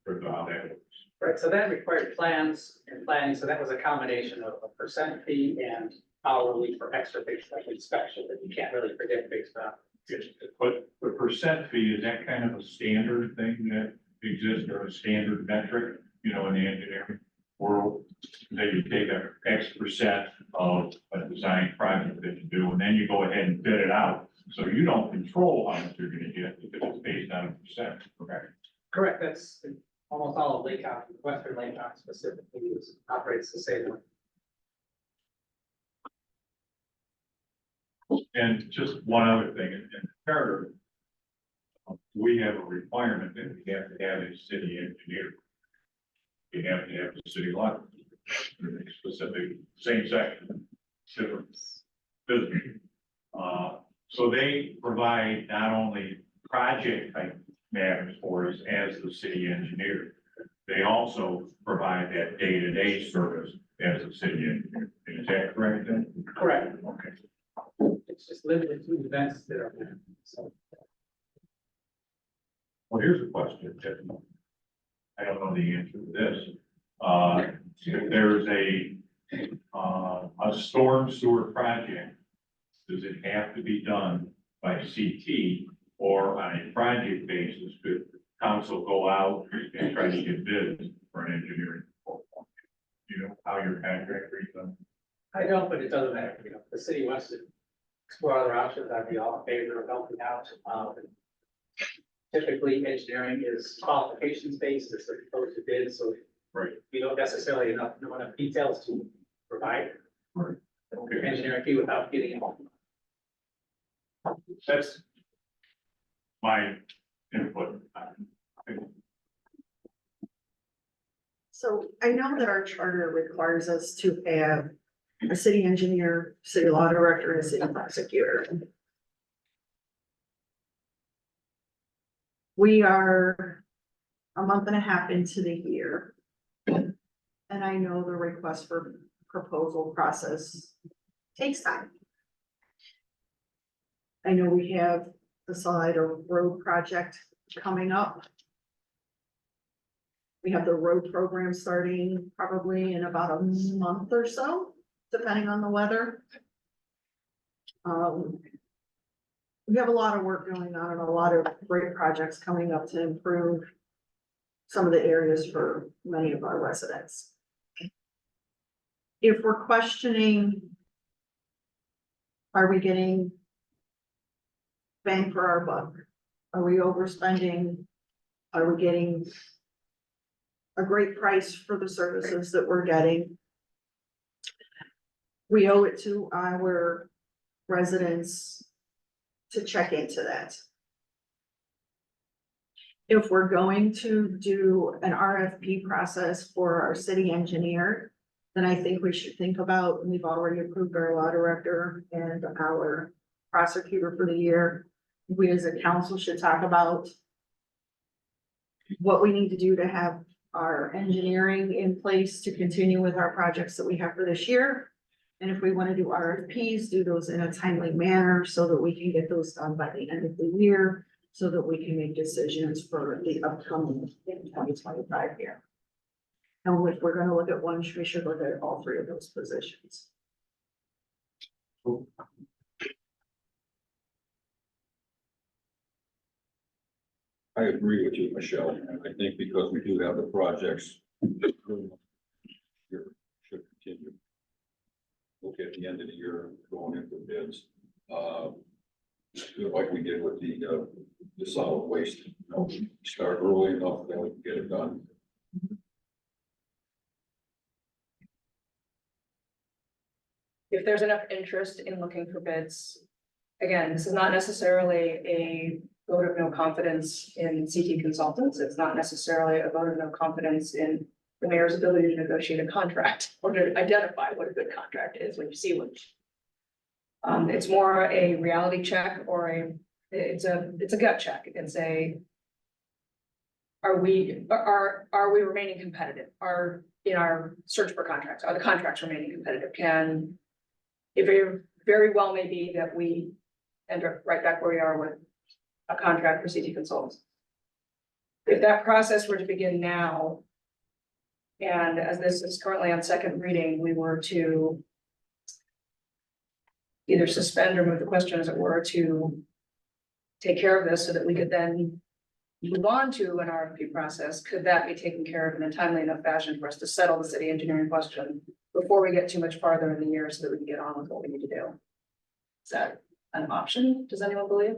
Speaker 6: for how that works?
Speaker 15: Right, so that required plans and planning, so that was a combination of a percent fee and hourly for extra things like inspection that you can't really predict based on.
Speaker 6: But the percent fee, is that kind of a standard thing that exists, or a standard metric, you know, in the engineering world? That you take a X percent of a design project that you do, and then you go ahead and bid it out. So you don't control how much you're gonna get because it's based on a percent, correct?
Speaker 15: Correct, that's almost all of Lake County, Western Lake County specifically operates the same way.
Speaker 6: And just one other thing, in the charter, we have a requirement that we have to have a city engineer. We have to have the city law, specific, same section, different business. So they provide not only project type matters for us as the city engineer, they also provide that day-to-day service as a city engineer. Is that correct then?
Speaker 15: Correct.
Speaker 6: Okay.
Speaker 15: It's just limited to events that are. So
Speaker 6: Well, here's a question. I don't know the answer to this. If there's a storm sewer project, does it have to be done by CT, or on a project basis, could council go out and try to get bids for an engineering? You know, how your contract reads them?
Speaker 15: I don't, but it doesn't matter, you know, the city wants to explore other options, I'd be all in favor of helping out. Typically, engineering is qualifications based, as opposed to bids, so
Speaker 6: right,
Speaker 15: we don't necessarily know enough details to provide engineering fee without getting involved.
Speaker 6: That's my input.
Speaker 19: So I know that our charter requires us to have a city engineer, city law director, and a city prosecutor. We are a month and a half into the year. And I know the request for proposal process takes time. I know we have the Salida Road project coming up. We have the road program starting probably in about a month or so, depending on the weather. We have a lot of work going on and a lot of great projects coming up to improve some of the areas for many of our residents. If we're questioning, are we getting bang for our buck? Are we overspending? Are we getting a great price for the services that we're getting? We owe it to our residents to check into that. If we're going to do an RFP process for our city engineer, then I think we should think about, we've already approved our law director and our prosecutor for the year. We as a council should talk about what we need to do to have our engineering in place to continue with our projects that we have for this year. And if we want to do RFPs, do those in a timely manner so that we can get those done by the end of the year, so that we can make decisions for the upcoming 2025 year. And if we're gonna look at one, we should look at all three of those positions.
Speaker 16: I agree with you, Michelle, and I think because we do have the projects. Here should continue. Look at the end of the year, going into bids, like we did with the solid waste, you know, start early enough, then we can get it done.
Speaker 12: If there's enough interest in looking for bids, again, this is not necessarily a vote of no confidence in CT Consultants. It's not necessarily a vote of no confidence in the mayor's ability to negotiate a contract or to identify what a good contract is when you see one. It's more a reality check or it's a gut check and say, are we remaining competitive? In our search for contracts, are the contracts remaining competitive? It very well may be that we end up right back where we are with a contract for CT Consultants. If that process were to begin now, and as this is currently on second reading, we were to either suspend or move the question, as it were, to take care of this so that we could then move on to an RFP process, could that be taken care of in a timely enough fashion for us to settle the city engineering question before we get too much farther in the year so that we can get on with what we need to do? Is that an option? Does anyone believe?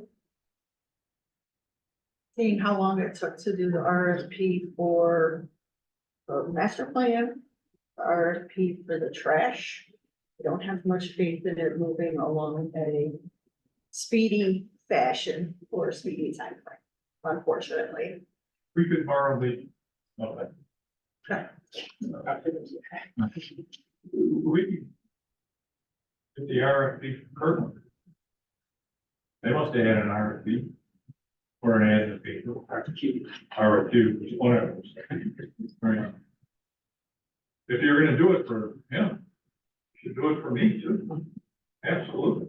Speaker 19: Seeing how long it took to do the RFP for the master plan, the RFP for the trash. I don't have much faith in it moving along at a speedy fashion or a speedy time frame, unfortunately.
Speaker 6: We could borrow the. We. Get the RFP from Kirkland. They must have had an RFP. Or an ad that they RFQ, whatever. Right. If you're gonna do it for him, you should do it for me too. Absolutely.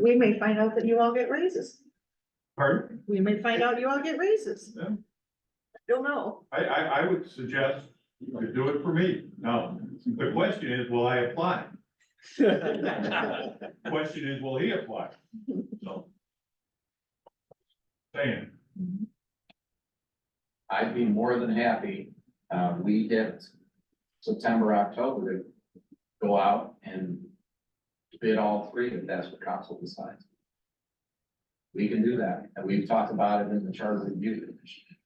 Speaker 19: We may find out that you all get raises.
Speaker 6: Pardon?
Speaker 19: We may find out you all get raises.
Speaker 6: Yeah.
Speaker 19: Don't know.
Speaker 6: I would suggest you do it for me. Now, the question is, will I apply? Question is, will he apply? So. Saying.
Speaker 14: I'd be more than happy, we hit September, October to go out and bid all three if that's what council decides. We can do that, and we've talked about it in the charter review commission.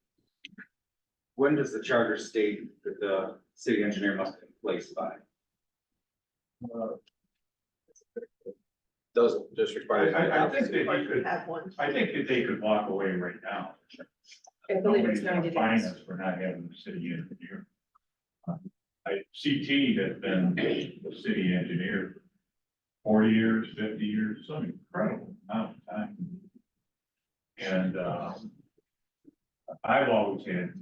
Speaker 21: When does the charter state that the city engineer must be in place by?
Speaker 13: Doesn't just require.
Speaker 6: I think that he could,
Speaker 19: Have one.
Speaker 6: I think that they could walk away right now.
Speaker 12: I believe it's
Speaker 6: Nobody's gonna
Speaker 12: 90
Speaker 6: fine
Speaker 12: days.
Speaker 6: us for not having the city engineer. CT has been the city engineer 40 years, 50 years, some incredible amount of time. And, I've always had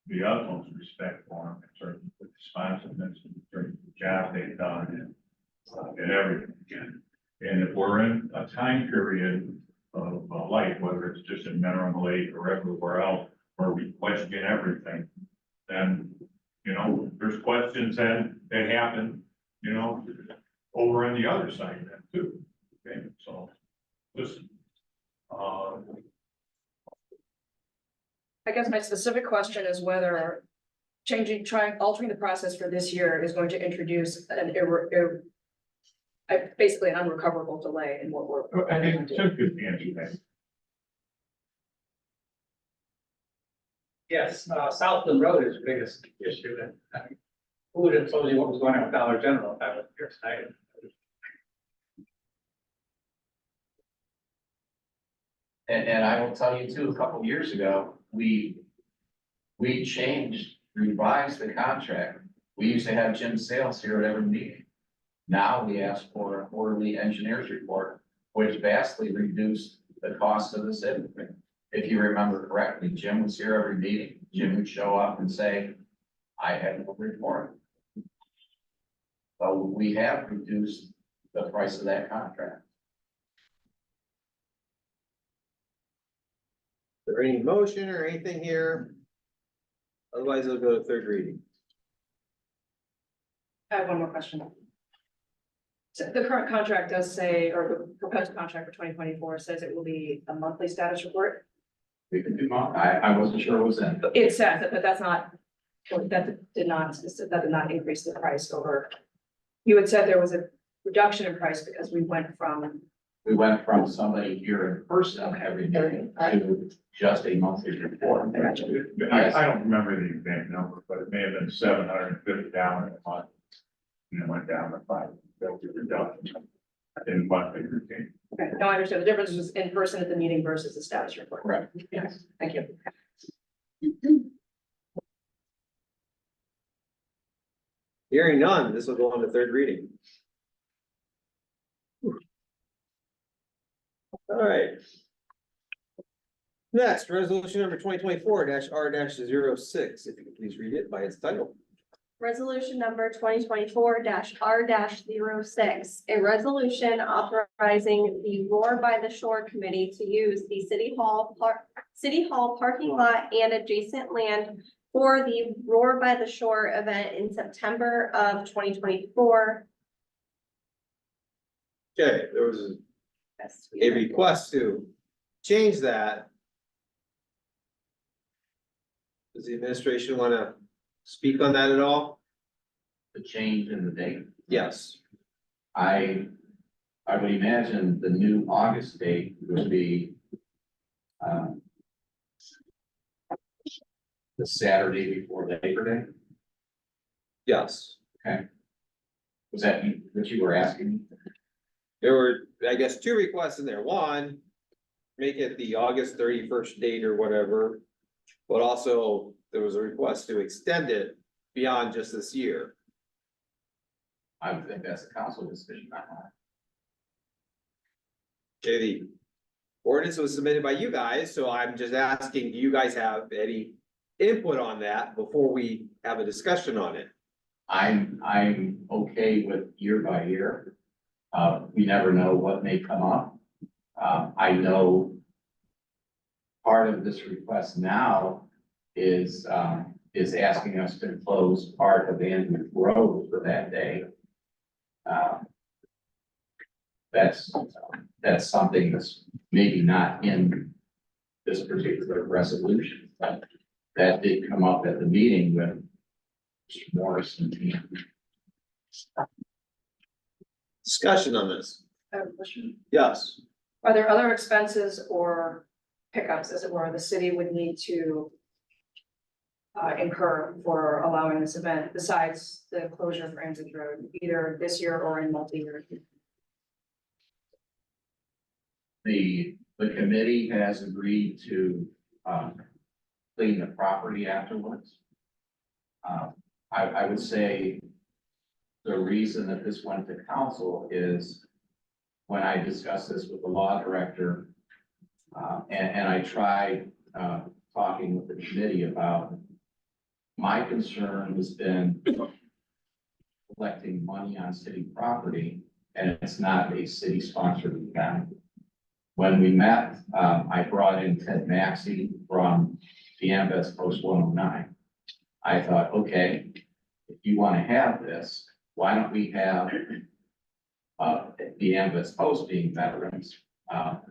Speaker 6: the utmost respect for him in terms of responsiveness, in terms of the job they've done and everything. And if we're in a time period of life, whether it's just in Mineral Lake or everywhere else, where we question everything, then, you know, there's questions that happen, you know, over on the other side of that too. Okay, so, listen,
Speaker 12: I guess my specific question is whether altering the process for this year is going to introduce basically an unrecoverable delay in what we're.
Speaker 6: I think Tim could answer that.
Speaker 15: Yes, Southland Road is the biggest issue, and who would have told you what was going on with Dollar General if I was here tonight?
Speaker 14: And I will tell you too, a couple years ago, we revised the contract. We used to have Jim Sales here at every meeting. Now we ask for a quarterly engineer's report, which vastly reduced the cost of the city. If you remember correctly, Jim was here every meeting. Jim would show up and say, I have no report. So we have reduced the price of that contract.
Speaker 13: Is there any motion or anything here? Otherwise, it'll go to third reading.
Speaker 12: I have one more question. So the current contract does say, or the proposed contract for 2024 says it will be a monthly status report.
Speaker 14: We can do more. I wasn't sure it was in.
Speaker 12: It says it, but that did not increase the price over. You had said there was a reduction in price because we went from
Speaker 14: somebody here in person every day to just a monthly report.
Speaker 6: I don't remember the exact number, but it may have been $750 a month. And it went down to $5. That was a reduction in monthly routine.
Speaker 12: Okay, no, I understand. The difference was in person at the meeting versus the status report.
Speaker 14: Correct.
Speaker 12: Yes, thank you.
Speaker 13: Hearing none, this will go on to third reading. All right. Next, resolution number 2024-R-06, if you could please read it by its title.
Speaker 2: Resolution number 2024-R-06, a resolution authorizing the Roar by the Shore Committee to use the City Hall parking lot and adjacent land for the Roar by the Shore event in September of 2024.
Speaker 13: Okay, there was a request to change that. Does the administration want to speak on that at all?
Speaker 14: The change in the date.
Speaker 13: Yes.
Speaker 14: I would imagine the new August date would be the Saturday before Labor Day.
Speaker 13: Yes.
Speaker 14: Okay. Was that what you were asking?
Speaker 13: There were, I guess, two requests in there. One, make it the August 31st date or whatever. But also, there was a request to extend it beyond just this year.
Speaker 14: I would think that's a council decision.
Speaker 13: Okay, the ordinance was submitted by you guys, so I'm just asking, do you guys have any input on that before we have a discussion on it?
Speaker 14: I'm okay with year by year. We never know what may come up. I know part of this request now is asking us to close part of Andrew Road for that day. That's something that's maybe not in this particular resolution, but that did come up at the meeting with Mr. Morrison.
Speaker 13: Discussion on this?
Speaker 12: I have a question.
Speaker 13: Yes.
Speaker 12: Are there other expenses or pickups, as it were, the city would need to incur for allowing this event besides the closure of Ramsey Road, either this year or in multi-year?
Speaker 14: The committee has agreed to, clean the property afterwards. I would say the reason that this went to council is when I discussed this with the law director, and I tried, talking with the committee about my concern has been collecting money on city property, and it's not a city-sponsored event. When we met, I brought in Ted Maxey from the AMVETS Post 109. I thought, okay, if you want to have this, why don't we have the AMVETS Post being veterans?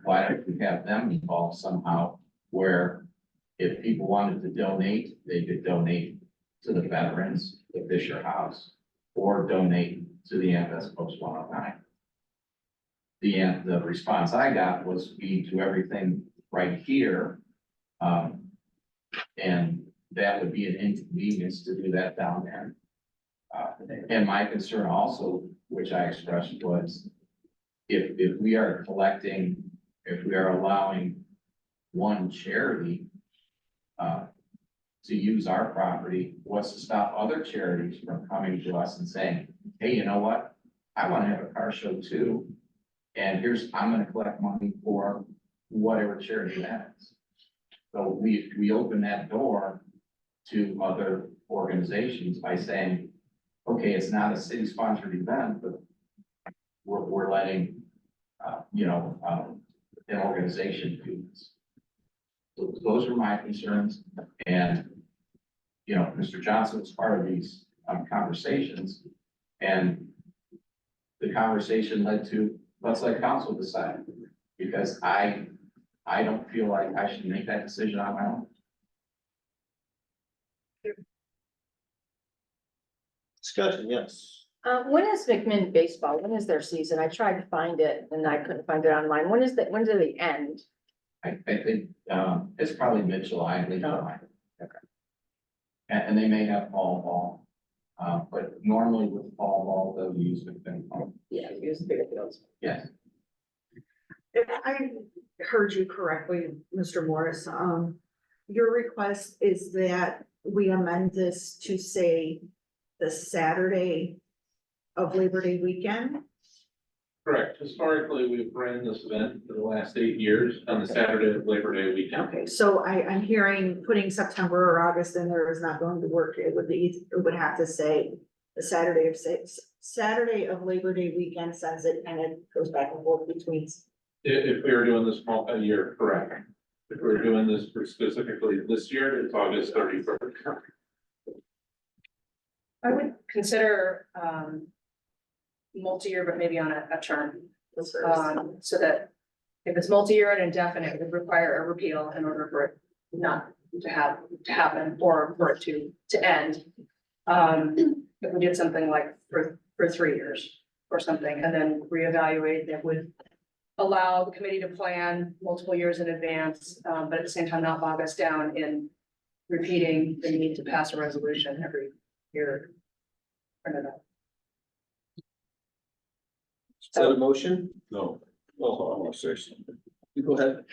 Speaker 14: Why don't we have them involved somehow where if people wanted to donate, they could donate to the veterans, the Fisher House, or donate to the AMVETS Post 109. The response I got was we do everything right here. And that would be an inconvenience to do that down there. And my concern also, which I expressed, was if we are collecting, if we are allowing one charity to use our property, what's to stop other charities from coming to us and saying, hey, you know what? I want to have a car show too. And I'm gonna collect money for whatever charity that is. So we open that door to other organizations by saying, okay, it's not a city-sponsored event, but we're letting, an organization do this. So those are my concerns, and, Mr. Johnson was part of these conversations, and the conversation led to, let's let council decide, because I don't feel like I should make that decision on my own.
Speaker 13: Discussion, yes.
Speaker 20: When is McMinn baseball? When is their season? I tried to find it and I couldn't find it online. When do they end?
Speaker 14: I think, it's probably mid-July, late July.
Speaker 20: Okay.
Speaker 14: And they may have fall ball, but normally with fall ball, they'll use the ping pong.
Speaker 20: Yeah, use the bigger fields.
Speaker 14: Yes.
Speaker 19: If I heard you correctly, Mr. Morris, your request is that we amend this to say the Saturday of Labor Day weekend?
Speaker 3: Correct. Historically, we've ran this event for the last 8 years on the Saturday of Labor Day weekend.
Speaker 19: Okay, so I'm hearing putting September or August in there is not going to work. It would have to say the Saturday of Labor Day weekend sends it, and it goes back and forth between.
Speaker 3: If we were doing this multi-year, correct. If we were doing this for specifically this year, it's August 31st.
Speaker 12: I would consider, multi-year, but maybe on a term. So that if it's multi-year and indefinite, it would require a repeal in order for it not to happen or for it to end. If we did something like for 3 years or something, and then reevaluate, that would allow the committee to plan multiple years in advance, but at the same time not bog us down in repeating the need to pass a resolution every year.
Speaker 13: Is that a motion?
Speaker 16: No, well, I want to say something.
Speaker 13: You go ahead.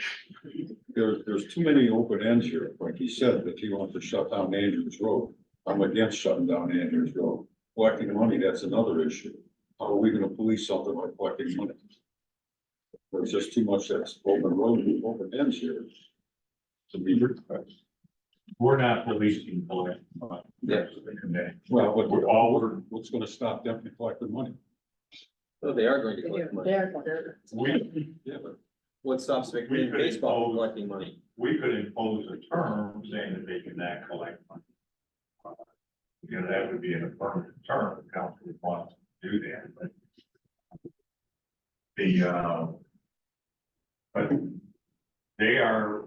Speaker 16: There's too many open ends here. Like he said, that he wants to shut down Andrews Road. I'm against shutting down Andrews Road. Collecting money, that's another issue. How are we gonna police something like collecting money? There's just too much that's open road, open ends here. To be
Speaker 6: We're not policing collect.
Speaker 16: Yeah. Well, but what's gonna stop them from collecting money?
Speaker 13: Oh, they are going to collect money. Yeah, but what stops McMinn baseball from collecting money?
Speaker 6: We could impose a term saying that they cannot collect money. That would be an affirmative term, the council would want to do that, but but they are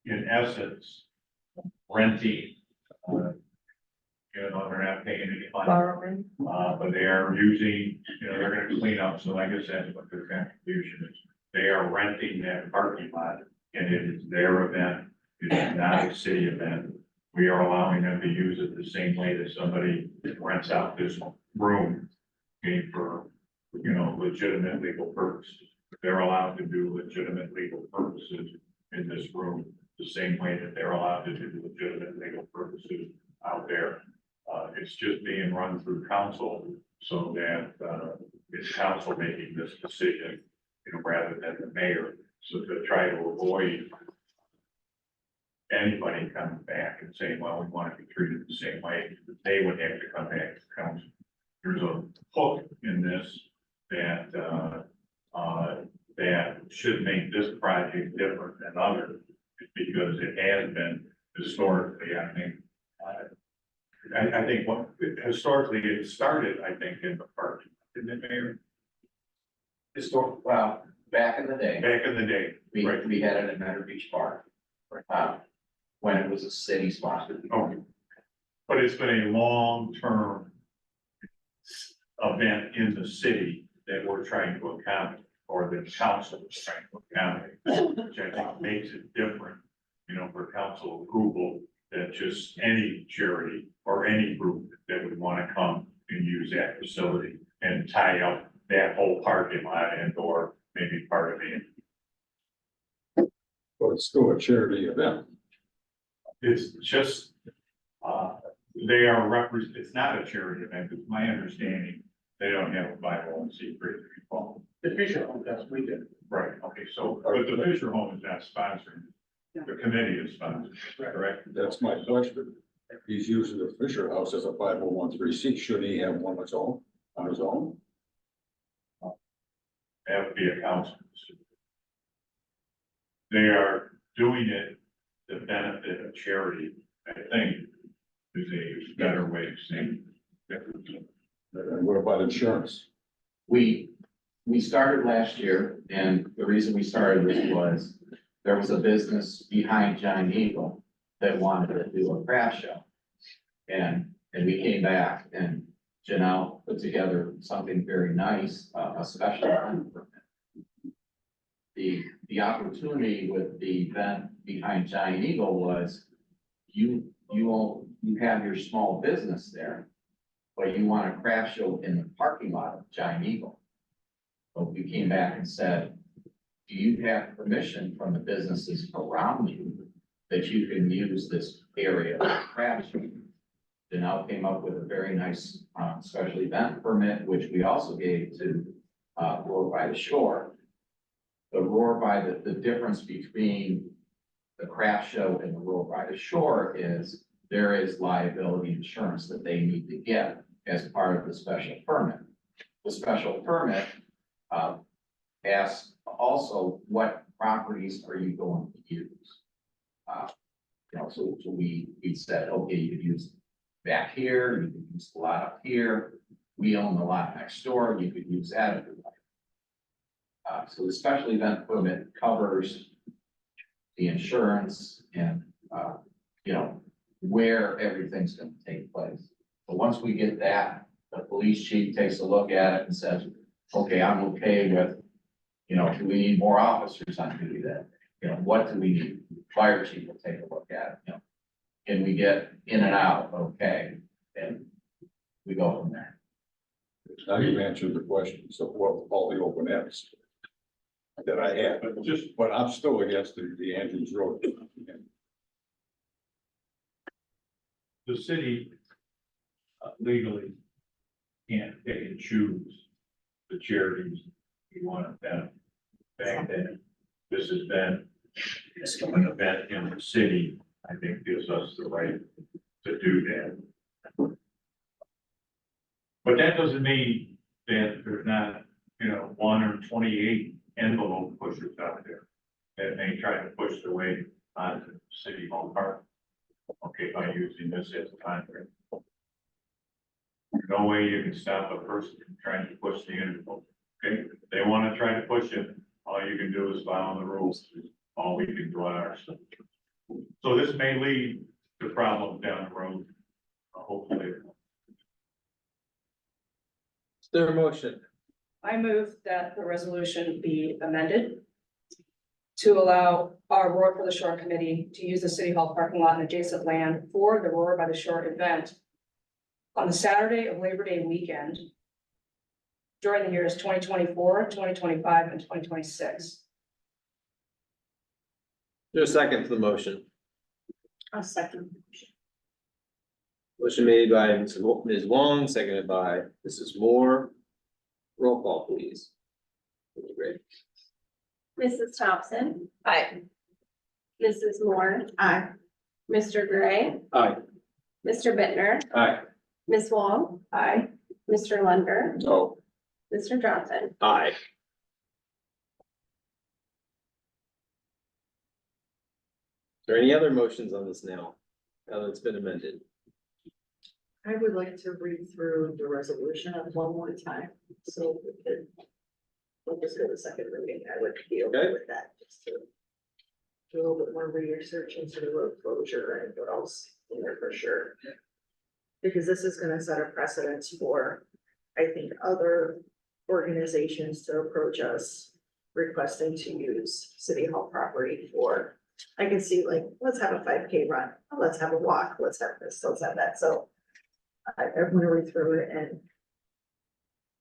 Speaker 6: in essence renting, they're not paying any money. But they are using, they're gonna clean up, so I guess that's what their contribution is. They are renting that parking lot, and it is their event, it is not a city event. We are allowing them to use it the same way that somebody rents out this room, for, legitimate legal purposes. They're allowed to do legitimate legal purposes in this room, the same way that they're allowed to do legitimate legal purposes out there. It's just being run through council so that, it's council making this decision, rather than the mayor. So to try to avoid anybody coming back and saying, well, we want to be treated the same way, they would have to come back to council. There's a hook in this that, that should make this project different than others, because it has been historically, I think. I think what, historically, it started, I think, in the park, didn't it, Mayor?
Speaker 14: Well, back in the day.
Speaker 6: Back in the day, right.
Speaker 14: We had it at Meadow Beach Park. When it was a city sponsor.
Speaker 6: Okay. But it's been a long-term event in the city that we're trying to accommodate, or the council is trying to accommodate, which I think makes it different, for council approval, than just any charity or any group that would want to come and use that facility and tie up that whole parking lot and or maybe part of it.
Speaker 16: But it's still a charity event.
Speaker 6: It's just, they are it's not a charity event, it's my understanding, they don't have a 501c3 involved.
Speaker 9: The Fisher Home does, we did.
Speaker 6: Right, okay, so, but the Fisher Home is not sponsoring, the committee is sponsoring, correct?
Speaker 16: That's my question. If he's using the Fisher House as a 501c3, shouldn't he have one of his own, on his own?
Speaker 6: That would be a council decision. They are doing it to benefit of charity, I think, is a better way of saying it.
Speaker 16: And what about insurance?
Speaker 14: We started last year, and the reason we started this was there was a business behind Giant Eagle that wanted to do a craft show. And we came back and Janelle put together something very nice, a special event for them. The opportunity with the event behind Giant Eagle was you have your small business there, but you want a craft show in the parking lot of Giant Eagle. So we came back and said, do you have permission from the businesses around you that you can use this area for craft show? Janelle came up with a very nice special event permit, which we also gave to Roar by the Shore. The Roar by the difference between the craft show and the Roar by the Shore is there is liability insurance that they need to get as part of the special permit. The special permit asks also what properties are you going to use? So we said, okay, you could use back here, you could use the lot up here. We own the lot next door, you could use that if you like. So the special event permit covers the insurance and, where everything's gonna take place. But once we get that, the police chief takes a look at it and says, okay, I'm okay with, do we need more officers on duty then? What do we need? Fire chief will take a look at it, Can we get in and out? Okay, and we go from there.
Speaker 16: Now you've answered the question, so what, all the open ends that I had, but I'm still against the Andrews Road.
Speaker 6: The city legally can't pick and choose the charities we want to benefit. Back then, this has been an event in the city, I think gives us the right to do that. But that doesn't mean that there's not, 1 or 28 envelope pushers out there that may try to push their way onto City Hall Park. Okay, by using this as a contract. No way you can stop a person from trying to push the envelope. Okay, if they want to try to push it, all you can do is follow the rules. All we can do on our stuff. So this may lead to problems down the road, hopefully.
Speaker 13: Is there a motion?
Speaker 12: I move that the resolution be amended to allow our Roar for the Shore Committee to use the City Hall parking lot and adjacent land for the Roar by the Shore event on the Saturday of Labor Day weekend during the years 2024, 2025, and 2026.
Speaker 13: There's a second to the motion.
Speaker 19: I'll second.
Speaker 13: Motion made by Ms. Wong, seconded by Mrs. Moore. Roll call, please. Great.
Speaker 2: Mrs. Thompson,
Speaker 10: Aye.
Speaker 2: Mrs. Moore,
Speaker 19: Aye.
Speaker 2: Mr. Gray,
Speaker 13: Aye.
Speaker 2: Mr. Bittner,
Speaker 13: Aye.
Speaker 2: Ms. Wong,
Speaker 12: Aye.
Speaker 2: Mr. Lunder,
Speaker 13: No.
Speaker 2: Mr. Johnson.
Speaker 13: Aye. Is there any other motions on this now? Now that it's been amended.
Speaker 19: I would like to read through the resolution one more time, so we could. We'll just go to second reading, I would be okay with that, just to. Do a little bit more research into the road closure and what else in there for sure. Because this is gonna set a precedence for, I think, other organizations to approach us. Requesting to use city hall property for, I can see like, let's have a 5K run, let's have a walk, let's have this, let's have that, so. I'm gonna read through it and.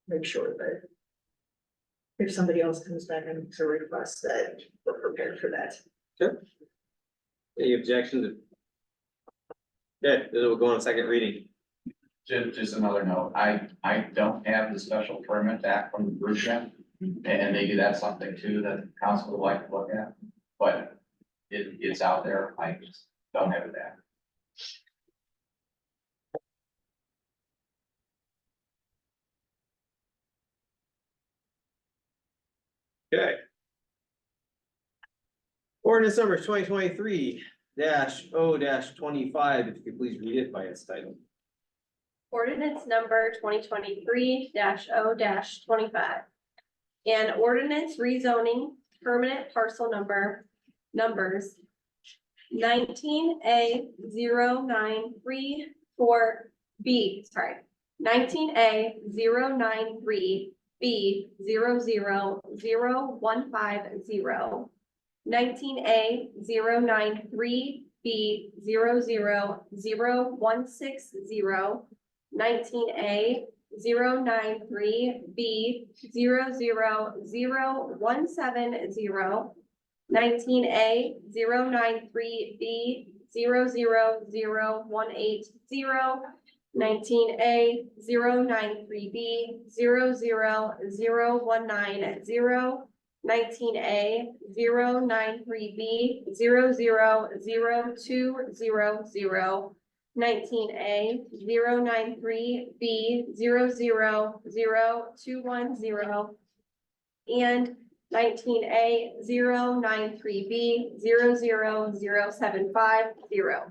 Speaker 19: Make sure that. If somebody else comes back and makes a request that we're prepared for that.
Speaker 13: Any objections? Okay, then we'll go on a second reading.
Speaker 14: Just another note, I don't have the special permit back from the group yet. And maybe that's something too that the council would like to look at, but it's out there, I just don't have it back.
Speaker 13: Okay. Ordinance number 2023-0-25, if you could please read it by its title.
Speaker 2: Ordinance number 2023-0-25. An ordinance rezoning permanent parcel numbers 19A0934B, 19A093B0000150, 19A093B0000160, 19A093B0000170, 19A093B0000180, 19A093B0000190, 19A093B0000200, 19A093B0000210, and 19A093B0000750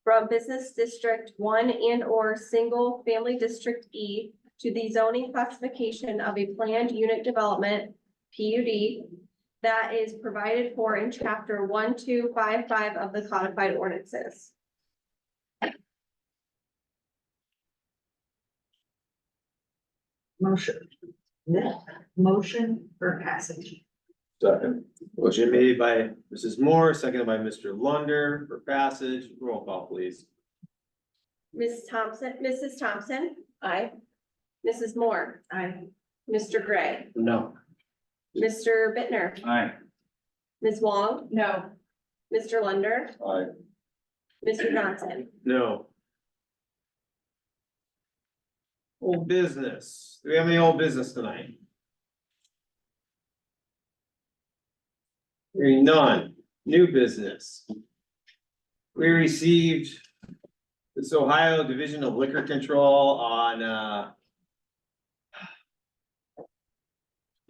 Speaker 2: from Business District 1 and or Single Family District E to the zoning classification of a planned unit development, PUD, that is provided for in chapter 1255 of the codified ordinances.
Speaker 19: Motion for passage.
Speaker 13: Second. Motion made by Mrs. Moore, seconded by Mr. Lunder for passage. Roll call, please.
Speaker 2: Mrs. Thompson,
Speaker 20: Aye.
Speaker 2: Mrs. Moore,
Speaker 19: Aye.
Speaker 2: Mr. Gray,
Speaker 18: No.
Speaker 2: Mr. Bittner,
Speaker 14: Aye.
Speaker 2: Ms. Wong,
Speaker 12: No.
Speaker 2: Mr. Lunder,
Speaker 13: Aye.
Speaker 2: Mr. Johnson.
Speaker 13: No. Old business. Do we have any old business tonight? Hearing none. New business. We received this Ohio Division of Liquor Control on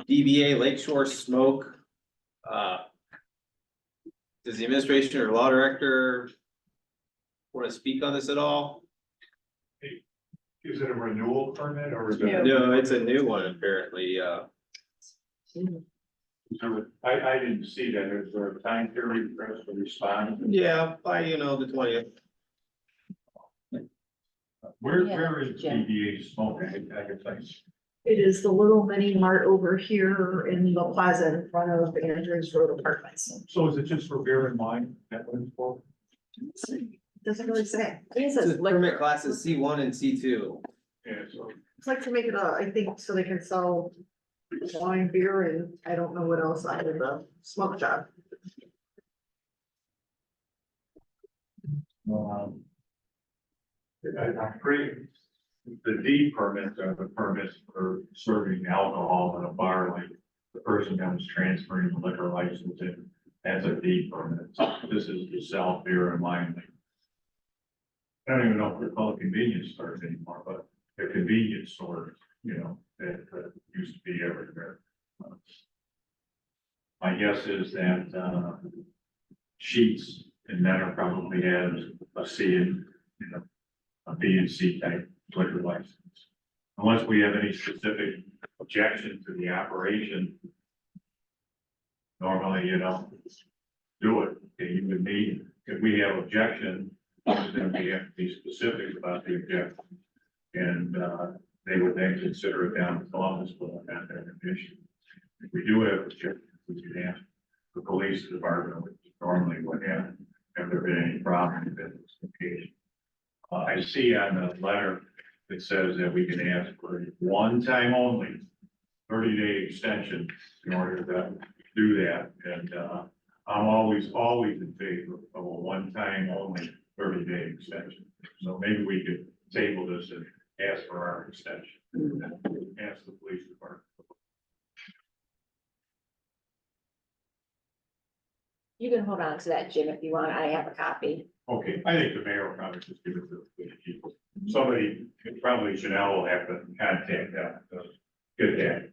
Speaker 13: DBA Lakeshore Smoke. Does the administration or law director want to speak on this at all?
Speaker 6: Is it a renewal permit or is it?
Speaker 13: No, it's a new one apparently,
Speaker 6: I didn't see that. Is there a time period for us to respond?
Speaker 13: yeah, by, the 20th.
Speaker 6: Where is DBA smoking? I guess
Speaker 19: It is the little mini mart over here in the plaza in front of Andrews Road Apartments.
Speaker 6: So is it just for beer and wine? That one's for?
Speaker 19: Doesn't really say.
Speaker 13: It says permit classes C1 and C2.
Speaker 6: Yeah, so
Speaker 19: It's like to make it I think, so they can sell wine, beer, and I don't know what else out of the smoke shop.
Speaker 6: The D permits are the permits for serving alcohol in a bar, like the person that was transferring the liquor license in, that's a D permit. This is to sell beer and wine. I don't even know if they're called convenience stores anymore, but the convenience stores, that used to be everywhere. My guess is that, Sheets and Menor probably has a C and, a B and C type liquor license. Unless we have any specific objection to the operation. Normally, do it, okay, you would need, if we have objection, then we have to be specific about the objection. And, they would then consider it down to Columbus for that condition. If we do have objections, we could ask the police department, which normally would have there been any problem with this location. I see on the letter, it says that we can ask for one time only, 30-day extension in order to do that. And, I'm always in favor of a one-time only 30-day extension. So maybe we could table this and ask for our extension. Ask the police department.
Speaker 20: You can hold on to that, Jim, if you want. I have a copy.
Speaker 6: Okay, I think the mayor will probably just give it to the people. Somebody, probably Janelle will have to contact them to get that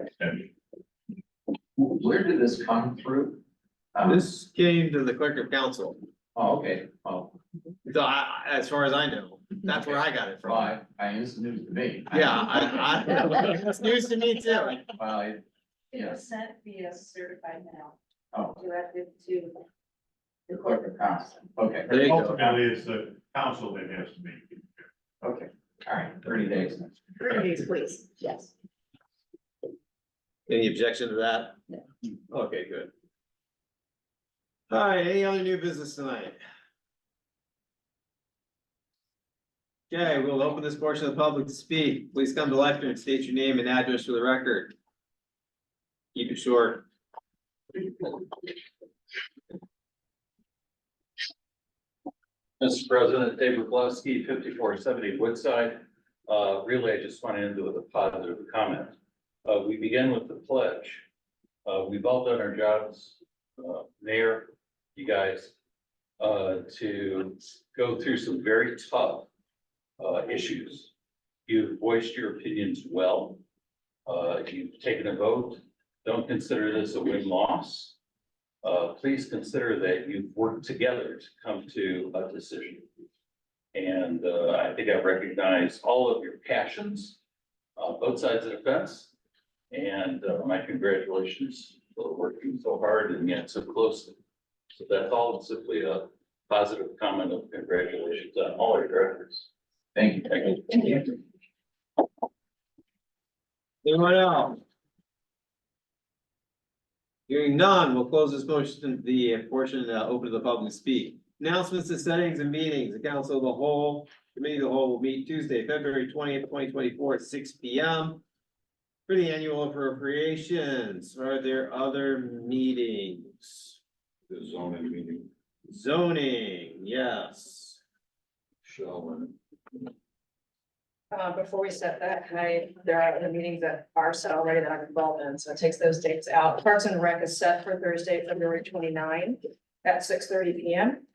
Speaker 6: extension.
Speaker 14: Where did this come through?
Speaker 13: This came to the clerk of council.
Speaker 14: Oh, okay, oh,
Speaker 13: So as far as I know, that's where I got it
Speaker 14: well,
Speaker 13: from.
Speaker 14: it's news to me.
Speaker 13: Yeah, it's news to me too.
Speaker 14: Well,
Speaker 10: It
Speaker 14: yeah,
Speaker 10: was sent via certified mail,
Speaker 14: oh,
Speaker 10: directed to
Speaker 14: the clerk of council, okay,
Speaker 13: There you go.
Speaker 6: Ultimately, it's the council that has to make it.
Speaker 14: okay, all right, 30 days.
Speaker 19: 30 days, please.
Speaker 20: Yes.
Speaker 13: Any objection to that?
Speaker 20: No.
Speaker 13: Okay, good. All right, any other new business tonight? Okay, we'll open this portion of the public to speak. Please come to the lectern and state your name and address for the record. Keep it short.
Speaker 8: Mr. President, Dave Rugleski, 5470 Woodside. Really, I just wanted to end with a positive comment. We begin with the pledge. We've all done our jobs, Mayor, you guys, to go through some very tough issues. You've voiced your opinions well. You've taken a vote. Don't consider this a win-loss. Please consider that you've worked together to come to a decision. And I think I recognize all of your passions, both sides of the fence. And my congratulations for working so hard and yet so closely. So that's all, simply a positive comment of congratulations on all your efforts.
Speaker 14: Thank you.
Speaker 8: Thank you.
Speaker 20: Thank you.
Speaker 13: Anyone else? Hearing none, we'll close this motion, the portion, open to the public to speak. Announcements and settings and meetings, the council of the whole, committee of the whole will meet Tuesday, February 20th, 2024 at 6 p.m. for the annual appropriations. Are there other meetings?
Speaker 16: The zoning meeting,
Speaker 13: Zoning, yes.
Speaker 16: Sheldon.
Speaker 12: Before we set that, there are other meetings that are set already that I'm involved in, so it takes those dates out. Parks and Rec is set for Thursday, February 29 at 6:30 p.m.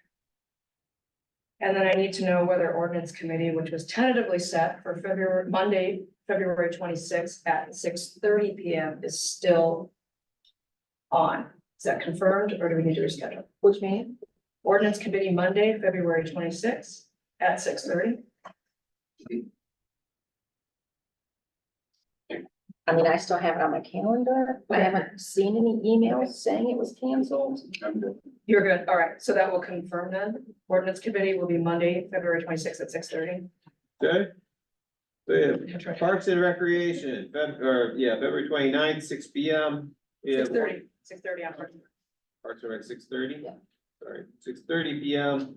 Speaker 12: And then I need to know whether ordinance committee, which was tentatively set for Monday, February 26th at 6:30 p.m. is still on. Is that confirmed or do we need to reschedule?
Speaker 20: Which meeting?
Speaker 12: Ordinance committee Monday, February 26th at 6:30.
Speaker 20: I mean, I still have it on my calendar. I haven't seen any emails saying it was canceled.
Speaker 12: You're good. All right. So that will confirm then. Ordinance committee will be Monday, February 26th at 6:30.
Speaker 13: Okay. So yeah, Parks and Recreation, February 29th, 6 p.m. We have
Speaker 12: 6:30 on Parks and Rec.
Speaker 13: Parks and Rec, 6:30?
Speaker 20: Yeah.
Speaker 13: Sorry, 6:30 p.m.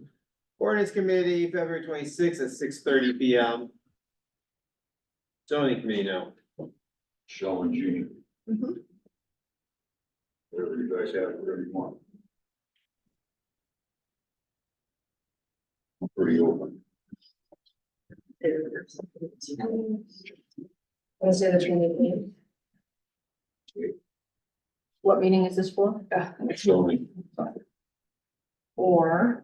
Speaker 13: Ordinance Committee, February 26th at 6:30 p.m. Zoning committee now.
Speaker 6: Shell and Gene,
Speaker 19: Mhm.
Speaker 6: whatever you guys have, whatever you want. I'm pretty open.
Speaker 12: Wednesday, the 28th. What meeting is this for?
Speaker 6: Zoning.
Speaker 12: Or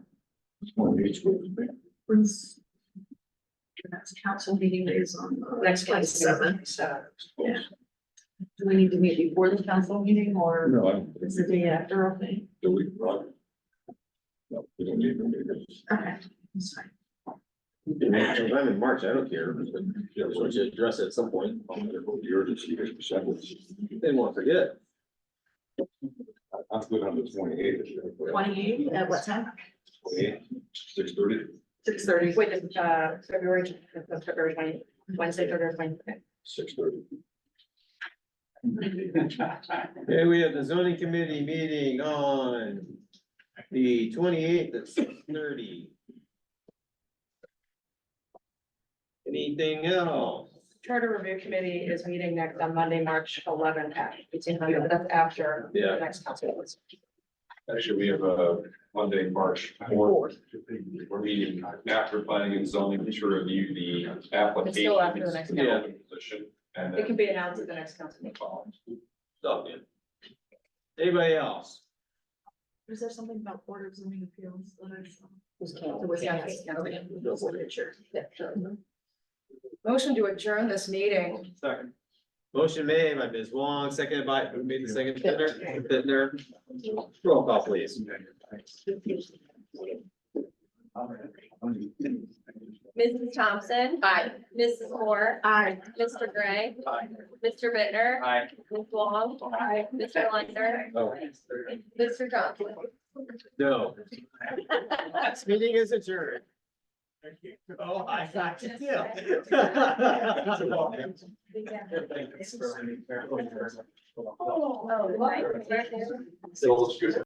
Speaker 6: One of each with me.
Speaker 19: When's the next council meeting is on the
Speaker 12: next Wednesday.
Speaker 19: 27th. Yeah. Do we need to meet before the council meeting or
Speaker 6: No, I don't.
Speaker 19: is the day after, okay?
Speaker 6: Do we, Rob? No, we don't need to make it.
Speaker 19: Okay, that's fine.
Speaker 13: Sometime in March, I don't care, but you know, we should address it at some point.
Speaker 6: The urgency is percentage.
Speaker 13: They won't forget.
Speaker 6: I'm good on the 28th.
Speaker 19: 28th at what time?
Speaker 6: 6:30.
Speaker 19: 6:30.
Speaker 12: Wait, February 20, Wednesday, February 20.
Speaker 6: 6:30.
Speaker 13: Okay, we have the zoning committee meeting on the 28th at 6:30. Anything else?
Speaker 12: Charter Review Committee is meeting next on Monday, March 11th at 1800. That's after
Speaker 13: Yeah.
Speaker 12: the next council. meeting.
Speaker 3: Actually, we have a Monday, March 4th. We're meeting after planning and zoning to review the application.
Speaker 12: It's still after the next
Speaker 3: for the
Speaker 13: council.
Speaker 3: open position, and
Speaker 12: It can be announced at the next council meeting.
Speaker 13: Stop it. Anybody else?
Speaker 19: Is there something about Board of Zoning Appeals that I saw?
Speaker 12: Who's canceled?
Speaker 19: It was
Speaker 12: Yeah.
Speaker 19: canceled. Okay. Just making sure.
Speaker 12: Yeah, sure. Motion to adjourn this meeting.
Speaker 13: Second. Motion made by Ms. Wong, seconded by, who made the second? Bittner. Roll call, please.
Speaker 2: Mrs. Thompson.
Speaker 12: Aye.
Speaker 2: Mrs. Moore.
Speaker 19: Aye.
Speaker 2: Mr. Gray.
Speaker 3: Aye.
Speaker 2: Mr. Bittner.
Speaker 3: Aye.
Speaker 2: Ms. Wong. Mr. Linder.
Speaker 13: Oh,
Speaker 2: Mr. Johnson.
Speaker 13: no. This meeting is adjourned. Oh, I got you.
Speaker 2: Oh, right.
Speaker 3: So let's do it.